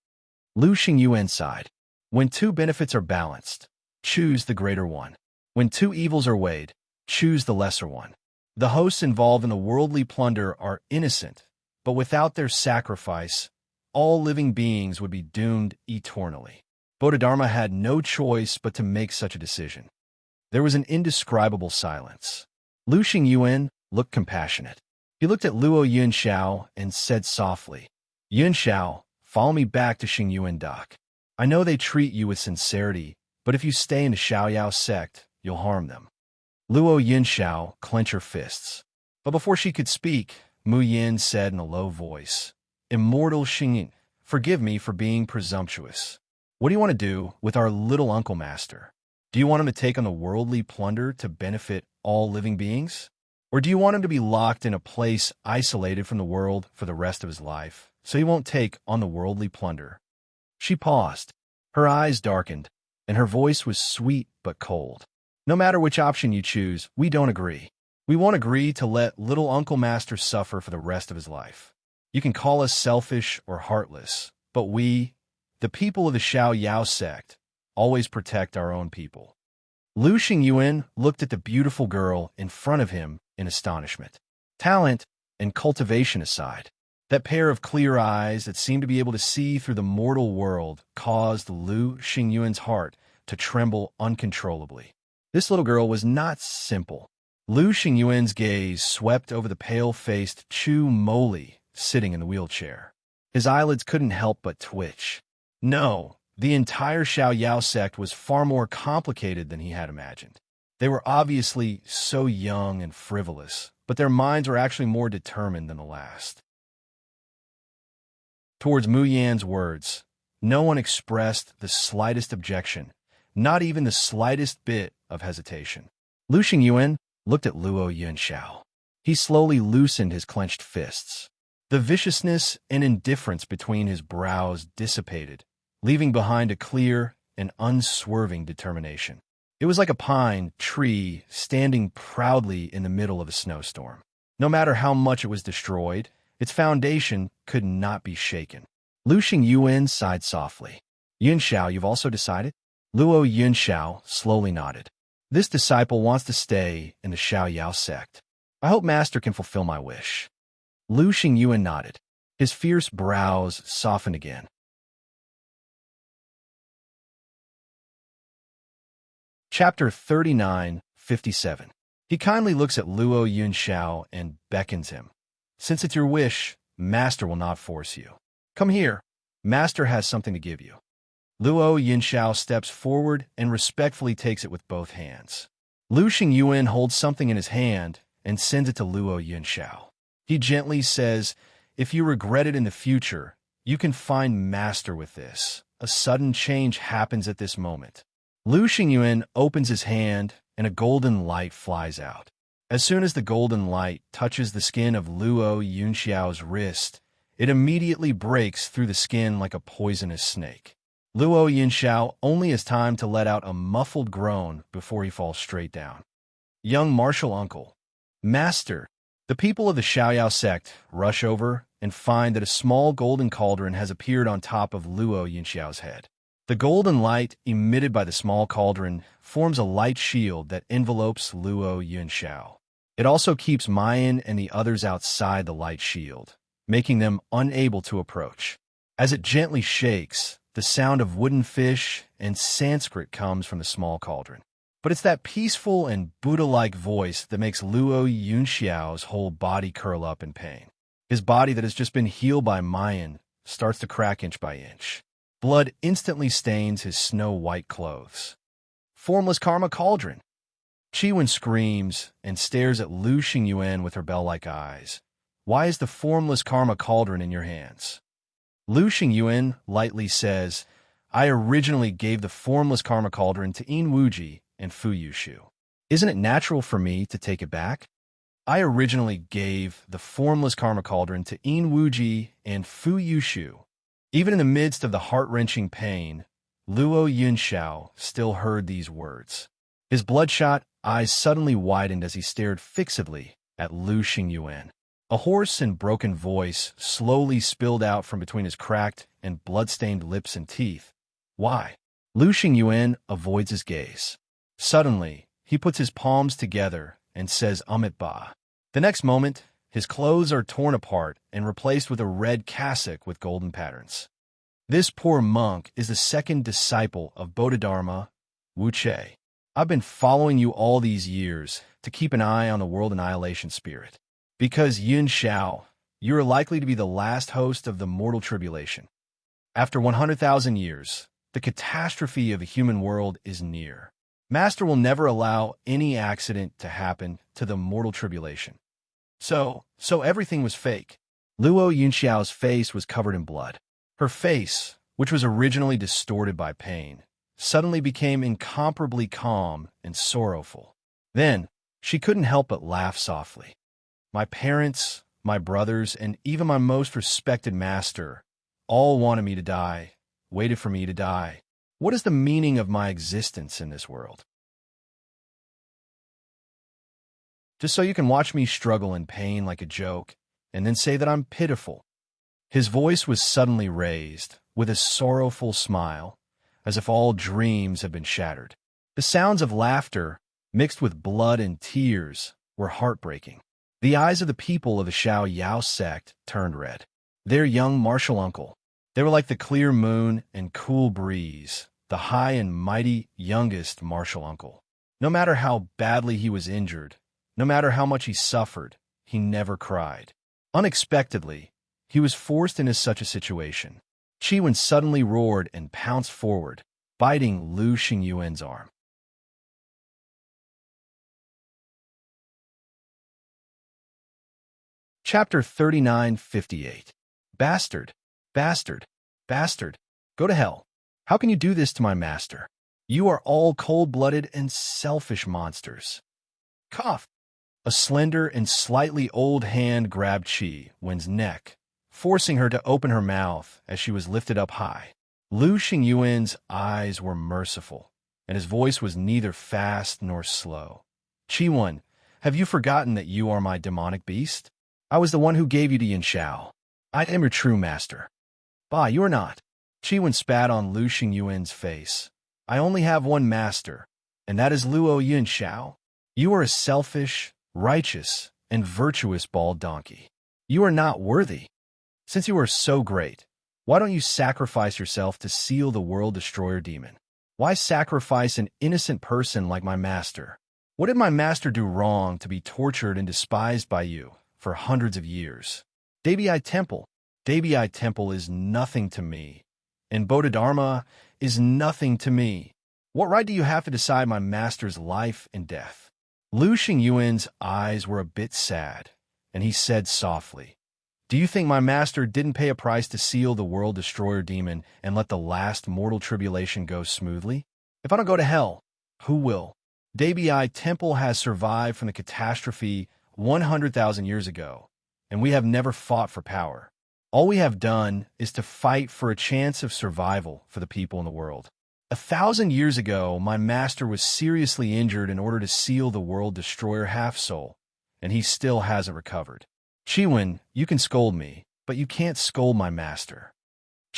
Lu Xingyuan sighed. When two benefits are balanced, choose the greater one. When two evils are weighed, choose the lesser one. The hosts involved in the worldly plunder are innocent, but without their sacrifice, all living beings would be doomed eternally. Bodhidharma had no choice but to make such a decision. There was an indescribable silence. Lu Xingyuan looked compassionate. He looked at Luo Yunxiao and said softly, "Yunxiao, Follow me back to Xingyuan Dock. I know they treat you with sincerity, but if you stay in the Xiaoyao sect, you'll harm them. Luo Yinxiao clenched her fists. But before she could speak, Mu Yin said in a low voice, Immortal Xingyin, forgive me for being presumptuous. What do you want to do with our little uncle master? Do you want him to take on the worldly plunder to benefit all living beings? Or do you want him to be locked in a place isolated from the world for the rest of his life, so he won't take on the worldly plunder? She paused. Her eyes darkened, and her voice was sweet but cold. No matter which option you choose, we don't agree. We won't agree to let little Uncle Master suffer for the rest of his life. You can call us selfish or heartless, but we, the people of the Xiaoyao sect, always protect our own people. Lu Xingyuan looked at the beautiful girl in front of him in astonishment. Talent and cultivation aside, that pair of clear eyes that seemed to be able to see through the mortal world caused Lu Xingyuan's heart to tremble uncontrollably. This little girl was not simple. Lu Xingyuan's gaze swept over the pale-faced Chu Moli sitting in the wheelchair. His eyelids couldn't help but twitch. No, the entire Xiaoyao sect was far more complicated than he had imagined. They were obviously so young and frivolous, but their minds were actually more determined than the last. Towards Mu Yan's words, no one expressed the slightest objection, not even the slightest bit of hesitation. Lu Xingyuan looked at Luo Yunxiao. He slowly loosened his clenched fists. The viciousness and indifference between his brows dissipated, leaving behind a clear and unswerving determination. It was like a pine tree standing proudly in the middle of a snowstorm. No matter how much it was destroyed, its foundation could not be shaken. Lu Xingyuan sighed softly. Yunxiao, you've also decided? Luo Yunxiao slowly nodded. This disciple wants to stay in the Xiaoyao sect. I hope Master can fulfill my wish. Lu Xingyuan nodded. His fierce brows softened again. Chapter 39:57. He kindly looks at Luo Yunxiao and beckons him. Since it's your wish, Master will not force you. Come here. Master has something to give you. Luo Yunxiao steps forward and respectfully takes it with both hands. Lu Xingyuan holds something in his hand and sends it to Luo Yunxiao. He gently says, if you regret it in the future, you can find Master with this. A sudden change happens at this moment. Lu Xingyuan opens his hand and a golden light flies out. As soon as the golden light touches the skin of Luo Yunxiao's wrist, it immediately breaks through the skin like a poisonous snake. Luo Yunxiao only has time to let out a muffled groan before he falls straight down. Young martial uncle. Master. The people of the Xiaoyao sect rush over and find that a small golden cauldron has appeared on top of Luo Yunxiao's head. The golden light emitted by the small cauldron forms a light shield that envelopes Luo Yunxiao. It also keeps Mayan and the others outside the light shield, making them unable to approach. As it gently shakes, the sound of wooden fish and Sanskrit comes from the small cauldron. But it's that peaceful and Buddha-like voice that makes Luo Yunxiao's whole body curl up in pain. His body that has just been healed by Mayan starts to crack inch by inch. Blood instantly stains his snow-white clothes. Formless Karma Cauldron. Chiwen screams and stares at Lu Xingyuan with her bell-like eyes. Why is the Formless Karma Cauldron in your hands? Lu Xingyuan lightly says, I originally gave the Formless Karma Cauldron to Yin Wuji and Fu Yushu. Isn't it natural for me to take it back? I originally gave the Formless Karma Cauldron to Yin Wuji and Fu Yushu. Even in the midst of the heart-wrenching pain, Luo Yunxiao still heard these words. His bloodshot eyes suddenly widened as he stared fixedly at Lu Xingyuan. A hoarse and broken voice slowly spilled out from between his cracked and blood-stained lips and teeth. Why? Lu Xingyuan avoids his gaze. Suddenly, he puts his palms together and says Amit Ba. The next moment, his clothes are torn apart and replaced with a red cassock with golden patterns. This poor monk is the second disciple of Bodhidharma, Wu Che. I've been following you all these years to keep an eye on the world annihilation spirit. Because Yun Xiao, you are likely to be the last host of the mortal tribulation. After 100,000 years, the catastrophe of the human world is near. Master will never allow any accident to happen to the mortal tribulation. So everything was fake. Luo Yunxiao's face was covered in blood. Her face, which was originally distorted by pain, suddenly became incomparably calm and sorrowful. Then, she couldn't help but laugh softly. My parents, my brothers, and even my most respected master all wanted me to die, waited for me to die. What is the meaning of my existence in this world? Just so you can watch me struggle in pain like a joke, and then say that I'm pitiful. His voice was suddenly raised, with a sorrowful smile, as if all dreams had been shattered. The sounds of laughter, mixed with blood and tears, were heartbreaking. The eyes of the people of the Xiao Yao sect turned red. Their young martial uncle. They were like the clear moon and cool breeze, the high and mighty youngest martial uncle. No matter how badly he was injured, no matter how much he suffered, he never cried. Unexpectedly, he was forced into such a situation. Qi suddenly roared and pounced forward, biting Lu Xingyuan's arm. Chapter 39:58. Bastard, bastard, bastard, go to hell. How can you do this to my master? You are all cold-blooded and selfish monsters. Cough. A slender and slightly old hand grabbed Wen's neck, forcing her to open her mouth as she was lifted up high. Lu Xingyuan's eyes were merciful, and his voice was neither fast nor slow. Wen, have you forgotten that you are my demonic beast? I was the one who gave you to Yin Xiao. I am your true master. Bah, you are not. Wen spat on Lu Xingyuan's face. I only have one master, and that is Luo Yin Xiao. You are a selfish, righteous, and virtuous bald donkey. You are not worthy. Since you are so great, why don't you sacrifice yourself to seal the world destroyer demon? Why sacrifice an innocent person like my master? What did my master do wrong to be tortured and despised by you for hundreds of years? Debiai Temple is nothing to me, and Bodhidharma is nothing to me. What right do you have to decide my master's life and death? Lu Xingyuan's eyes were a bit sad, and he said softly, Do you think my master didn't pay a price to seal the world destroyer demon and let the last mortal tribulation go smoothly? If I don't go to hell, who will? Debiai Temple has survived from the catastrophe 100,000 years ago, and we have never fought for power. All we have done is to fight for a chance of survival for the people in the world. 1,000 years ago, my master was seriously injured in order to seal the world destroyer half-soul, and he still hasn't recovered. Wen, you can scold me, but you can't scold my master.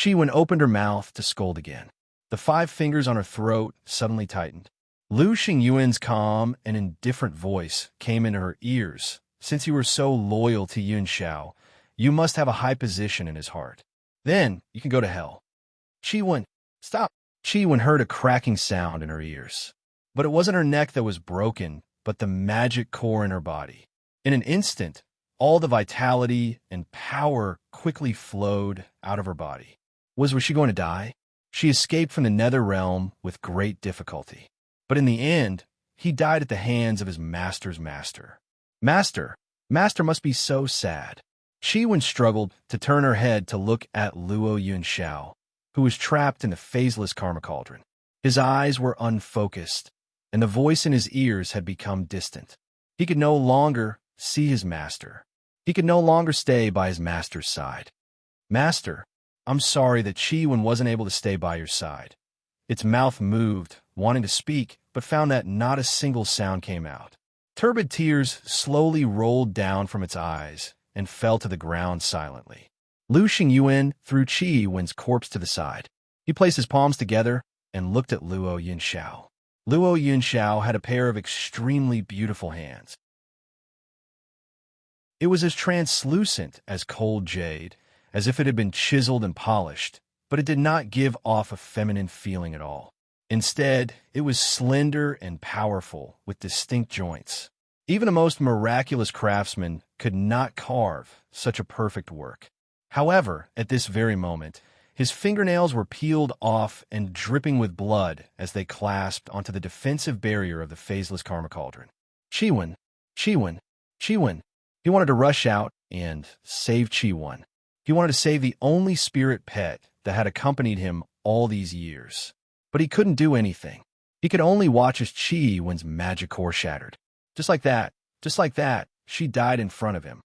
Wen opened her mouth to scold again. The 5 fingers on her throat suddenly tightened. Lu Xingyuan's calm and indifferent voice came into her ears. Since you were so loyal to Yin Xiao, you must have a high position in his heart. Then you can go to hell. Wen, stop. Wen heard a cracking sound in her ears. But it wasn't her neck that was broken, but the magic core in her body. In an instant, all the vitality and power quickly flowed out of her body. Was she going to die? She escaped from the nether realm with great difficulty. But in the end, he died at the hands of his master's master. Master must be so sad. Wen struggled to turn her head to look at Luo Yin Xiao, who was trapped in the phaseless karma cauldron. His eyes were unfocused, and the voice in his ears had become distant. He could no longer see his master. He could no longer stay by his master's side. Master, I'm sorry that Wen wasn't able to stay by your side. Its mouth moved, wanting to speak, but found that not a single sound came out. Turbid tears slowly rolled down from its eyes and fell to the ground silently. Lu Xingyuan threw Wen's corpse to the side. He placed his palms together and looked at Luo Yin Xiao. Luo Yin Xiao had a pair of extremely beautiful hands. It was as translucent as cold jade, as if it had been chiseled and polished, but it did not give off a feminine feeling at all. Instead, it was slender and powerful, with distinct joints. Even the most miraculous craftsman could not carve such a perfect work. However, at this very moment, His fingernails were peeled off and dripping with blood as they clasped onto the defensive barrier of the phaseless karma cauldron. Chiwon, Chiwon, Chiwon. He wanted to rush out and save Chiwon. He wanted to save the only spirit pet that had accompanied him all these years. But he couldn't do anything. He could only watch as Chiwon's magic core shattered. Just like that, she died in front of him.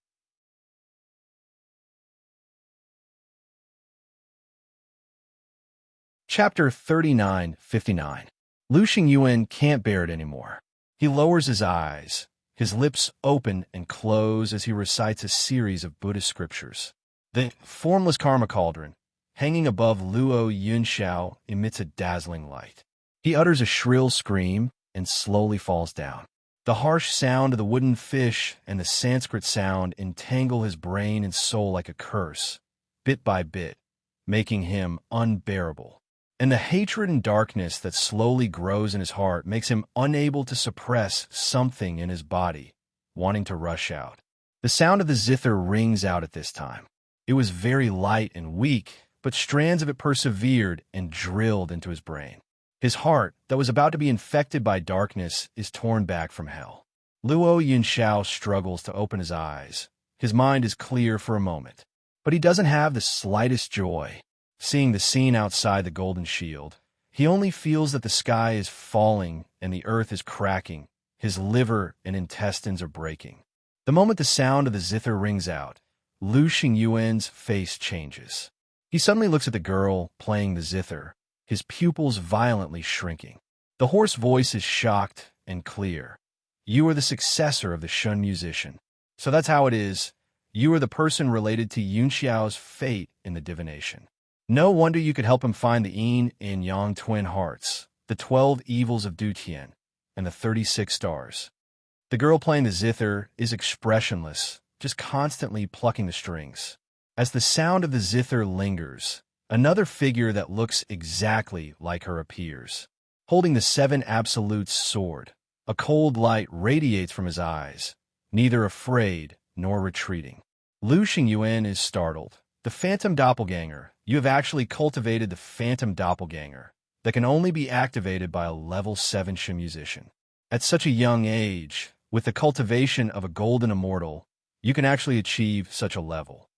Chapter 39:59. Lu Xingyuan can't bear it anymore. He lowers his eyes. His lips open and close as he recites a series of Buddhist scriptures. The formless karma cauldron, hanging above Luo Yunxiao, emits a dazzling light. He utters a shrill scream and slowly falls down. The harsh sound of the wooden fish and the Sanskrit sound entangle his brain and soul like a curse, bit by bit, making him unbearable. And the hatred and darkness that slowly grows in his heart makes him unable to suppress something in his body, wanting to rush out. The sound of the zither rings out at this time. It was very light and weak, but strands of it persevered and drilled into his brain. His heart, that was about to be infected by darkness, is torn back from hell. Luo Yunxiao struggles to open his eyes. His mind is clear for a moment, but he doesn't have the slightest joy. Seeing the scene outside the golden shield, he only feels that the sky is falling and the earth is cracking. His liver and intestines are breaking. The moment the sound of the zither rings out, Lu Xingyuan's face changes. He suddenly looks at the girl playing the zither, his pupils violently shrinking. The hoarse voice is shocked and clear. You are the successor of the Shun musician. So that's how it is. You are the person related to Yunxiao's fate in the divination. No wonder you could help him find the yin and yang twin hearts, the 12 evils of Dutian, and the 36 stars. The girl playing the zither is expressionless, just constantly plucking the strings. As the sound of the zither lingers, another figure that looks exactly like her appears, holding the 7 absolutes sword. A cold light radiates from his eyes, neither afraid nor retreating. Lu Xingyuan is startled. The phantom doppelganger. You have actually cultivated the phantom doppelganger that can only be activated by a level 7 Shin musician. At such a young age, with the cultivation of a golden immortal, you can actually achieve such a level.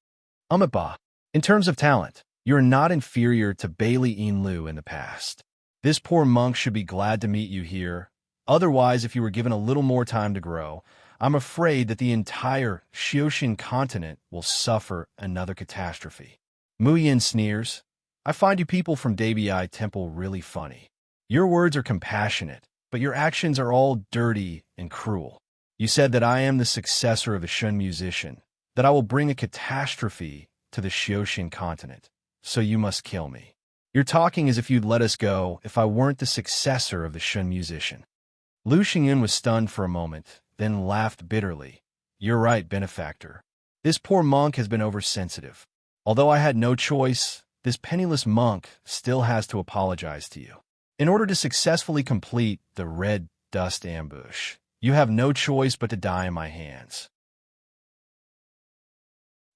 Ba. In terms of talent, you are not inferior to Bailey Inlu in the past. This poor monk should be glad to meet you here. Otherwise, if you were given a little more time to grow, I'm afraid that the entire Xiaoxin continent will suffer another catastrophe. Mu Yin sneers. I find you people from Dabii Temple really funny. Your words are compassionate, but your actions are all dirty and cruel. You said that I am the successor of the Shun musician, that I will bring a catastrophe to the Xiaoxin continent, so you must kill me. You're talking as if you'd let us go if I weren't the successor of the Shun musician. Lu Xingyun was stunned for a moment, then laughed bitterly. You're right, benefactor. This poor monk has been oversensitive. Although I had no choice, this penniless monk still has to apologize to you. In order to successfully complete the red dust ambush, you have no choice but to die in my hands.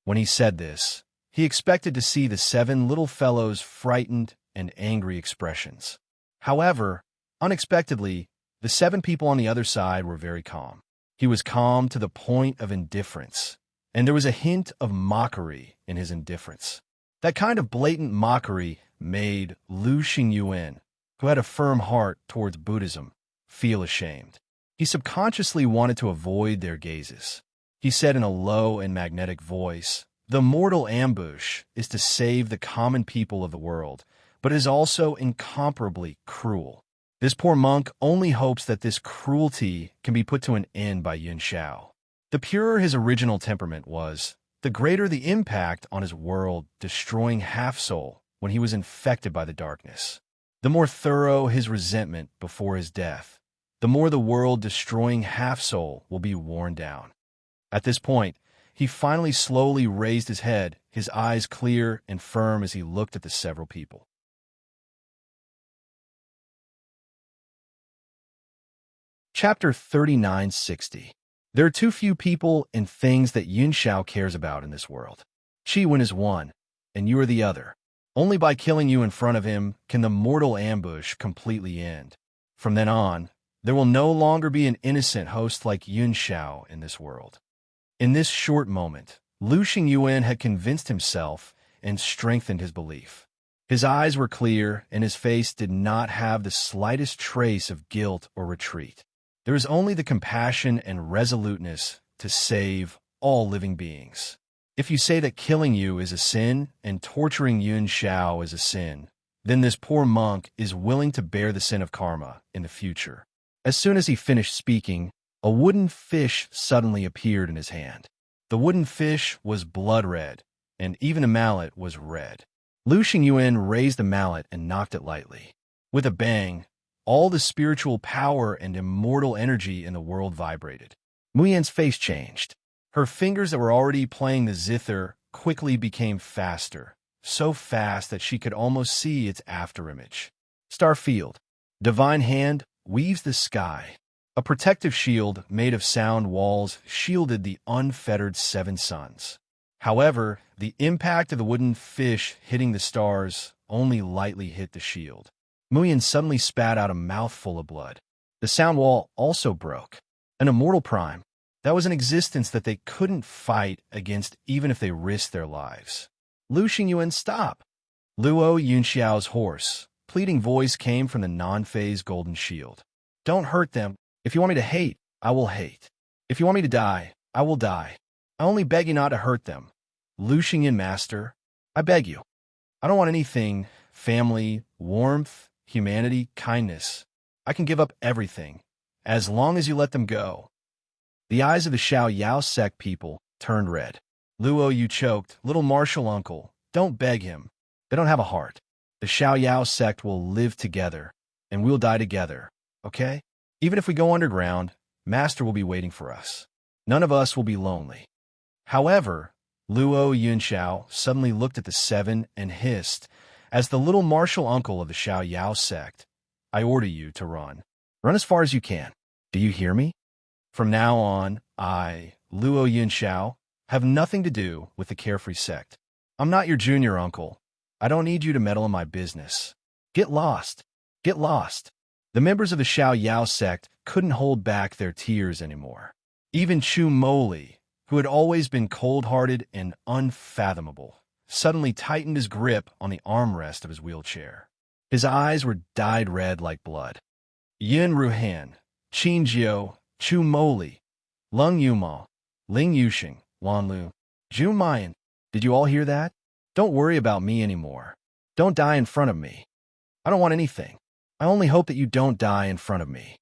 When he said this, he expected to see the 7 little fellows' frightened and angry expressions. However, unexpectedly, the 7 people on the other side were very calm. He was calm to the point of indifference, and there was a hint of mockery in his indifference. That kind of blatant mockery made Lu Xingyuan, who had a firm heart towards Buddhism, feel ashamed. He subconsciously wanted to avoid their gazes. He said in a low and magnetic voice, the mortal ambush is to save the common people of the world, but is also incomparably cruel. This poor monk only hopes that this cruelty can be put to an end by Yunxiao. The purer his original temperament was, the greater the impact on his world, destroying half-soul when he was infected by the darkness. The more thorough his resentment before his death, the more the world destroying half-soul will be worn down. At this point, he finally slowly raised his head, his eyes clear and firm as he looked at the several people. Chapter 39:60. There are too few people and things that Yunxiao cares about in this world. Chiwon is one, and you are the other. Only by killing you in front of him can the mortal ambush completely end. From then on, there will no longer be an innocent host like Yun Xiao in this world. In this short moment, Lu Xingyuan had convinced himself and strengthened his belief. His eyes were clear, and his face did not have the slightest trace of guilt or retreat. There was only the compassion and resoluteness to save all living beings. If you say that killing you is a sin and torturing Yun Xiao is a sin, then this poor monk is willing to bear the sin of karma in the future. As soon as he finished speaking, a wooden fish suddenly appeared in his hand. The wooden fish was blood red, and even the mallet was red. Lu Xingyuan raised the mallet and knocked it lightly. With a bang, all the spiritual power and immortal energy in the world vibrated. Mu Yan's face changed. Her fingers that were already playing the zither quickly became faster, so fast that she could almost see its afterimage. Starfield. Divine hand weaves the sky. A protective shield made of sound walls shielded the unfettered seven suns. However, the impact of the wooden fish hitting the stars only lightly hit the shield. Mu Yan suddenly spat out a mouthful of blood. The sound wall also broke. An immortal prime. That was an existence that they couldn't fight against even if they risked their lives. Lu Xingyuan, stop! Luo Yunxiao's hoarse, pleading voice came from the non-phase golden shield. Don't hurt them. If you want me to hate, I will hate. If you want me to die, I will die. I only beg you not to hurt them. Lu Xingyan, master, I beg you. I don't want anything, family, warmth, humanity, kindness. I can give up everything, as long as you let them go. The eyes of the Xiao Yao sect people turned red. Luo, you choked. Little martial uncle, don't beg him. They don't have a heart. The Xiao Yao sect will live together, and we'll die together, okay? Even if we go underground, Master will be waiting for us. None of us will be lonely. However, Luo Yunxiao suddenly looked at the seven and hissed, as the little martial uncle of the Xiao Yao sect, I order you to run. Run as far as you can. Do you hear me? From now on, I, Luo Yunxiao, have nothing to do with the Carefree sect. I'm not your junior uncle. I don't need you to meddle in my business. Get lost. Get lost. The members of the Xiao Yao sect couldn't hold back their tears anymore. Even Chu Moli, who had always been cold-hearted and unfathomable, suddenly tightened his grip on the armrest of his wheelchair. His eyes were dyed red like blood. Yin Ruhan, Qin Jiao, Chu Moli, Lung Yumao, Ling Yuxing, Wan Lu, Jun Mayan, did you all hear that? Don't worry about me anymore. Don't die in front of me. I don't want anything. I only hope that you don't die in front of me.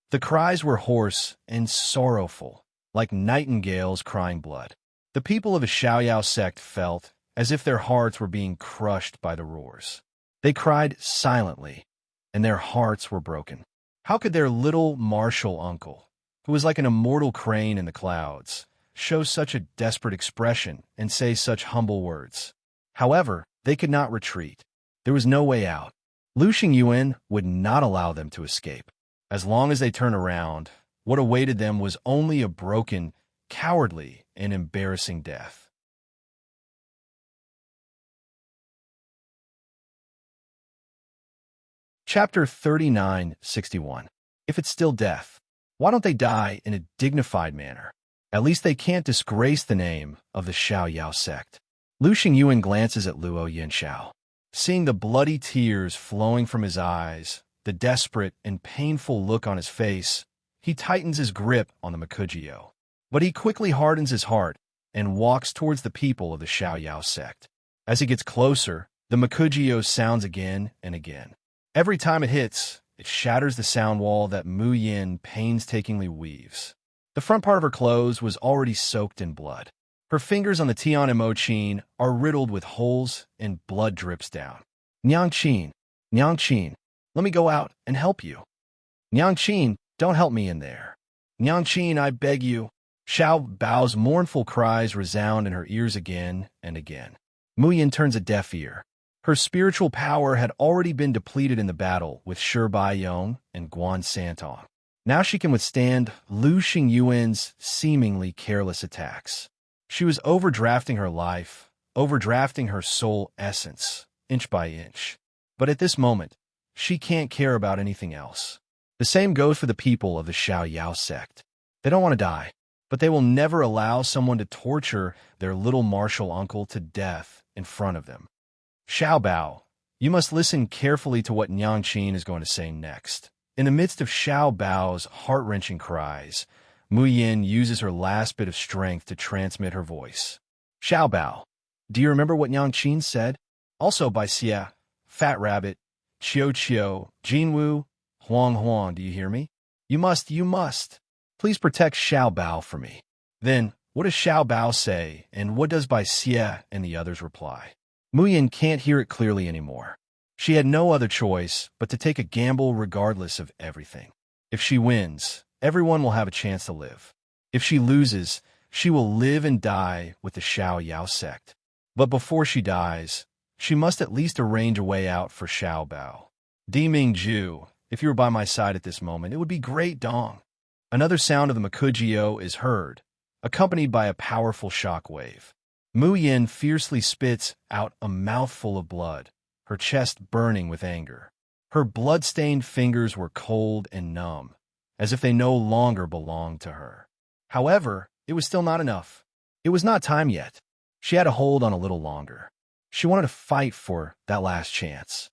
The cries were hoarse and sorrowful, like nightingales crying blood. The people of the Xiaoyao sect felt as if their hearts were being crushed by the roars. They cried silently, and their hearts were broken. How could their little martial uncle, who was like an immortal crane in the clouds, show such a desperate expression and say such humble words? However, they could not retreat. There was no way out. Lu Xingyuan would not allow them to escape. As long as they turned around, what awaited them was only a broken, cowardly, and embarrassing death. Chapter 3961. If it's still death, why don't they die in a dignified manner? At least they can't disgrace the name of the Xiao Yao sect. Lu Xingyuan glances at Luo Yunxiao. Seeing the bloody tears flowing from his eyes, the desperate and painful look on his face, he tightens his grip on the Makujio. But he quickly hardens his heart and walks towards the people of the Xiao Yao sect. As he gets closer, the Makujio sounds again and again. Every time it hits, it shatters the sound wall that Mu Yin painstakingly weaves. The front part of her clothes was already soaked in blood. Her fingers on the Tian and Mo Qin are riddled with holes and blood drips down. Nyang Qin, let me go out and help you. Nyang Qin, don't help me in there. Nyang Qin, I beg you. Xiao Bao's mournful cries resound in her ears again and again. Mu Yin turns a deaf ear. Her spiritual power had already been depleted in the battle with Shi Baiyong and Guan Santong. Now she can withstand Lu Xingyuan's seemingly careless attacks. She was overdrafting her life, overdrafting her soul essence, inch by inch. But at this moment, she can't care about anything else. The same goes for the people of the Xiao Yao sect. They don't want to die, but they will never allow someone to torture their little martial uncle to death in front of them. Xiao Bao, you must listen carefully to what Nyang Qin is going to say next. In the midst of Xiao Bao's heart-wrenching cries, Mu Yin uses her last bit of strength to transmit her voice. Xiao Bao, do you remember what Nyang Qin said? Also by Xia, Fat Rabbit, Qiu Qiu, Jinwu, Huang Huang, do you hear me? You must. Please protect Xiao Bao for me. Then, what does Xiao Bao say, and what does Bai Xie and the others reply? Mu Yin can't hear it clearly anymore. She had no other choice but to take a gamble regardless of everything. If she wins, everyone will have a chance to live. If she loses, she will live and die with the Xiao Yao sect. But before she dies, she must at least arrange a way out for Xiao Bao. Di Mingju, if you were by my side at this moment, it would be great, Dong. Another sound of the Makujio is heard, accompanied by a powerful shock wave. Mu Yin fiercely spits out a mouthful of blood, her chest burning with anger. Her blood-stained fingers were cold and numb, as if they no longer belonged to her. However, it was still not enough. It was not time yet. She had to hold on a little longer. She wanted to fight for that last chance.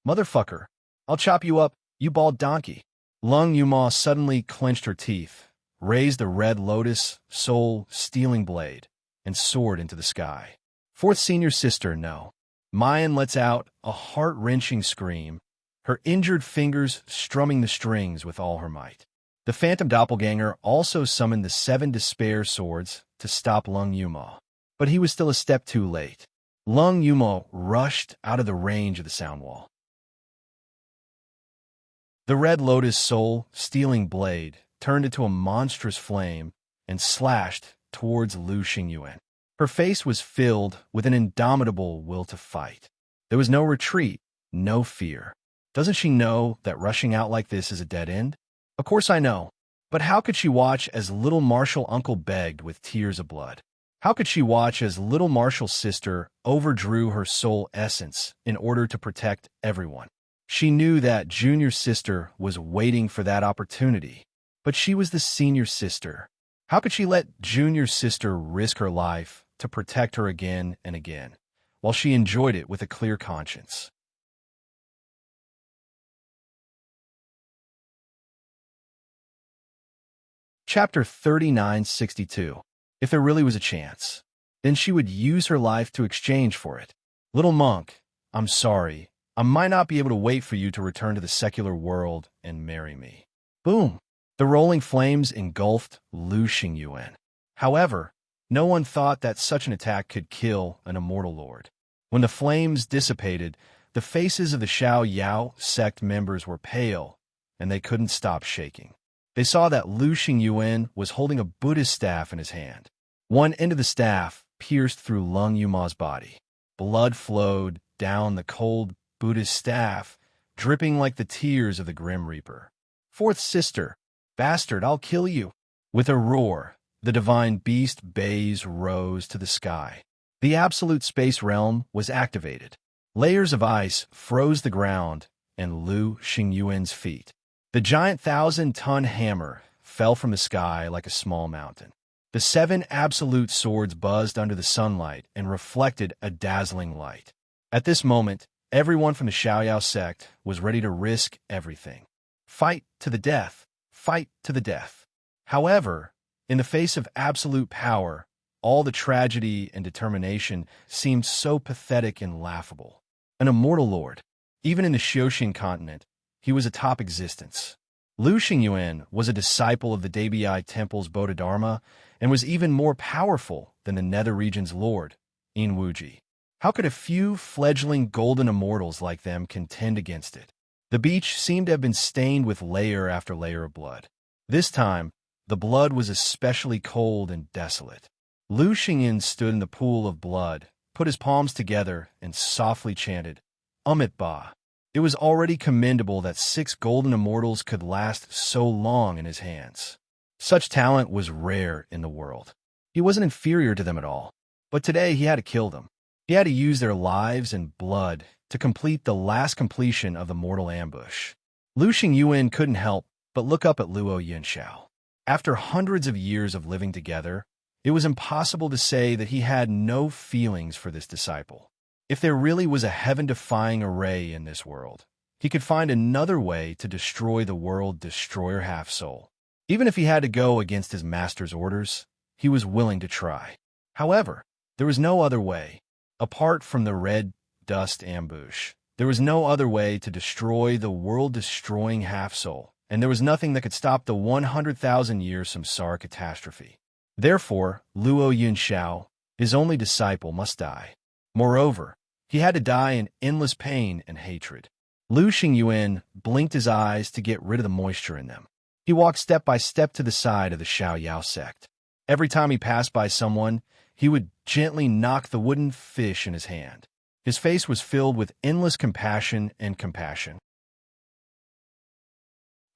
Motherfucker, I'll chop you up, you bald donkey. Lung Yuma suddenly clenched her teeth, raised a red lotus, soul-stealing blade, and soared into the sky. Fourth senior sister, no. Mayan lets out a heart-wrenching scream, her injured fingers strumming the strings with all her might. The phantom doppelganger also summoned the 7 despair swords to stop Lung Yuma, but he was still a step too late. Lung Yuma rushed out of the range of the sound wall. The red lotus soul-stealing blade turned into a monstrous flame and slashed towards Lu Xingyuan. Her face was filled with an indomitable will to fight. There was no retreat, no fear. Doesn't she know that rushing out like this is a dead end? Of course I know. But how could she watch as little Marshall uncle begged with tears of blood? How could she watch as little Marshall's sister overdrew her soul essence in order to protect everyone? She knew that junior sister was waiting for that opportunity, but she was the senior sister. How could she let junior sister risk her life to protect her again and again, while she enjoyed it with a clear conscience? Chapter 3962. If there really was a chance, then she would use her life to exchange for it. Little monk, I'm sorry. I might not be able to wait for you to return to the secular world and marry me. Boom! The rolling flames engulfed Lu Xingyuan. However, no one thought that such an attack could kill an immortal lord. When the flames dissipated, the faces of the Xiao Yao sect members were pale, and they couldn't stop shaking. They saw that Lu Xingyuan was holding a Buddhist staff in his hand. One end of the staff pierced through Lung Yuma's body. Blood flowed down the cold Buddhist staff, dripping like the tears of the Grim Reaper. Fourth sister, bastard, I'll kill you. With a roar, the divine beast bays rose to the sky. The absolute space realm was activated. Layers of ice froze the ground and Lu Xingyuan's feet. The giant 1,000-ton hammer fell from the sky like a small mountain. The 7 absolute swords buzzed under the sunlight and reflected a dazzling light. At this moment, everyone from the Xiaoyao sect was ready to risk everything. Fight to the death. Fight to the death. However, in the face of absolute power, all the tragedy and determination seemed so pathetic and laughable. An immortal lord. Even in the Xiuxian continent, he was a top existence. Lu Xingyuan was a disciple of the Dabi Temple's Bodhidharma and was even more powerful than the Nether Region's lord, In Wuji. How could a few fledgling golden immortals like them contend against it? The beach seemed to have been stained with layer after layer of blood. This time, the blood was especially cold and desolate. Lu Xingyin stood in the pool of blood, put his palms together, and softly chanted, Amit Ba. It was already commendable that 6 golden immortals could last so long in his hands. Such talent was rare in the world. He wasn't inferior to them at all, but today he had to kill them. He had to use their lives and blood to complete the last completion of the mortal ambush. Lu Xingyuan couldn't help but look up at Luo Yunxiao. After hundreds of years of living together, it was impossible to say that he had no feelings for this disciple. If there really was a heaven-defying array in this world, he could find another way to destroy the world destroyer half-soul. Even if he had to go against his master's orders, he was willing to try. However, there was no other way. Apart from the red dust ambush, there was no other way to destroy the world-destroying half-soul, and there was nothing that could stop the 100,000-year samsara catastrophe. Therefore, Luo Yunxiao, his only disciple, must die. Moreover, he had to die in endless pain and hatred. Lu Xingyuan blinked his eyes to get rid of the moisture in them. He walked step by step to the side of the Xiaoyao sect. Every time he passed by someone, he would gently knock the wooden fish in his hand. His face was filled with endless compassion and compassion.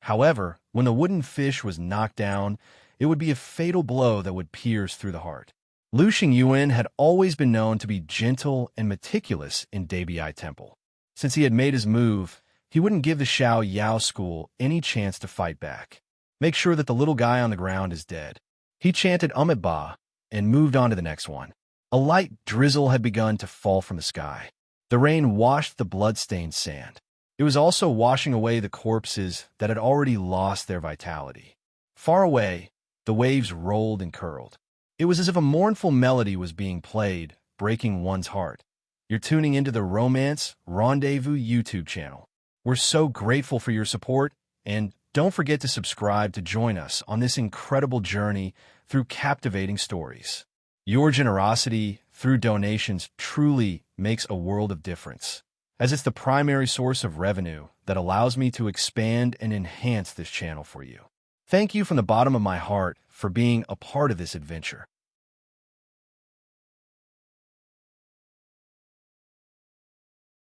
However, when the wooden fish was knocked down, it would be a fatal blow that would pierce through the heart. Lu Xingyuan had always been known to be gentle and meticulous in Debiai Temple. Since he had made his move, he wouldn't give the Xiaoyao school any chance to fight back. Make sure that the little guy on the ground is dead. He chanted Ba and moved on to the next one. A light drizzle had begun to fall from the sky. The rain washed the blood-stained sand. It was also washing away the corpses that had already lost their vitality. Far away, the waves rolled and curled. It was as if a mournful melody was being played, breaking one's heart. You're tuning into the Romance Rendezvous YouTube channel. We're so grateful for your support, and don't forget to subscribe to join us on this incredible journey through captivating stories. Your generosity through donations truly makes a world of difference, as it's the primary source of revenue that allows me to expand and enhance this channel for you. Thank you from the bottom of my heart for being a part of this adventure.